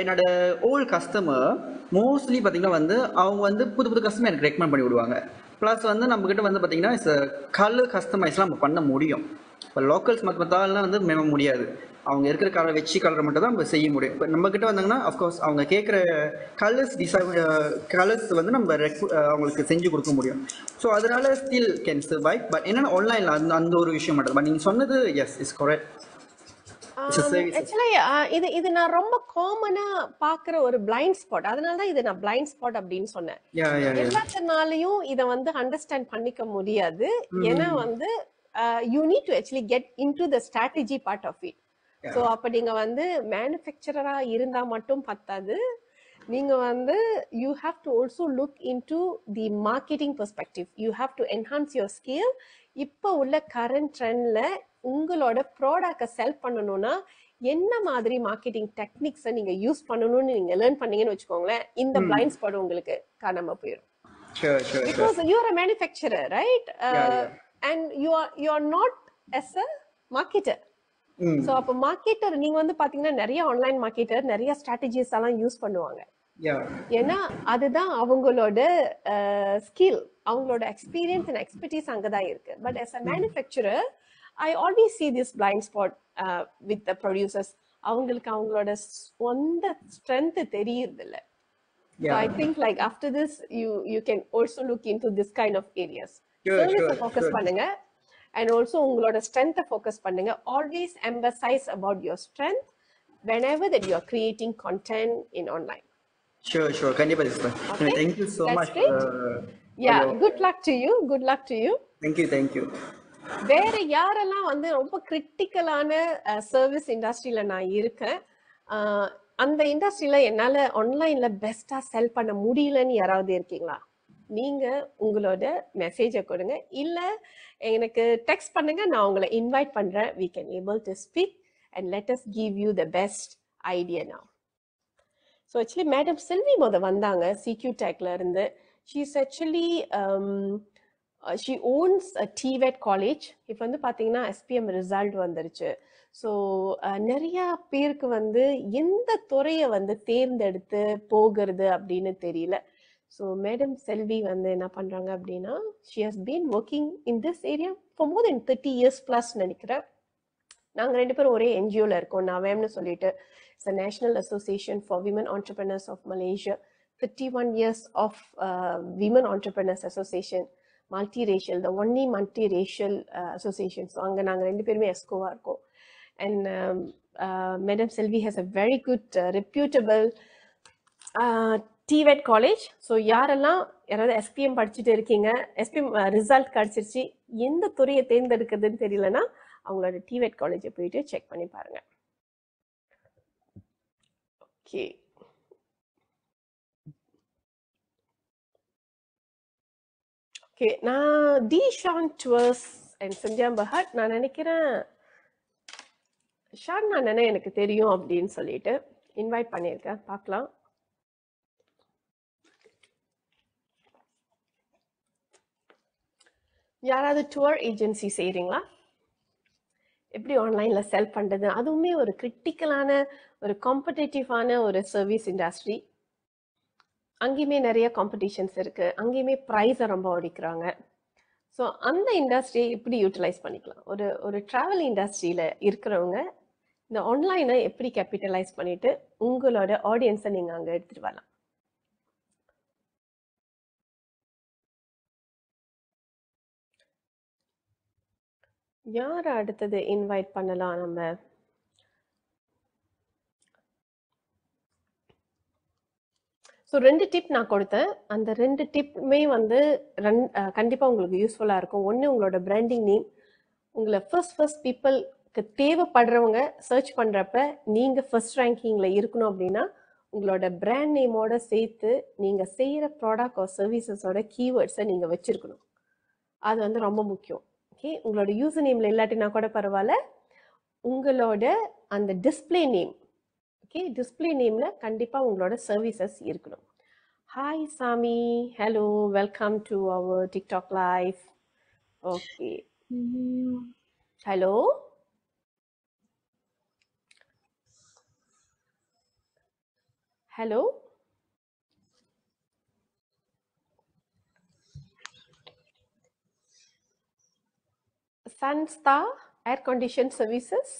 என்னோட ஓல்ட் கஸ்டமர் மோஸ்ட்லி பாத்தீங்கன்னா வந்து அவங்க வந்து புது கஸ்டமர் எனக்கு ரெக்கமெண்ட் பண்ணி விடுவாங்க. பிளஸ் வந்து நம்ம கிட்ட வந்து பாத்தீங்கன்னா கலர் கஸ்டமைஸ்லாம் நம்ம பண்ண முடியும். இப்போ லோக்கல்ஸ் மற்றெல்லாம் வந்து மேம முடியாது, அவங்க இருக்கிற கலர் வச்சு கலரை மட்டும் தான் நம்ம செய்ய முடியும். இப்போ நம்ம கிட்ட வந்தாங்கன்னா அஃப்கோர்ஸ் அவங்க கேட்குற கலர்ஸ் வந்து நம்ம அவங்களுக்கு செஞ்சு கொடுக்க முடியும். ஸோ அதனால ஸ்டில் கேன் சர்வைவ். பட் என்னன்னா ஆன்லைன்ல அந்த ஒரு விஷயம் மட்டும். பட் நீங்க சொன்னது எஸ் இஸ் கரெக்ட். ஆக்சுவலி இது நான் ரொம்ப காமனா பாக்குற ஒரு பிளைண்ட் ஸ்பாட். அதனால தான் இது நான் பிளைண்ட் ஸ்பாட் அப்படின்னு சொன்னேன். எல்லாத்தினாலையும் இதை வந்து அண்டர்ஸ்டாண்ட் பண்ணிக்க முடியாது. ஏன்னா வந்து you need to actually get into the strategy part of it. So அப்ப நீங்க வந்து மேனுஃபேக்சரரா இருந்தா மட்டும் பத்தாது, நீங்க வந்து you have to also look into the marketing perspective. You have to enhance your skill. இப்ப உள்ள கரண்ட் ட்ரெண்ட்ல உங்களோட ப்ராடக்ட செல் பண்ணணும்னா என்ன மாதிரி மார்க்கெட்டிங் டெக்னிக்ஸை நீங்க யூஸ் பண்ணணும்னு நீங்க லேர்ன் பண்ணீங்கன்னு வச்சுக்கோங்களேன், இந்த பிளைண்ட் ஸ்பாட் உங்களுக்கு காணாம போயிடும். Because you are a manufacturer, right? And you are not as a marketer. So அப்ப மார்க்கெட்டர் நீங்க வந்து பாத்தீங்கன்னா நிறைய ஆன்லைன் மார்க்கெட்டர் நிறைய ஸ்ட்ராட்டஜிஸ் எல்லாம் யூஸ் பண்ணுவாங்க. ஏன்னா அதுதான் அவங்களோட ஸ்கில், அவங்களோட எக்ஸ்பீரியன்ஸ் அண்ட் எக்ஸ்பர்டீஸ் அங்கதான் இருக்கு. But as a manufacturer I always see this blind spot with the producers. அவங்களுக்கு அவங்களோட சொந்த ஸ்ட்ரென்த் தெரியறது இல்ல. So I think like after this you can also look into this kind of areas. Service focus பண்ணுங்க and also உங்களோட strength focus பண்ணுங்க. Always emphasize about your strength whenever that you are creating content in online. Sure கண்டிப்பா sister. Thank you so much. Good luck to you. Thank you. வேற யாரெல்லாம் வந்து ரொம்ப கிரிட்டிக்கலான service இண்டஸ்ட்ரியில நான் இருக்கேன், அந்த இண்டஸ்ட்ரியில என்னால ஆன்லைன்ல பெஸ்டா செல் பண்ண முடியலன்னு யாராவது இருக்கீங்களா? நீங்க உங்களோட மெசேஜை கொடுங்க, இல்ல எனக்கு டெக்ஸ்ட் பண்ணுங்க, நான் உங்களை இன்வைட் பண்றேன். we can able to speak and let us give you the best idea now. So actually madam Selvi வந்தாங்க CQ Techல இருந்து. she's actually she owns a TVET college. இப்போ வந்து பார்த்தீங்கன்னா SPM ரிசல்ட் வந்துருச்சு. ஸோ நிறைய பேருக்கு வந்து எந்த துறையை வந்து தேர்ந்தெடுத்து போகிறது அப்படின்னு தெரியல. ஸோ மேடம் செல்வி வந்து என்ன பண்ணுறாங்க அப்படின்னா, she has been working in this area for more than 30 years plus நினைக்கிறேன். நாங்கள் 2 பேரும் ஒரே NGOவில் இருக்கோம், NAVEMனு சொல்லிட்டு. It's a National Association for Women Entrepreneurs of Malaysia. 31 years of Women Entrepreneurs Association, multiracial, the only multiracial association. So அங்கே நாங்கள் 2 பேருமே எஸ்கோவாக இருக்கோம். And madam Selvi has a very good reputable TVET college. So யாராவது SPM படிச்சுட்டு இருக்கீங்க, SPM result கிடச்சிருச்சு, எந்த துறையை தேர்ந்தெடுக்கிறதுன்னு தெரியலன்னா அவங்களோட TVET காலேஜை போயிட்டு செக் பண்ணி பாருங்க. Okay, okay. நான் ஷான் டுவர்ஸ் அண்ட் சந்தியா பஹட், நான் நினைக்கிறேன் ஷான் அண்ணனை எனக்கு தெரியும் அப்படின்னு சொல்லிட்டு இன்வைட் பண்ணியிருக்கேன். பார்க்கலாம். யாராவது டூர் ஏஜென்சி செய்கிறீங்களா? எப்படி ஆன்லைனில் செல் பண்ணுறது, அதுவுமே ஒரு கிரிட்டிக்கலான ஒரு காம்படிட்டிவான ஒரு சர்வீஸ் இண்டஸ்ட்ரி. அங்கேயுமே நிறைய காம்படிஷன்ஸ் இருக்குது, அங்கேயுமே ப்ரைஸை ரொம்ப ஒடிக்கிறாங்க. ஸோ அந்த இண்டஸ்ட்ரியை எப்படி யூட்டிலைஸ் பண்ணிக்கலாம்? ஒரு ட்ராவல் இண்டஸ்ட்ரியில் இருக்கிறவங்க இந்த ஆன்லைனை எப்படி கேபிட்டலைஸ் பண்ணிட்டு உங்களோட ஆடியன்ஸை நீங்கள் அங்கே எடுத்துகிட்டு வரலாம்? யார் அடுத்தது இன்வைட் பண்ணலாம் நம்ம? ஸோ 2 டிப் நான் கொடுத்தேன். அந்த 2 டிப்புமே வந்து கண்டிப்பாக உங்களுக்கு யூஸ்ஃபுல்லாக இருக்கும். ஒன்று, உங்களோட பிராண்டிங் நேம். உங்களை ஃபர்ஸ்ட் பீப்புளுக்கு தேவைப்படுறவங்க சர்ச் பண்ணுறப்ப நீங்கள் ஃபர்ஸ்ட் ரேங்கிங்கில் இருக்கணும் அப்படின்னா உங்களோட பிராண்ட் நேமோட சேர்த்து நீங்கள் செய்கிற ப்ராடக்ட் ஆர் சர்வீசஸோட கீவேர்ட்ஸை நீங்கள் வச்சுருக்கணும். அது வந்து ரொம்ப முக்கியம். ஓகே, உங்களோட யூசர் நேமில் இல்லாட்டினா கூட பரவாயில்ல, உங்களோட அந்த டிஸ்பிளே நேம், ஓகே, டிஸ்பிளே நேமில் கண்டிப்பாக உங்களோட சர்வீசஸ் இருக்கணும். Hi Sami, hello, welcome to our TikTok live. Okay, hello, hello, Sanstha air condition services.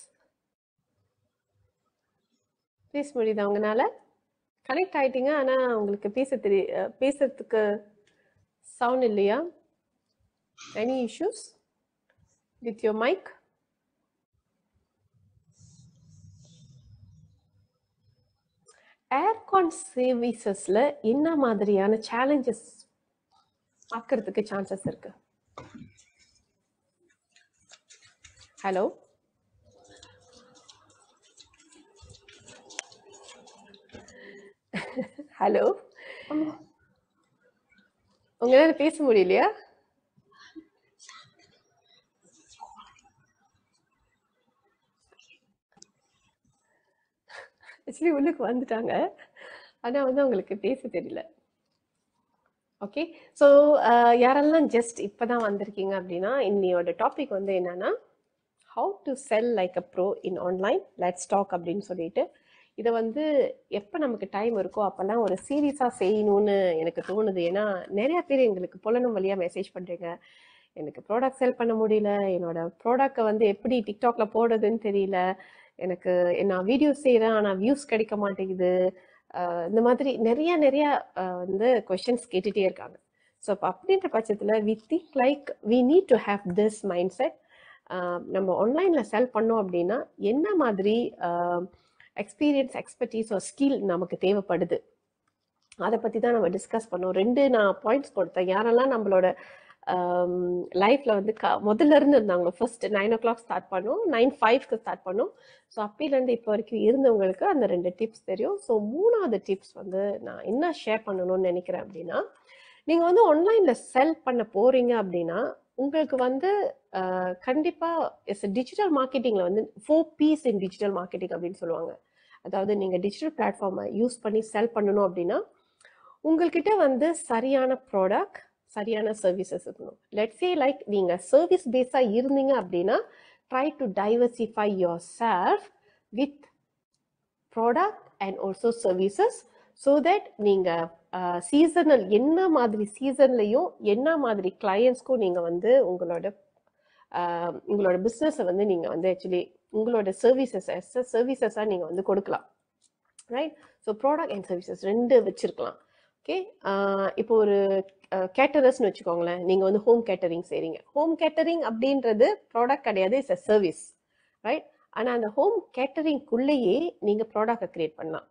பேச முடியுதா உங்களால? கனெக்ட் ஆயிட்டீங்க, ஆனால் உங்களுக்கு பேசுறதுக்கு சவுண்ட் இல்லையா? Any issues with your mic? Aircon சர்வீசஸில் என்ன மாதிரியான சேலஞ்சஸ் பார்க்கறதுக்கு சான்சஸ் இருக்கு? ஹலோ, ஹலோ, உங்களால பேச முடியலையா? ஆக்சுவலி உள்ளுக்கு வந்துட்டாங்க, ஆனால் வந்து அவங்களுக்கு பேச தெரியல. ஓகே, ஸோ யாரெல்லாம் ஜஸ்ட் இப்போ தான் வந்திருக்கீங்க அப்படின்னா, இன்னையோட டாபிக் வந்து என்னன்னா, how to sell like a pro in online, let's talk அப்படின்னு சொல்லிட்டு. இதை வந்து எப்போ நமக்கு டைம் இருக்கோ அப்போல்லாம் ஒரு சீரியஸாக செய்யணும்னு எனக்கு தோணுது. ஏன்னா நிறையா பேர் எங்களுக்கு புலனும் வழியாக மெசேஜ் பண்ணுறீங்க, எனக்கு ப்ராடக்ட் செல் பண்ண முடியல, என்னோட ப்ராடக்டை வந்து எப்படி டிக்டாக்ல போடுறதுன்னு தெரியல, எனக்கு நான் வீடியோஸ் செய்கிறேன் ஆனால் வியூஸ் கிடைக்க மாட்டேங்குது, இந்த மாதிரி நிறைய வந்து கொஷின்ஸ் கேட்டுகிட்டே இருக்காங்க. ஸோ இப்போ அப்படின்ற பட்சத்தில் we think like we need to have this mindset. நம்ம ஆன்லைனில் செல் பண்ணோம் அப்படின்னா என்ன மாதிரி எக்ஸ்பீரியன்ஸ், எக்ஸ்பர்டீஸ் ஒரு ஸ்கில் நமக்கு தேவைப்படுது, அதை பற்றி தான் நம்ம டிஸ்கஸ் பண்ணோம். 2 நான் பாயிண்ட்ஸ் கொடுத்தேன். யாரெல்லாம் நம்மளோட லைஃப்பில் வந்து முதல்ல இருந்து இருந்தாங்க. ஃபர்ஸ்ட் 9 o'clock ஸ்டார்ட் பண்ணோம், 9:05க்கு ஸ்டார்ட் பண்ணோம். ஸோ அப்பையிலேருந்து இப்போ வரைக்கும் இருந்தவங்களுக்கு அந்த 2 டிப்ஸ் தெரியும். ஸோ 3வது டிப்ஸ் வந்து நான் என்ன ஷேர் பண்ணணும்னு நினைக்கிறேன் அப்படின்னா, நீங்கள் வந்து ஆன்லைனில் செல் பண்ண போகிறீங்க அப்படின்னா உங்களுக்கு வந்து கண்டிப்பாக டிஜிட்டல் மார்க்கெட்டிங்கில் வந்து 4Ps இன் டிஜிட்டல் மார்க்கெட்டிங் அப்படின்னு சொல்லுவாங்க. அதாவது நீங்கள் டிஜிட்டல் பிளாட்ஃபார்மை யூஸ் பண்ணி செல் பண்ணணும் அப்படின்னா உங்கள்கிட்ட வந்து சரியான ப்ராடக்ட், சரியான சர்வீசஸ் இருக்கணும். லெட்ஸ் சே லைக் நீங்கள் சர்வீஸ் பேஸாக இருந்தீங்க அப்படின்னா try to diversify your self with product and also services so that நீங்கள் சீசனல் என்ன மாதிரி சீசன்லையும் என்ன மாதிரி கிளையன்ஸ்க்கும் நீங்கள் வந்து உங்களோட பிஸ்னஸை வந்து நீங்கள் வந்து ஆக்சுவலி உங்களோட சர்வீசஸாக நீங்கள் வந்து கொடுக்கலாம். Right? So product and services 2 வச்சுருக்கலாம். ஓகே, இப்போ ஒரு கேட்டரர்ஸ்னு வச்சுக்கோங்களேன். நீங்கள் வந்து ஹோம் கேட்டரிங் செய்கிறீங்க. ஹோம் கேட்டரிங் அப்படின்றது ப்ராடக்ட் கிடையாது, இட்ஸ் அ சர்வீஸ். ரைட்? ஆனால் அந்த ஹோம் கேட்டரிங்குள்ளேயே நீங்கள் ப்ராடக்டை க்ரியேட் பண்ணலாம்.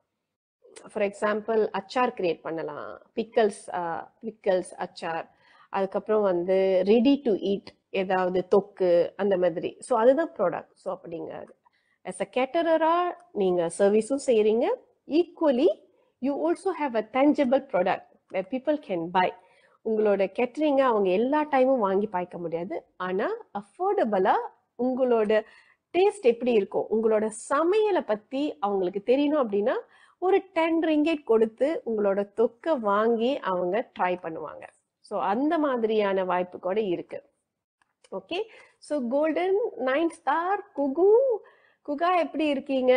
ஃபார் எக்ஸாம்பிள் அச்சார் க்ரியேட் பண்ணலாம், பிக்கல்ஸ் அச்சார், அதுக்கப்புறம் வந்து ரெடி டு ஈட் ஏதாவது தொக்கு அந்த மாதிரி. ஸோ அதுதான் ப்ராடக்ட். ஸோ அப்போ நீங்கள் ஆஸ் அ கேட்டரராக நீங்கள் சர்வீஸும் செய்கிறீங்க, equally you also have a tangible product where people can buy. உங்களோட கேட்டரிங்கை அவங்க எல்லா டைமும் வாங்கி பார்க்க முடியாது, ஆனால் அஃபோர்டபுளாக உங்களோட டேஸ்ட் எப்படி இருக்கும், உங்களோட சமையலை பற்றி அவங்களுக்கு தெரியணும் அப்படின்னா ஒரு 10 ringgit கொடுத்து உங்களோட தொக்கை வாங்கி அவங்க ட்ரை பண்ணுவாங்க. ஸோ அந்த மாதிரியான வாய்ப்பு கூட இருக்கு. Okay, so golden 9 star Guha எப்படி இருக்கீங்க?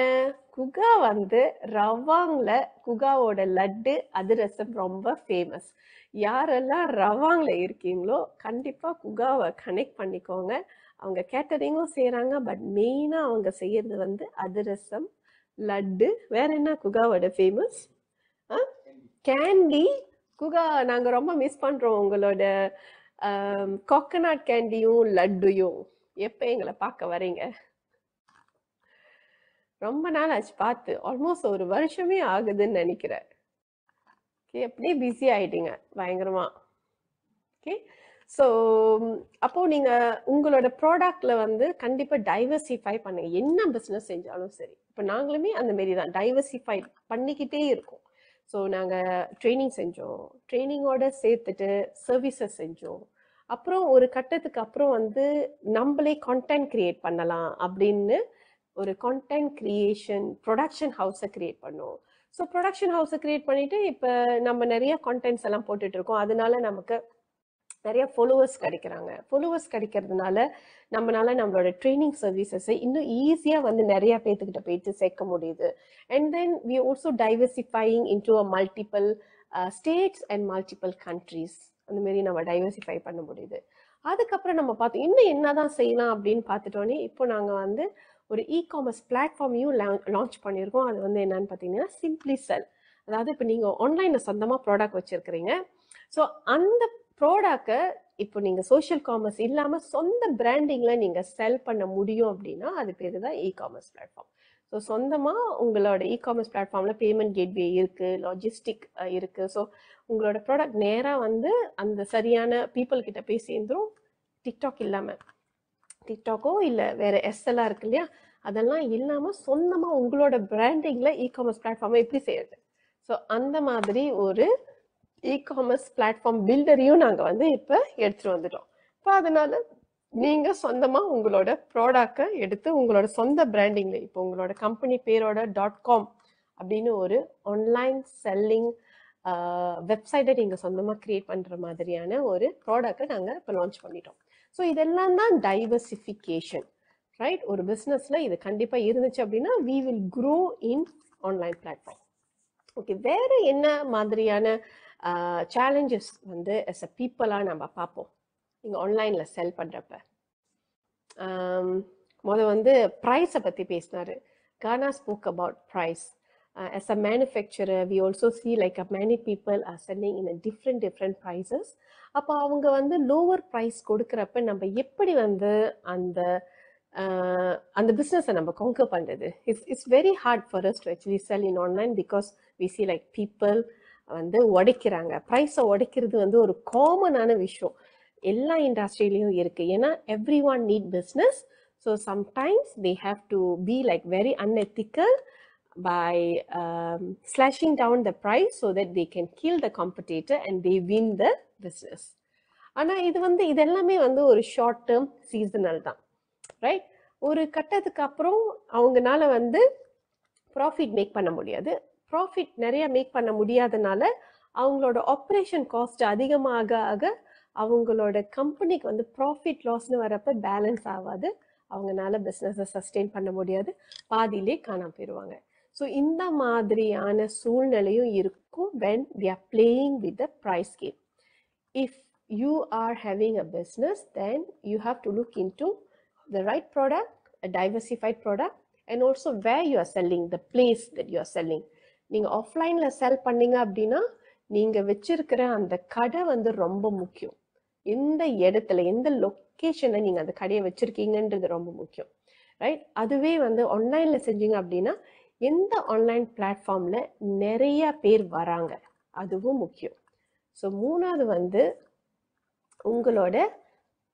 குகா வந்து ரவாங்ல குகாவோட லட்டு அதிரசம் ரொம்ப ஃபேமஸ். யாரெல்லாம் ரவாங்ல இருக்கீங்களோ கண்டிப்பா குகாவை கனெக்ட் பண்ணிக்கோங்க. அவங்க கேட்டரிங்கும் செய்யறாங்க, பட் மெயினா அவங்க செய்யறது வந்து அதிரசம், லட்டு. வேற என்ன குகாவோட ஃபேமஸ்? கேண்டி. குகா நாங்க ரொம்ப மிஸ் பண்றோம் உங்களோட கோகனட் கேண்டியும் லட்டுயும். எப்ப எங்களை பார்க்க வரீங்க? ரொம்ப நாள் ஆச்சு பார்த்து, ஆல்மோஸ்ட் ஒரு வருஷமே ஆகுதுன்னு நினைக்கிறேன். ஓகே, அப்படியே பிஸி ஆயிட்டீங்க பயங்கரமா. ஓகே, ஸோ அப்போ நீங்க உங்களோட ப்ராடக்ட்ல வந்து கண்டிப்பா டைவர்சிஃபை பண்ணுங்க. என்ன பிஸ்னஸ் செஞ்சாலும் சரி. இப்போ நாங்களுமே அந்த மாரி தான் டைவர்சிஃபை பண்ணிக்கிட்டே இருக்கோம். ஸோ நாங்கள் ட்ரைனிங் செஞ்சோம், ட்ரைனிங்கோட சேர்த்துட்டு சர்வீசஸ் செஞ்சோம். அப்புறம் ஒரு கட்டத்துக்கு அப்புறம் வந்து நம்மளே கான்டென்ட் கிரியேட் பண்ணலாம் அப்படின்னு ஒரு கான்டென்ட் கிரியேஷன் ப்ரொடக்ஷன் ஹவுஸை கிரியேட் பண்ணோம். ஸோ ப்ரொடக்ஷன் ஹவுஸை கிரியேட் பண்ணிட்டு இப்போ நம்ம நிறைய கான்டென்ட்ஸ் எல்லாம் போட்டுட்டு இருக்கோம். அதனால நமக்கு நிறைய ஃபாலோவர்ஸ் கிடைக்கிறாங்க. ஃபாலோவர்ஸ் கிடைக்கிறதுனால நம்மளோட ட்ரைனிங் சர்வீசஸை இன்னும் ஈஸியாக வந்து நிறைய பேர்த்துக்கிட்ட போயிட்டு சேர்க்க முடியுது. And then we also diversifying into a multiple states and multiple countries. அந்த மாதிரி நம்ம டைவர்சிஃபை பண்ண முடியுது. அதுக்கப்புறம் நம்ம பார்த்தோம் இன்னும் என்னதான் செய்யலாம் அப்படின்னு பார்த்துட்டோன்னே இப்போ நாங்கள் வந்து ஒரு இ-காமர்ஸ் பிளாட்ஃபார்மையும் லான்ச் பண்ணியிருக்கோம். அது வந்து என்னன்னு பார்த்தீங்கன்னா சிம்பிளி செல். அதாவது இப்போ நீங்கள் ஆன்லைனில் சொந்தமாக ப்ராடக்ட் வச்சுருக்கிறீங்க. ஸோ அந்த ப்ராடக்டை இப்போ நீங்கள் சோஷியல் காமர்ஸ் இல்லாமல் சொந்த பிராண்டிங்கில் நீங்கள் செல் பண்ண முடியும் அப்படின்னா அது பேர் தான் இ-காமர்ஸ் பிளாட்ஃபார்ம். ஸோ சொந்தமாக உங்களோட இ-காமர்ஸ் பிளாட்ஃபார்மில் பேமெண்ட் கேட்வே இருக்குது, லாஜிஸ்டிக் இருக்குது. ஸோ உங்களோட ப்ராடக்ட் நேராக வந்து அந்த சரியான பீப்புள் கிட்ட போய் சேர்ந்துரும். டிக்டாக் இல்லாமல், டிக்டாக்கோ இல்லை வேறு எஸ்எல்லாம் இருக்கு இல்லையா, அதெல்லாம் இல்லாமல் சொந்தமாக உங்களோட பிராண்டிங்கில் இ-காமர்ஸ் பிளாட்ஃபார்மை எப்படி செய்யுது. ஸோ அந்த மாதிரி ஒரு இ-காமர்ஸ் பிளாட்ஃபார்ம் பில்டரையும் நாங்கள் வந்து இப்போ எடுத்துகிட்டு வந்துட்டோம். இப்போ அதனால நீங்கள் சொந்தமாக உங்களோட ப்ராடக்டை எடுத்து உங்களோட சொந்த பிராண்டிங்கில் இப்போ உங்களோட கம்பெனி பேரோட .com அப்படின்னு ஒரு ஆன்லைன் செல்லிங் வெப்சைட்டை நீங்கள் சொந்தமாக க்ரியேட் பண்ணுற மாதிரியான ஒரு ப்ராடக்டை நாங்கள் இப்போ லான்ச் பண்ணிட்டோம். ஸோ இதெல்லாம் தான் டைவர்சிஃபிகேஷன். ரைட்? ஒரு பிஸ்னஸில் இது கண்டிப்பாக இருந்துச்சு அப்படின்னா we will grow in online platform. Okay, வேறு என்ன மாதிரியான சேலஞ்சஸ் வந்து as a பீப்புளாக நம்ம பார்ப்போம் நீங்கள் ஆன்லைனில் செல் பண்ணுறப்ப? வந்து ப்ரைஸை பற்றி பேசினார். Gana spoke about price. As a manufacturer, we also see like many people are selling in a different prices. அப்போ அவங்க வந்து லோவர் ப்ரைஸ் கொடுக்குறப்ப நம்ம எப்படி வந்து அந்த பிஸ்னஸை நம்ம கான்கர் பண்ணுறது? It's very hard for us to actually sell in online because we see like people வந்து உடைக்கிறாங்க. ப்ரைஸை உடைக்கிறது வந்து ஒரு காமனான விஷயம். எல்லா இண்டஸ்ட்ரியிலையும் இருக்குது. ஏன்னா every one need business. So sometimes they have to be like very unethical by slashing down the price so that they can kill the competitor and they win the business. ஆனால் இது எல்லாமே ஒரு ஷார்ட் டேர்ம் சீசனல் தான், right? ஒரு கட்டத்துக்கு அப்புறம் அவங்கனால profit make பண்ண முடியாது. ப்ராஃபிட் நிறைய மேக் பண்ண முடியாதனால அவங்களோட ஆப்ரேஷன் காஸ்ட் அதிகமாக ஆக அவங்களோட கம்பெனிக்கு ப்ராஃபிட் லாஸ்னு வரப்ப பேலன்ஸ் ஆகாது. அவங்கனால பிஸ்னஸை சஸ்டெயின் பண்ண முடியாது, பாதியிலே காணாம போயிடுவாங்க. ஸோ இந்த மாதிரியான சூழ்நிலையும் இருக்கும் when we are playing with the price game. If you are having a business, then you have to look into the right product, a diversified product, and also where you are selling, the place that you are selling. நீங்க ஆஃப்லைன்ல செல் பண்ணீங்க அப்படின்னா நீங்க வச்சிருக்கிற அந்த கடை ரொம்ப முக்கியம். எந்த இடத்துல, எந்த லொக்கேஷன்ல நீங்க அந்த கடையை வச்சிருக்கீங்கன்றது ரொம்ப முக்கியம், ரைட்? அதுவே ஆன்லைன்ல செஞ்சீங்க அப்படின்னா எந்த ஆன்லைன் பிளாட்ஃபார்ம்ல நிறைய பேர் வராங்க, அதுவும் முக்கியம். ஸோ மூணாவது உங்களோட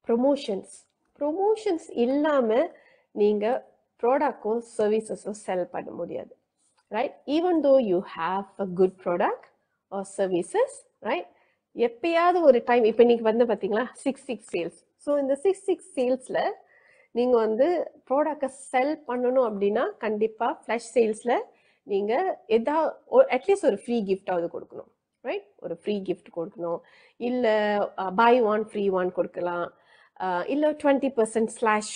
ப்ரொமோஷன்ஸ் இல்லாம நீங்க ப்ராடக்டோ சர்வீசஸோ செல் பண்ண முடியாது, right? Even though you have a good product or services, right? எப்பயாவது ஒரு டைம், இப்போ இன்னைக்கு பார்த்தீங்களா 6/6 சேல்ஸ். ஸோ இந்த 6/6 சேல்ஸ்ல நீங்க ப்ராடக்டை செல் பண்ணணும் அப்படின்னா கண்டிப்பா ஃபிளாஷ் சேல்ஸ்ல நீங்க ஏதாவது அட்லீஸ்ட் ஒரு ஃப்ரீ கிஃப்டாவது கொடுக்கணும், ரைட்? ஒரு ஃப்ரீ கிஃப்ட் கொடுக்கணும், இல்ல buy one free one கொடுக்கலாம், இல்ல 20% ஸ்லாஷ்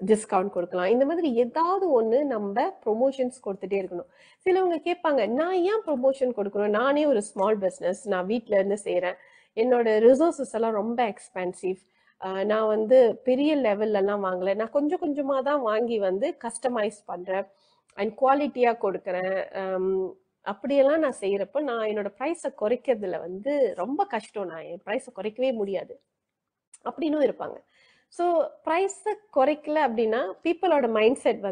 டிஸ்கவுண்ட் கொடுக்கலாம். இந்த மாதிரி ஏதாவது ஒன்று நம்ம ப்ரொமோஷன்ஸ் கொடுத்துட்டே இருக்கணும். சிலவங்க கேட்பாங்க, நான் ஏன் ப்ரொமோஷன் கொடுக்கணும், நானே ஒரு ஸ்மால் பிஸ்னஸ், நான் வீட்டில இருந்து செய்கிறேன், என்னோட ரிசோர்ஸஸ் எல்லாம் ரொம்ப எக்ஸ்பென்சிவ், நான் பெரிய லெவல்லலாம் வாங்கலை, நான் கொஞ்சம் கொஞ்சமாக தான் வாங்கி கஸ்டமைஸ் பண்ணுறேன் அண்ட் குவாலிட்டியாக கொடுக்குறேன், அப்படியெல்லாம் நான் செய்கிறப்ப நான் என்னோட ப்ரைஸை குறைக்கிறதுல ரொம்ப கஷ்டம், நான் என் ப்ரைஸை குறைக்கவே முடியாது அப்படின்னும் இருப்பாங்க. ஸோ ப்ரைஸை குறைக்கல அப்படின்னா பீப்புளோட மைண்ட் செட்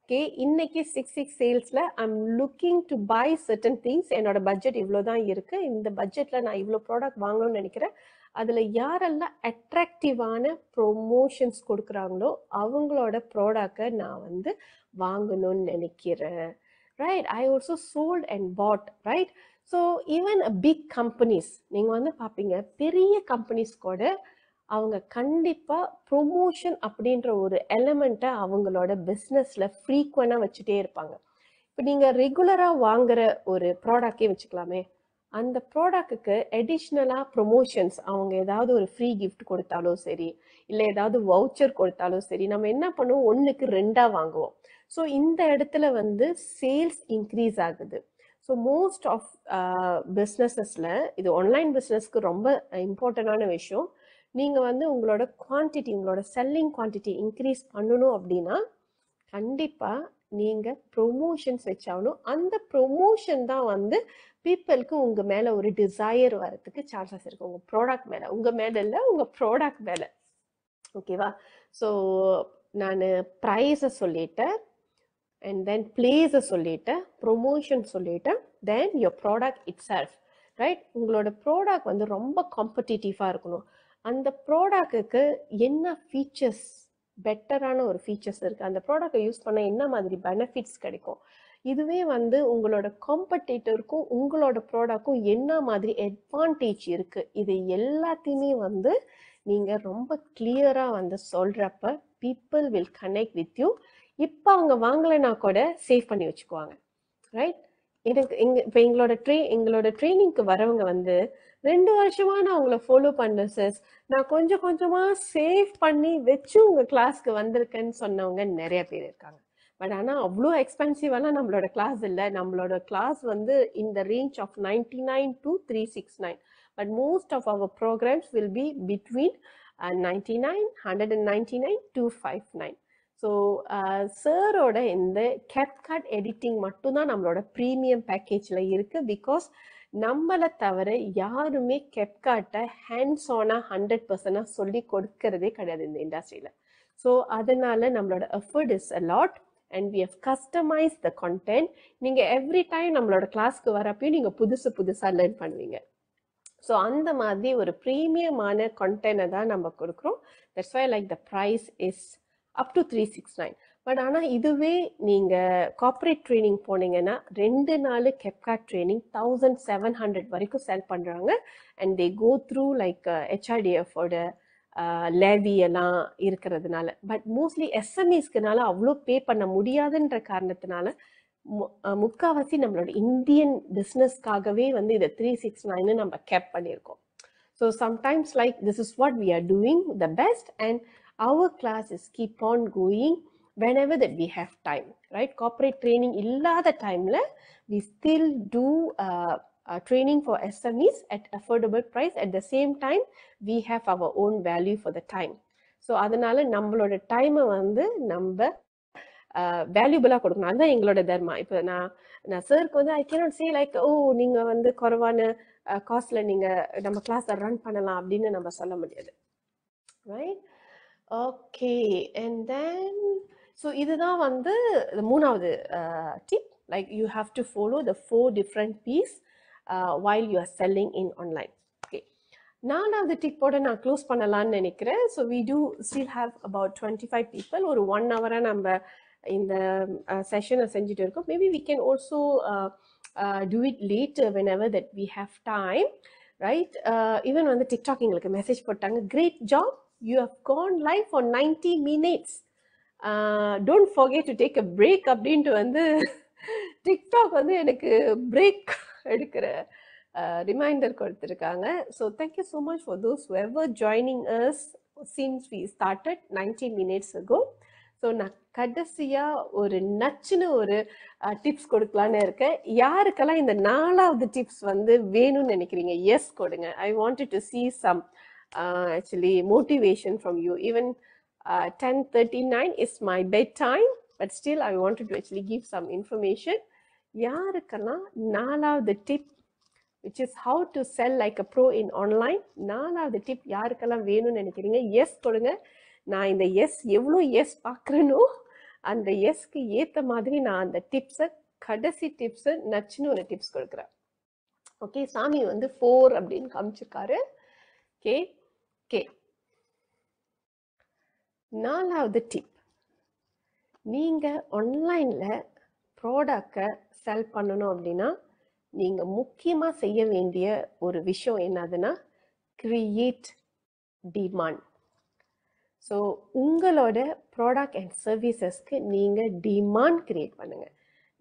ஓகே, இன்னைக்கு 6/6 சேல்ஸ்ல I'm looking to buy certain things, என்னோட பட்ஜெட் இவ்வளோதான் இருக்கு, இந்த பட்ஜெட்ல நான் இவ்வளோ ப்ராடக்ட் வாங்கணும்னு நினைக்கிறேன், அதுல யாரெல்லாம் அட்ராக்டிவான ப்ரொமோஷன்ஸ் கொடுக்குறாங்களோ அவங்களோட ப்ராடக்டை நான் வாங்கணும்னு நினைக்கிறேன், right? I also sold and bought, right? So even big companies நீங்க பார்ப்பீங்க, பெரிய கம்பெனிஸ் கூட அவங்க கண்டிப்பா ப்ரொமோஷன் அப்படின்ற ஒரு எலிமெண்ட்டை அவங்களோட பிஸ்னஸ்ல ஃப்ரீக்வெண்டா வச்சுட்டே இருப்பாங்க. இப்போ நீங்க ரெகுலரா வாங்குற ஒரு ப்ராடக்டே வச்சுக்கலாமே, அந்த ப்ராடக்ட்டுக்கு அடிஷ்னலா ப்ரொமோஷன்ஸ் அவங்க ஏதாவது ஒரு ஃப்ரீ கிஃப்ட் கொடுத்தாலும் சரி, இல்லை ஏதாவது வவுச்சர் கொடுத்தாலும் சரி, நம்ம என்ன பண்ணுவோம், 1க்கு 2 வாங்குவோம். ஸோ இந்த இடத்துல சேல்ஸ் இன்க்ரீஸ் ஆகுது. ஸோ மோஸ்ட் ஆஃப் பிஸ்னஸஸ்ல இது ஆன்லைன் பிஸ்னஸ்க்கு ரொம்ப இம்பார்ட்டண்டான விஷயம். நீங்க உங்களோட குவான்டிட்டி, உங்களோட செல்லிங் குவான்டிட்டி இன்க்ரீஸ் பண்ணணும் அப்படின்னா கண்டிப்பா நீங்க ப்ரொமோஷன்ஸ் வச்சாகணும். அந்த ப்ரொமோஷன் தான் பீப்புளுக்கு உங்க மேல ஒரு டிசையர் வரதுக்கு சான்சஸ் இருக்கு, உங்க ப்ராடக்ட் மேல, உங்க மேல இல்ல, உங்க ப்ராடக்ட் மேல, ஓகேவா? ஸோ நான் ப்ரைஸை சொல்லிட்டேன், and then place சொல்லிட்டேன், ப்ரொமோஷன் சொல்லிட்டேன், then your product itself, right? உங்களோட ப்ராடக்ட் ரொம்ப காம்படிட்டிவா இருக்கணும். அந்த ப்ராடக்ட்டுக்கு என்ன ஃபீச்சர்ஸ், பெட்டரான ஒரு ஃபீச்சர்ஸ் இருக்கு, அந்த ப்ராடக்டை யூஸ் பண்ண என்ன மாதிரி பெனிஃபிட்ஸ் கிடைக்கும், இதுவே உங்களோட காம்படிட்டருக்கும் உங்களோட ப்ராடக்ட்க்கும் என்ன மாதிரி அட்வான்டேஜ் இருக்கு, இது எல்லாத்தையுமே நீங்க ரொம்ப கிளியரா சொல்றப்ப people will connect with you. இப்போ அவங்க வாங்கலைன்னா கூட சேவ் பண்ணி வச்சுக்குவாங்க, ரைட்? இப்போ எங்களோட ட்ரைனிங்க்கு வரவங்க 2 வருஷமா நான் உங்களை ஃபாலோ பண்றேன் சார், நான் கொஞ்சம் கொஞ்சமா சேவ் பண்ணி வச்சு உங்க கிளாஸ்க்கு வந்திருக்கேன்னு சொன்னவங்க நிறைய பேர் இருக்காங்க. பட் ஆனா அவ்வளோ எக்ஸ்பென்சிவெல்லாம் நம்மளோட கிளாஸ் இல்லை. நம்மளோட class in the range of 99 to 369, but most of our programs will be between 99, 199, 259. So சாரோட இந்த CapCut எடிட்டிங் மட்டும்தான் நம்மளோட ப்ரீமியம் பேக்கேஜில் இருக்கு. பிகாஸ் நம்மளை தவிர யாருமே CapCutஐ ஹேண்ட்ஸ் ஆனா 100% சொல்லி கொடுக்கறதே கிடையாது இந்த இண்டஸ்ட்ரியில. ஸோ அதனால நம்மளோட effort is a lot and we how customize the content. நீங்க எவ்ரி டைம் நம்மளோட கிளாஸ்க்கு வரப்பையும் நீங்க புதுசா லேர்ன் பண்ணுவீங்க. ஸோ அந்த மாதிரி ஒரு ப்ரீமியமான கண்டென்ட்டை தான் நம்ம கொடுக்குறோம். That's why like the price is up to 369. But ஆனால் இதுவே நீங்கள் கார்ப்பரேட் ட்ரைனிங் போனீங்கன்னா 2 நாள் கெப்காட் ட்ரைனிங் 1700 வரைக்கும் செல் பண்ணுறாங்க. And they go through like ஹெச்ஆர்டிஎஃபோட லேவி எல்லாம் இருக்கிறதுனால. பட் மோஸ்ட்லி எஸ்எம்இஸ்க்குனால அவ்வளோ பே பண்ண முடியாதுன்ற காரணத்தினால முக்காவாசி நம்மளோட இந்தியன் பிஸ்னஸ்க்காகவே வந்து இதை 369 நம்ம கேப் பண்ணியிருக்கோம். So sometimes like this is what we are doing the best and our class is keep on going whenever that we have time, right? Corporate training illada time la we still do training for SMEs at affordable price. At the same time we have our own value for the time. So adanal nammaloda time வந்து நம்ம வேல்யூபிளா கொடுக்கணும். அதுதான் எங்களோட தர்மா. இப்போ நான் சருக்கு வந்து I cannot say like oh நீங்க வந்து குறைவான காஸ்ட்ல நீங்க நம்ம கிளாஸ் ரன் பண்ணலாம் அப்படின்னு நம்ம சொல்ல முடியாது, right? Okay, and then so இதுதான் வந்து மூணாவது tip. Like you have to follow the 4 different P's while you are selling in online. Okay, நாலாவது டிப்போட நான் க்ளோஸ் பண்ணலான்னு நினைக்கிறேன். So we do still have about 25 people. ஒரு 1 hour நம்ம இந்த செஷனை செஞ்சுட்டு இருக்கோம். Maybe we can also do it later whenever that we have time, right? Even வந்து டிக்டாக் எங்களுக்கு மெசேஜ் போட்டாங்க, great job, you have gone live for 90 minutes. Don't forget to take a break அப்படின்ட்டு வந்து TikTok வந்து எனக்கு break எடுக்கிற reminder கொடுத்துருக்காங்க. So thank you so much for those whoever joining us since we started 90 minutes ago. So நான் கடைசியாக ஒரு நச்சுன்னு ஒரு டிப்ஸ் கொடுக்கலான்னு இருக்கேன். யாருக்கெல்லாம் இந்த நாலாவது டிப்ஸ் வந்து வேணும்னு நினைக்கிறீங்க, எஸ் கொடுங்க. ஐ wanted to see some actually motivation from you. Even 10:39 is my bedtime, but still I wanted to actually give some information. யாருக்கெல்லாம் நாலாவது tip which is how to sell like a pro in online, நாலாவது tip யாருக்கெல்லாம் வேணும்னு நினைக்கிறீங்க, S கொடுங்க. நான் இந்த S எவ்வளோ எஸ் பார்க்குறேனோ அந்த எஸ்க்கு ஏற்ற மாதிரி நான் அந்த டிப்ஸை கடைசி டிப்ஸை நச்சுன்னு ஒரு டிப்ஸ் கொடுக்குறேன். ஓகே, சாமி வந்து 4 அப்படின்னு காமிச்சிருக்காரு. ஓகே ஓகே, நாலாவது டிப், நீங்கள் ஆன்லைனில் ப்ராடக்டை செல் பண்ணணும் அப்படின்னா நீங்கள் முக்கியமாக செய்ய வேண்டிய ஒரு விஷயம் என்னதுன்னா கிரியேட் டிமாண்ட். ஸோ உங்களோட ப்ராடக்ட் அண்ட் சர்வீசஸ்க்கு நீங்கள் டிமாண்ட் கிரியேட் பண்ணுங்கள்.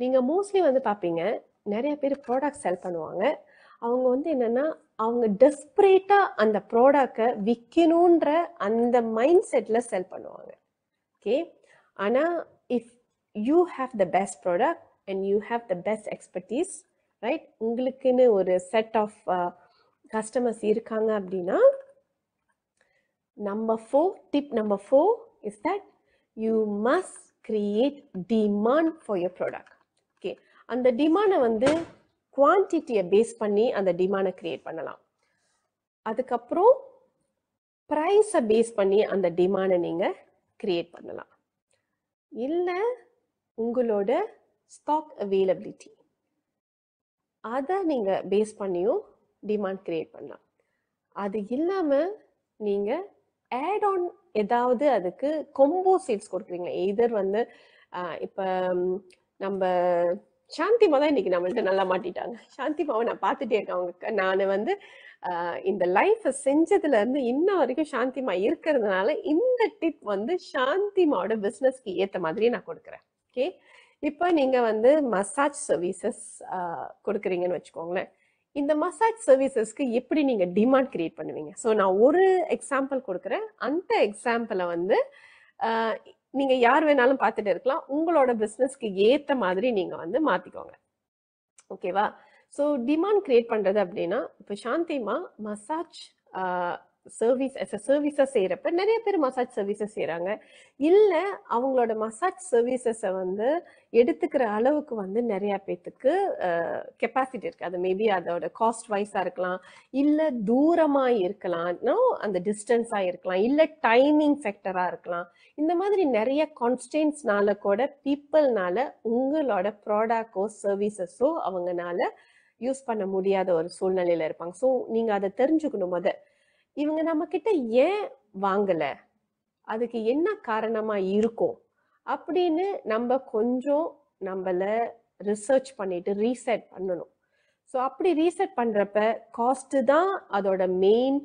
நீங்கள் மோஸ்ட்லி வந்து பார்ப்பீங்க, நிறைய பேர் ப்ராடக்ட் செல் பண்ணுவாங்க. அவங்க வந்து என்னென்னா அவங்க டெஸ்பரேட்டாக அந்த ப்ராடக்டை விற்கணுன்ற அந்த மைண்ட் செட்டில் செல் பண்ணுவாங்க. ஓகே, ஆனால் if you have the best product and you have the best expertise, right, உங்களுக்குன்னு ஒரு செட் ஆஃப் கஸ்டமர்ஸ் இருக்காங்க அப்படின்னா, tip number 4 is that you must create demand for your product. Okay, அந்த டிமாண்டை வந்து குவான்டிட்டியை base பண்ணி அந்த டிமாண்டை கிரியேட் பண்ணலாம். அதுக்கப்புறம் ப்ரைஸை பேஸ் பண்ணி அந்த டிமாண்டை நீங்கள் கிரியேட் பண்ணலாம். இல்லை உங்களோட ஸ்டாக் அவைலபிலிட்டி அதை நீங்கள் பேஸ் பண்ணியும் டிமாண்ட் கிரியேட் பண்ணலாம். அது இல்லாமல் நீங்கள் ஆட் ஆன் ஏதாவது அதுக்கு கொம்போ சேல்ஸ் கொடுக்குறீங்களா, எதர் வந்து இப்போ நம்ம சாந்திமா தான் இன்னைக்கு நம்மள்ட்ட நல்லா மாட்டிட்டாங்க. சாந்திமாவை நான் பார்த்துட்டே இருக்கேன். அவங்க நான் வந்து இந்த லைஃப்பை செஞ்சதுல இருந்து இன்ன வரைக்கும் சாந்திமா இருக்கிறதுனால இந்த டிப் வந்து சாந்திமாவோட பிஸ்னஸ்க்கு ஏற்ற மாதிரியே நான் கொடுக்குறேன். ஓகே, இப்போ நீங்கள் வந்து மசாஜ் சர்வீசஸ் கொடுக்குறீங்கன்னு வச்சுக்கோங்களேன். இந்த மசாஜ் சர்வீசஸ்க்கு எப்படி நீங்கள் டிமாண்ட் கிரியேட் பண்ணுவீங்க? ஸோ நான் ஒரு எக்ஸாம்பிள் கொடுக்குறேன். அந்த எக்ஸாம்பிளை வந்து நீங்கள் யார் வேணாலும் பார்த்துட்டு இருக்கலாம். உங்களோட பிஸ்னஸ்க்கு ஏற்ற மாதிரி நீங்கள் வந்து மாற்றிக்கோங்க. ஓகேவா? ஸோ டிமாண்ட் கிரியேட் பண்ணுறது அப்படின்னா, இப்போ சாந்திமா மசாஜ் சர்வீஸை செய்கிறப்ப நிறைய பேர் மசாஜ் சர்வீசஸ் செய்கிறாங்க. இல்லை அவங்களோட மசாஜ் சர்வீசஸை வந்து எடுத்துக்கிற அளவுக்கு வந்து நிறையா பேர்த்துக்கு கெப்பாசிட்டி இருக்குது. அது மேபி அதோட காஸ்ட் வைஸாக இருக்கலாம், இல்லை தூரமாக இருக்கலாம், அந்த டிஸ்டன்ஸாக இருக்கலாம், இல்லை டைமிங் ஃபேக்டராக இருக்கலாம். இந்த மாதிரி நிறைய கான்ஸ்டன்ட்ஸ்னால கூட பீப்புள்னால உங்களோட ப்ராடக்டோ சர்வீசஸோ அவங்கனால யூஸ் பண்ண முடியாத ஒரு சூழ்நிலையில இருப்பாங்க. ஸோ நீங்க அதை தெரிஞ்சுக்கணும். இவங்க நம்ம கிட்ட ஏன் வாங்கல, அதுக்கு என்ன காரணமா இருக்கும் அப்படின்னு நம்ம கொஞ்சம் நம்மள ரிசர்ச் பண்ணிட்டு ரீசெட் பண்ணணும். ஸோ அப்படி ரீசெட் பண்றப்ப காஸ்ட் தான் அதோட மெயின்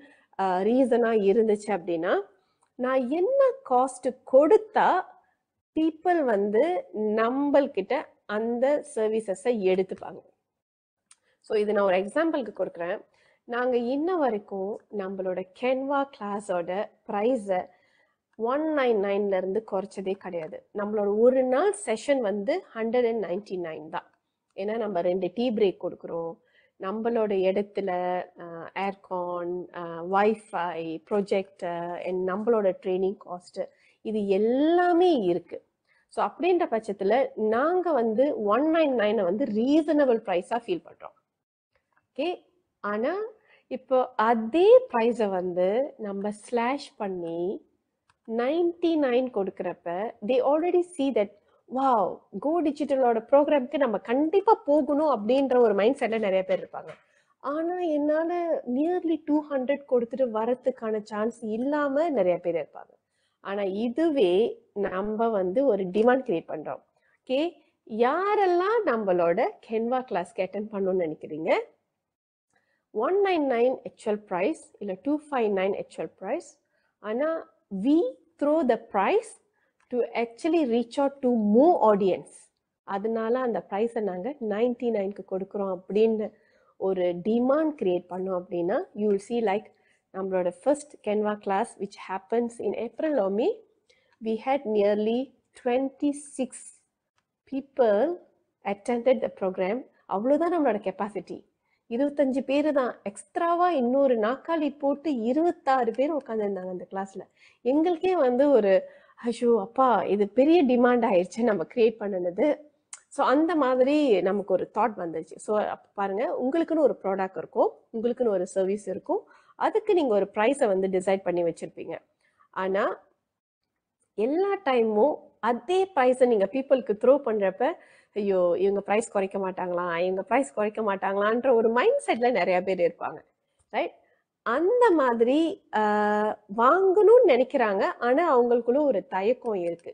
ரீசனா இருந்துச்சு அப்படின்னா, நான் என்ன காஸ்ட் கொடுத்தா பீப்புள் வந்து நம்மள்கிட்ட அந்த சர்வீசஸை எடுத்துப்பாங்க. ஸோ இது நான் ஒரு எக்ஸாம்பிளுக்கு கொடுக்குறேன். நாங்கள் இன்ன வரைக்கும் நம்மளோட கேன்வா கிளாஸோட ப்ரைஸை 199 இருந்து குறைச்சதே கிடையாது. நம்மளோட ஒரு நாள் செஷன் வந்து 199 தான். ஏன்னா நம்ம 2 டீ பிரேக் கொடுக்குறோம். நம்மளோட இடத்துல ஏர்கான், வைஃபை, ப்ரொஜெக்டர் அண்ட் நம்மளோட ட்ரைனிங் காஸ்ட் இது எல்லாமே இருக்கு. ஸோ அப்படின்ற பட்சத்தில் நாங்கள் வந்து 199 வந்து ரீசனபிள் ப்ரைஸாக ஃபீல் பண்ணுறோம். ஓகே, ஆனால் இப்போ அதே ப்ரைஸை வந்து நம்ம ஸ்லாஷ் பண்ணி 99 கொடுக்குறப்ப they already see that wow, கோ டிஜிட்டலோட ப்ரோக்ராம்க்கு நம்ம கண்டிப்பா போகணும் அப்படின்ற ஒரு மைண்ட் செட்ல நிறைய பேர் இருப்பாங்க. ஆனா என்னால நியர்லி 200 கொடுத்துட்டு வரதுக்கான சான்ஸ் இல்லாம நிறைய பேர் இருப்பாங்க. ஆனா இதுவே நம்ம வந்து ஒரு டிமாண்ட் கிரியேட் பண்றோம். ஓகே, யாரெல்லாம் நம்மளோட கேன்வா கிளாஸ்க்கு அட்டென்ட் பண்ணணும்னு நினைக்கிறீங்க? 199 actual price இல்ல 259 actual price. ஆனா we throw the price to actually reach out to more audience. அதனால அந்த ப்ரைஸை நாங்கள் 99க்கு கொடுக்குறோம் அப்படின்னு ஒரு டிமாண்ட் கிரியேட் பண்ணோம் அப்படின்னா you will see like நம்மளோட first Canva class which happens in April or May, we had nearly 26 people attended the program. அவ்வளோதான் நம்மளோட கெப்பாசிட்டி. 25 பேர் தான். எக்ஸ்ட்ராவா இன்னொரு நாக்காளி போட்டு 26 பேர் உட்காந்துருந்தாங்க அந்த கிளாஸ்ல. எங்களுக்கே வந்து ஒரு ஐயோ அப்பா இது பெரிய டிமாண்ட் ஆயிடுச்சு நம்ம கிரியேட் பண்ணினது. ஸோ அந்த மாதிரி நமக்கு ஒரு தாட் வந்துச்சு. ஸோ பாருங்க, உங்களுக்குன்னு ஒரு ப்ராடக்ட் இருக்கும், உங்களுக்குன்னு ஒரு சர்வீஸ் இருக்கும், அதுக்கு நீங்க ஒரு ப்ரைஸை வந்து டிசைட் பண்ணி வச்சிருப்பீங்க. ஆனா எல்லா டைமும் அதே ப்ரைஸை நீங்க பீப்புளுக்கு த்ரோ பண்றப்ப ஐயோ இவங்க ப்ரைஸ் குறைக்க மாட்டாங்களா, இவங்க ப்ரைஸ் குறைக்க மாட்டாங்களான்ற ஒரு மைண்ட் செட்ல நிறைய பேர் இருப்பாங்க. ரைட்? அந்த மாதிரி வாங்கணும்னு நினைக்கிறாங்க, ஆனா அவங்களுக்குள்ள ஒரு தயக்கம் இருக்கு.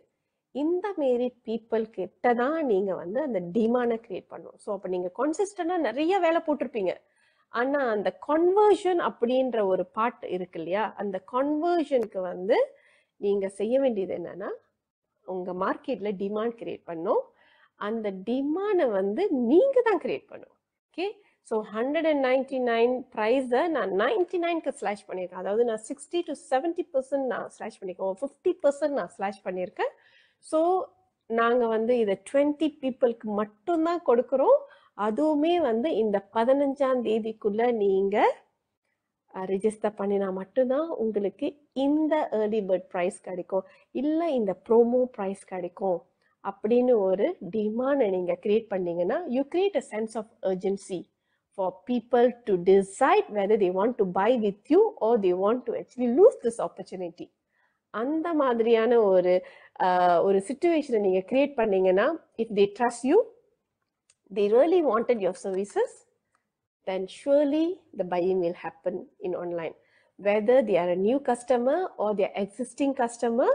இந்த மாரி பீப்புள் கிட்ட தான் நீங்க வந்து அந்த டிமாண்டை கிரியேட் பண்ணணும். ஸோ அப்போ நீங்க கான்சிஸ்டண்டா நிறைய வேலை போட்டிருப்பீங்க, ஆனா அந்த கன்வர்ஷன் அப்படின்ற ஒரு பார்ட் இருக்கு இல்லையா, அந்த கன்வர்ஷனுக்கு வந்து நீங்க செய்ய வேண்டியது என்னன்னா உங்க மார்க்கெட்ல டிமாண்ட் கிரியேட் பண்ணும். அந்த டிமாண்டை வந்து நீங்க தான் கிரியேட் பண்ணும். ஓகே, ஸோ 199 ப்ரைஸை நான் 99க்கு ஸ்லாஷ் பண்ணியிருக்கேன். அதாவது நான் 60 to 70% நான் ஸ்லாஷ் பண்ணியிருக்கேன், 50% நான் ஸ்லாஷ் பண்ணியிருக்கேன். ஸோ நாங்கள் வந்து இதை 20 பீப்புளுக்கு மட்டும்தான் கொடுக்குறோம். அதுவுமே வந்து இந்த 15ஆம் தேதிக்குள்ள நீங்க ரிஜிஸ்டர் பண்ணினா மட்டும்தான் உங்களுக்கு இந்த ஏர்லி பேர்ட் ப்ரைஸ் கிடைக்கும், இல்லை இந்த ப்ரோமோ ப்ரைஸ் கிடைக்கும் அப்படின்னு ஒரு டிமாண்டை நீங்க கிரியேட் பண்ணீங்கன்னா you create a sense of urgency for people to decide whether they want to buy with you or they want to actually lose this opportunity. அந்த மாதிரியான ஒரு சிச்சுவேஷனை நீங்க கிரியேட் பண்ணீங்கன்னா if they trust you, they really wanted your services, then surely the buying will happen in online. Whether they are a new customer or they are existing customer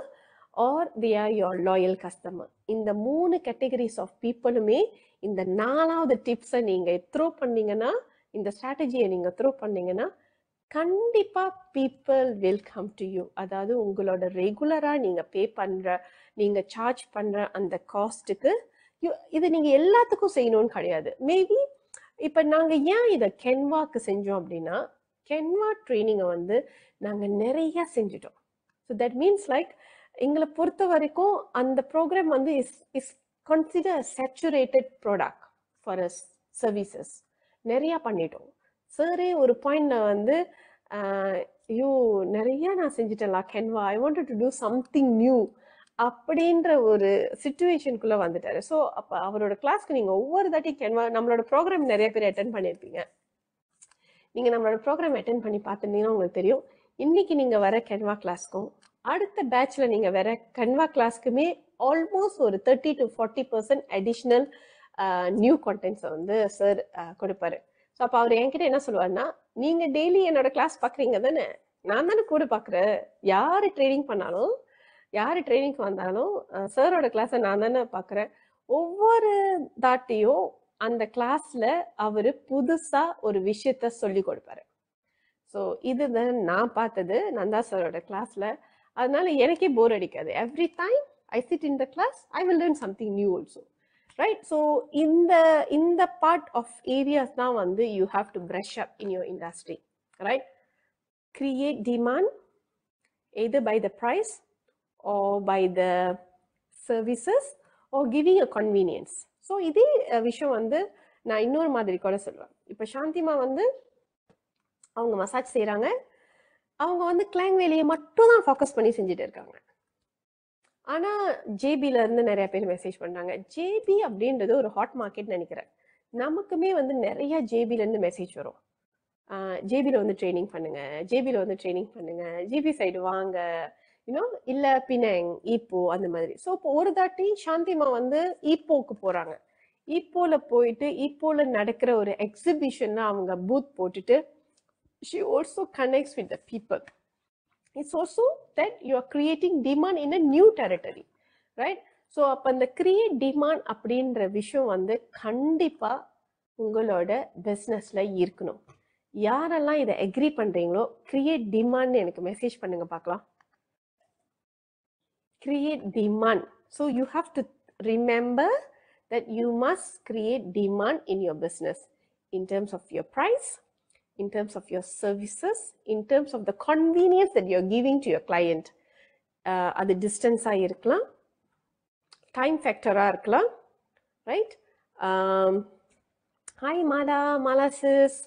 or they are your loyal customer. இந்த 3 categories of peopleமே இந்த 4வது டிப்ஸை நீங்க throw பண்ணீங்கன்னா, இந்த ஸ்ட்ராட்டஜியை நீங்க throw பண்ணீங்கன்னா கண்டிப்பா people will come to you. அதாவது உங்களோட ரெகுலரா நீங்க பே பண்ற, நீங்க சார்ஜ் பண்ற அந்த காஸ்ட்டுக்கு இது நீங்க எல்லாத்துக்கும் செய்யணும்னு கிடையாது. மேபி இப்போ நாங்கள் ஏன் இதை கேன்வாக்கு செஞ்சோம் அப்படின்னா, கேன்வா ட்ரைனிங்கை வந்து நாங்கள் நிறைய செஞ்சுட்டோம். ஸோ தட் மீன்ஸ் லைக் எங்களை பொறுத்த வரைக்கும் அந்த ப்ரோக்ராம் வந்து is consider saturated product for us services. நிறையா பண்ணிட்டோம். சரே ஒரு பாயிண்ட்ல வந்து நிறைய நான் செஞ்சுட்டேன்லா Canva, I wanted to do something new அப்படின்ற ஒரு சிச்சுவேஷனுக்குள்ள வந்துட்டாரு. ஸோ அப்போ அவரோட கிளாஸ்க்கு நீங்க ஒவ்வொரு தாட்டி கேன்வா, நம்மளோட ப்ரோக்ராம் நிறைய பேர் அட்டென்ட் பண்ணியிருப்பீங்க. நீங்க நம்மளோட ப்ரோக்ராம் அட்டென்ட் பண்ணி பார்த்துட்டீங்கன்னா உங்களுக்கு தெரியும், இன்னைக்கு நீங்க வர கேன்வா கிளாஸ்க்கும் அடுத்த பேட்ச்ல நீங்க வர கேன்வா கிளாஸ்க்குமே ஆல்மோஸ்ட் ஒரு 30 to 40% அடிஷ்னல் நியூ கண்டென்ட்ஸை வந்து சார் கொடுப்பாரு. ஸோ அப்போ அவர் என்கிட்ட என்ன சொல்லுவாருன்னா, நீங்க டெய்லி என்னோட கிளாஸ் பாக்குறீங்க தானே, நான் தானே கூட பாக்குறேன். யாரு ட்ரைனிங் பண்ணாலும், யாரு ட்ரைனிங்க்கு வந்தாலும் சாரோட கிளாஸை நான் தானே பாக்குறேன். ஒவ்வொரு தாட்டியும் அந்த கிளாஸ்ல அவரு புதுசா ஒரு விஷயத்த சொல்லி கொடுப்பாரு. ஸோ இதுதான் நான் பார்த்தது நந்தா சாரோட கிளாஸ்ல. அதனால எனக்கே போர் அடிக்காது. Every time I sit in the class, I will learn something new also, right? So இந்த பார்ட் ஆஃப் ஏரியாஸ் தான் வந்து you have to brush up in your industry, right? Create demand either by the price or by the services or giving a convenience. So இதே விஷயம் வந்து நான் இன்னொரு மாதிரி கூட சொல்லுவேன். இப்போ சாந்திமா வந்து அவங்க மசாஜ் செய்கிறாங்க, அவங்க வந்து கிளாங் வேலையை மட்டும் தான் ஃபோக்கஸ் பண்ணி செஞ்சுட்டு இருக்காங்க. ஆனால் ஜேபில இருந்து நிறைய பேர் மெசேஜ் பண்ணுறாங்க. ஜேபி அப்படின்றது ஒரு ஹாட் மார்க்கெட் நினைக்கிறேன். நமக்குமே வந்து நிறைய ஜேபிலேருந்து மெசேஜ் வரும். ஜேபியில் வந்து ட்ரைனிங் பண்ணுங்க, ஜேபியில் வந்து ட்ரைனிங் பண்ணுங்க, ஜேபி சைடு வாங்க, இன்னும் இல்லை பினாங், ஈப்போ அந்த மாதிரி. ஸோ இப்போ ஒரு தாட்டி சாந்திமா வந்து ஈப்போக்கு போகிறாங்க. ஈப்போவில் போயிட்டு ஈப்போவில் நடக்கிற ஒரு எக்ஸிபிஷனில் அவங்க பூத் போட்டுட்டு she also connects with the people. It's also that you are creating demand in a new territory, right? So அப்போ அந்த கிரியேட் டிமாண்ட் அப்படின்ற விஷயம் வந்து கண்டிப்பாக உங்களோட பிஸ்னஸில் இருக்கணும். யாரெல்லாம் இதை எக்ரி பண்ணுறீங்களோ கிரியேட் டிமாண்ட் எனக்கு மெசேஜ் பண்ணுங்க பார்க்கலாம். Create demand. So you have to remember that you must create demand in your business in terms of your price, in terms of your services, in terms of the convenience that you're giving to your client. அது டிஸ்டன்ஸாக இருக்கலாம், time ஃபேக்டராக இருக்கலாம், right? Hi Mala sis.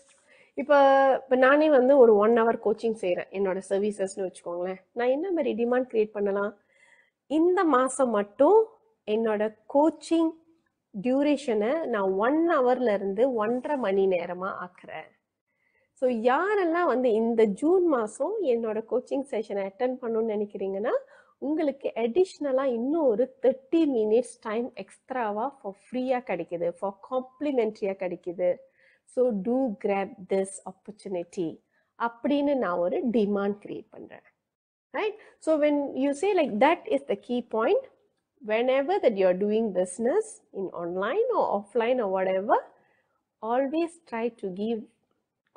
இப்போ நானே வந்து ஒரு 1 hour coaching செய்கிறேன் என்னோட சர்வீசஸ்ன்னு வச்சுக்கோங்களேன். நான் என்ன மாதிரி டிமாண்ட் க்ரியேட் பண்ணலாம்? இந்த மாதம் மட்டும் என்னோட கோச்சிங் டியூரேஷனை நான் 1 hourலேருந்து 1.5 மணி நேரமாக ஆக்குறேன். ஸோ யாரெல்லாம் வந்து இந்த ஜூன் மாதம் என்னோட கோச்சிங் செஷனை அட்டென்ட் பண்ணணும்னு நினைக்கிறீங்கன்னா, உங்களுக்கு அடிஷ்னலாக இன்னும் ஒரு 30 minutes டைம் எக்ஸ்ட்ராவாக ஃபார் ஃப்ரீயாக கிடைக்குது, ஃபார் காம்ப்ளிமெண்ட்ரியாக கிடைக்குது. So to grab this opportunity அப்படின்னு நான் ஒரு டிமாண்ட் கிரியேட் பண்ணுறேன், right? So when you say like that is the key point, whenever that you are doing business in online or offline or whatever, always try to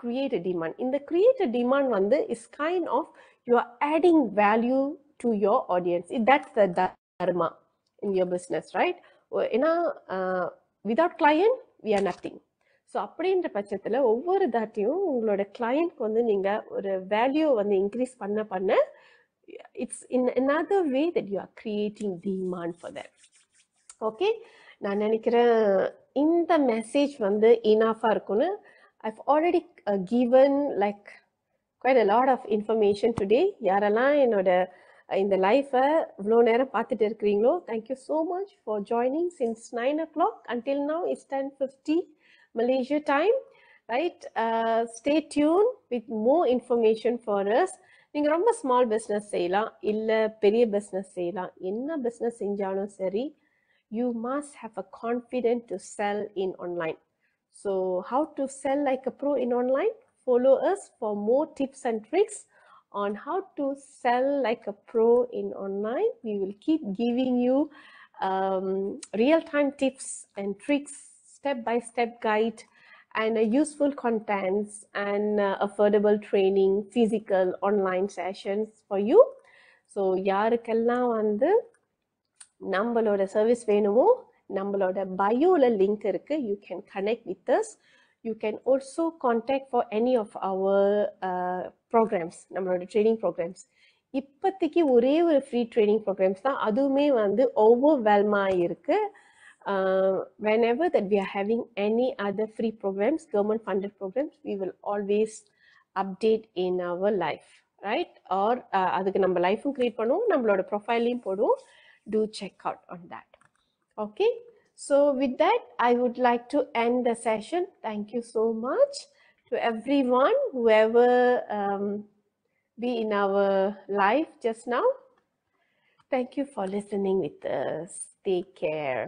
create a demand. In the create a demand வந்து is kind of you are adding value to your audience. That's the dharma in your business, right? ஏன்னா without client we are nothing. So அப்படின்ற பட்சத்தில் ஒவ்வொரு தாட்டியும் உங்களோட கிளையண்ட்க்கு வந்து நீங்கள் ஒரு value வந்து இன்க்ரீஸ் பண்ண it's in another way that you are creating demand for them. Okay, நான் நினைக்கிறேன் இந்த மெசேஜ் வந்து இனாஃபாக இருக்கும்னு. I've already given like quite a lot of information today. யாரெல்லாம் என்னோட இந்த லைஃபை இவ்வளோ நேரம் பார்த்துட்டு இருக்கிறீங்களோ, thank you so much for joining since 9 o'clock until now it's 10:50 Malaysia time, right? Stay tuned with more information for us. நீங்கள் ரொம்ப ஸ்மால் பிஸ்னஸ் செய்யலாம், இல்லை பெரிய பிஸ்னஸ் செய்யலாம். என்ன பிஸ்னஸ் செஞ்சாலும் சரி, you must have a confidence to sell in online. So how to sell like a pro in online? Follow us for more tips and tricks on how to sell like a pro in online. We will keep giving you real-time tips and tricks, step-by-step guide, and useful contents and affordable training, physical online sessions for you. So யாருக்கெல்லாம் வந்து நம்மளோட service வேணுமோ, நம்மளோட பயோல link இருக்கு, you can connect with us. You can also contact for any of our programs, நம்மளோட training programs. இப்போதைக்கு ஒரே ஒரு ஃப்ரீ ட்ரைனிங் ப்ரோக்ராம்ஸ் தான், அதுவுமே வந்து ஓவர்வெல்மாக இருக்கு. Whenever that we are having any other free programs, government funded programs, we will always update in our life, right? Or அதுக்கு நம்ம லைஃபும் கிரியேட் பண்ணுவோம், நம்மளோட ப்ரொஃபைலையும் போடுவோம். Do check out on that. Okay, so with that I would like to end the session. Thank you so much to everyone whoever be in our live just now. Thank you for listening with us. Take care.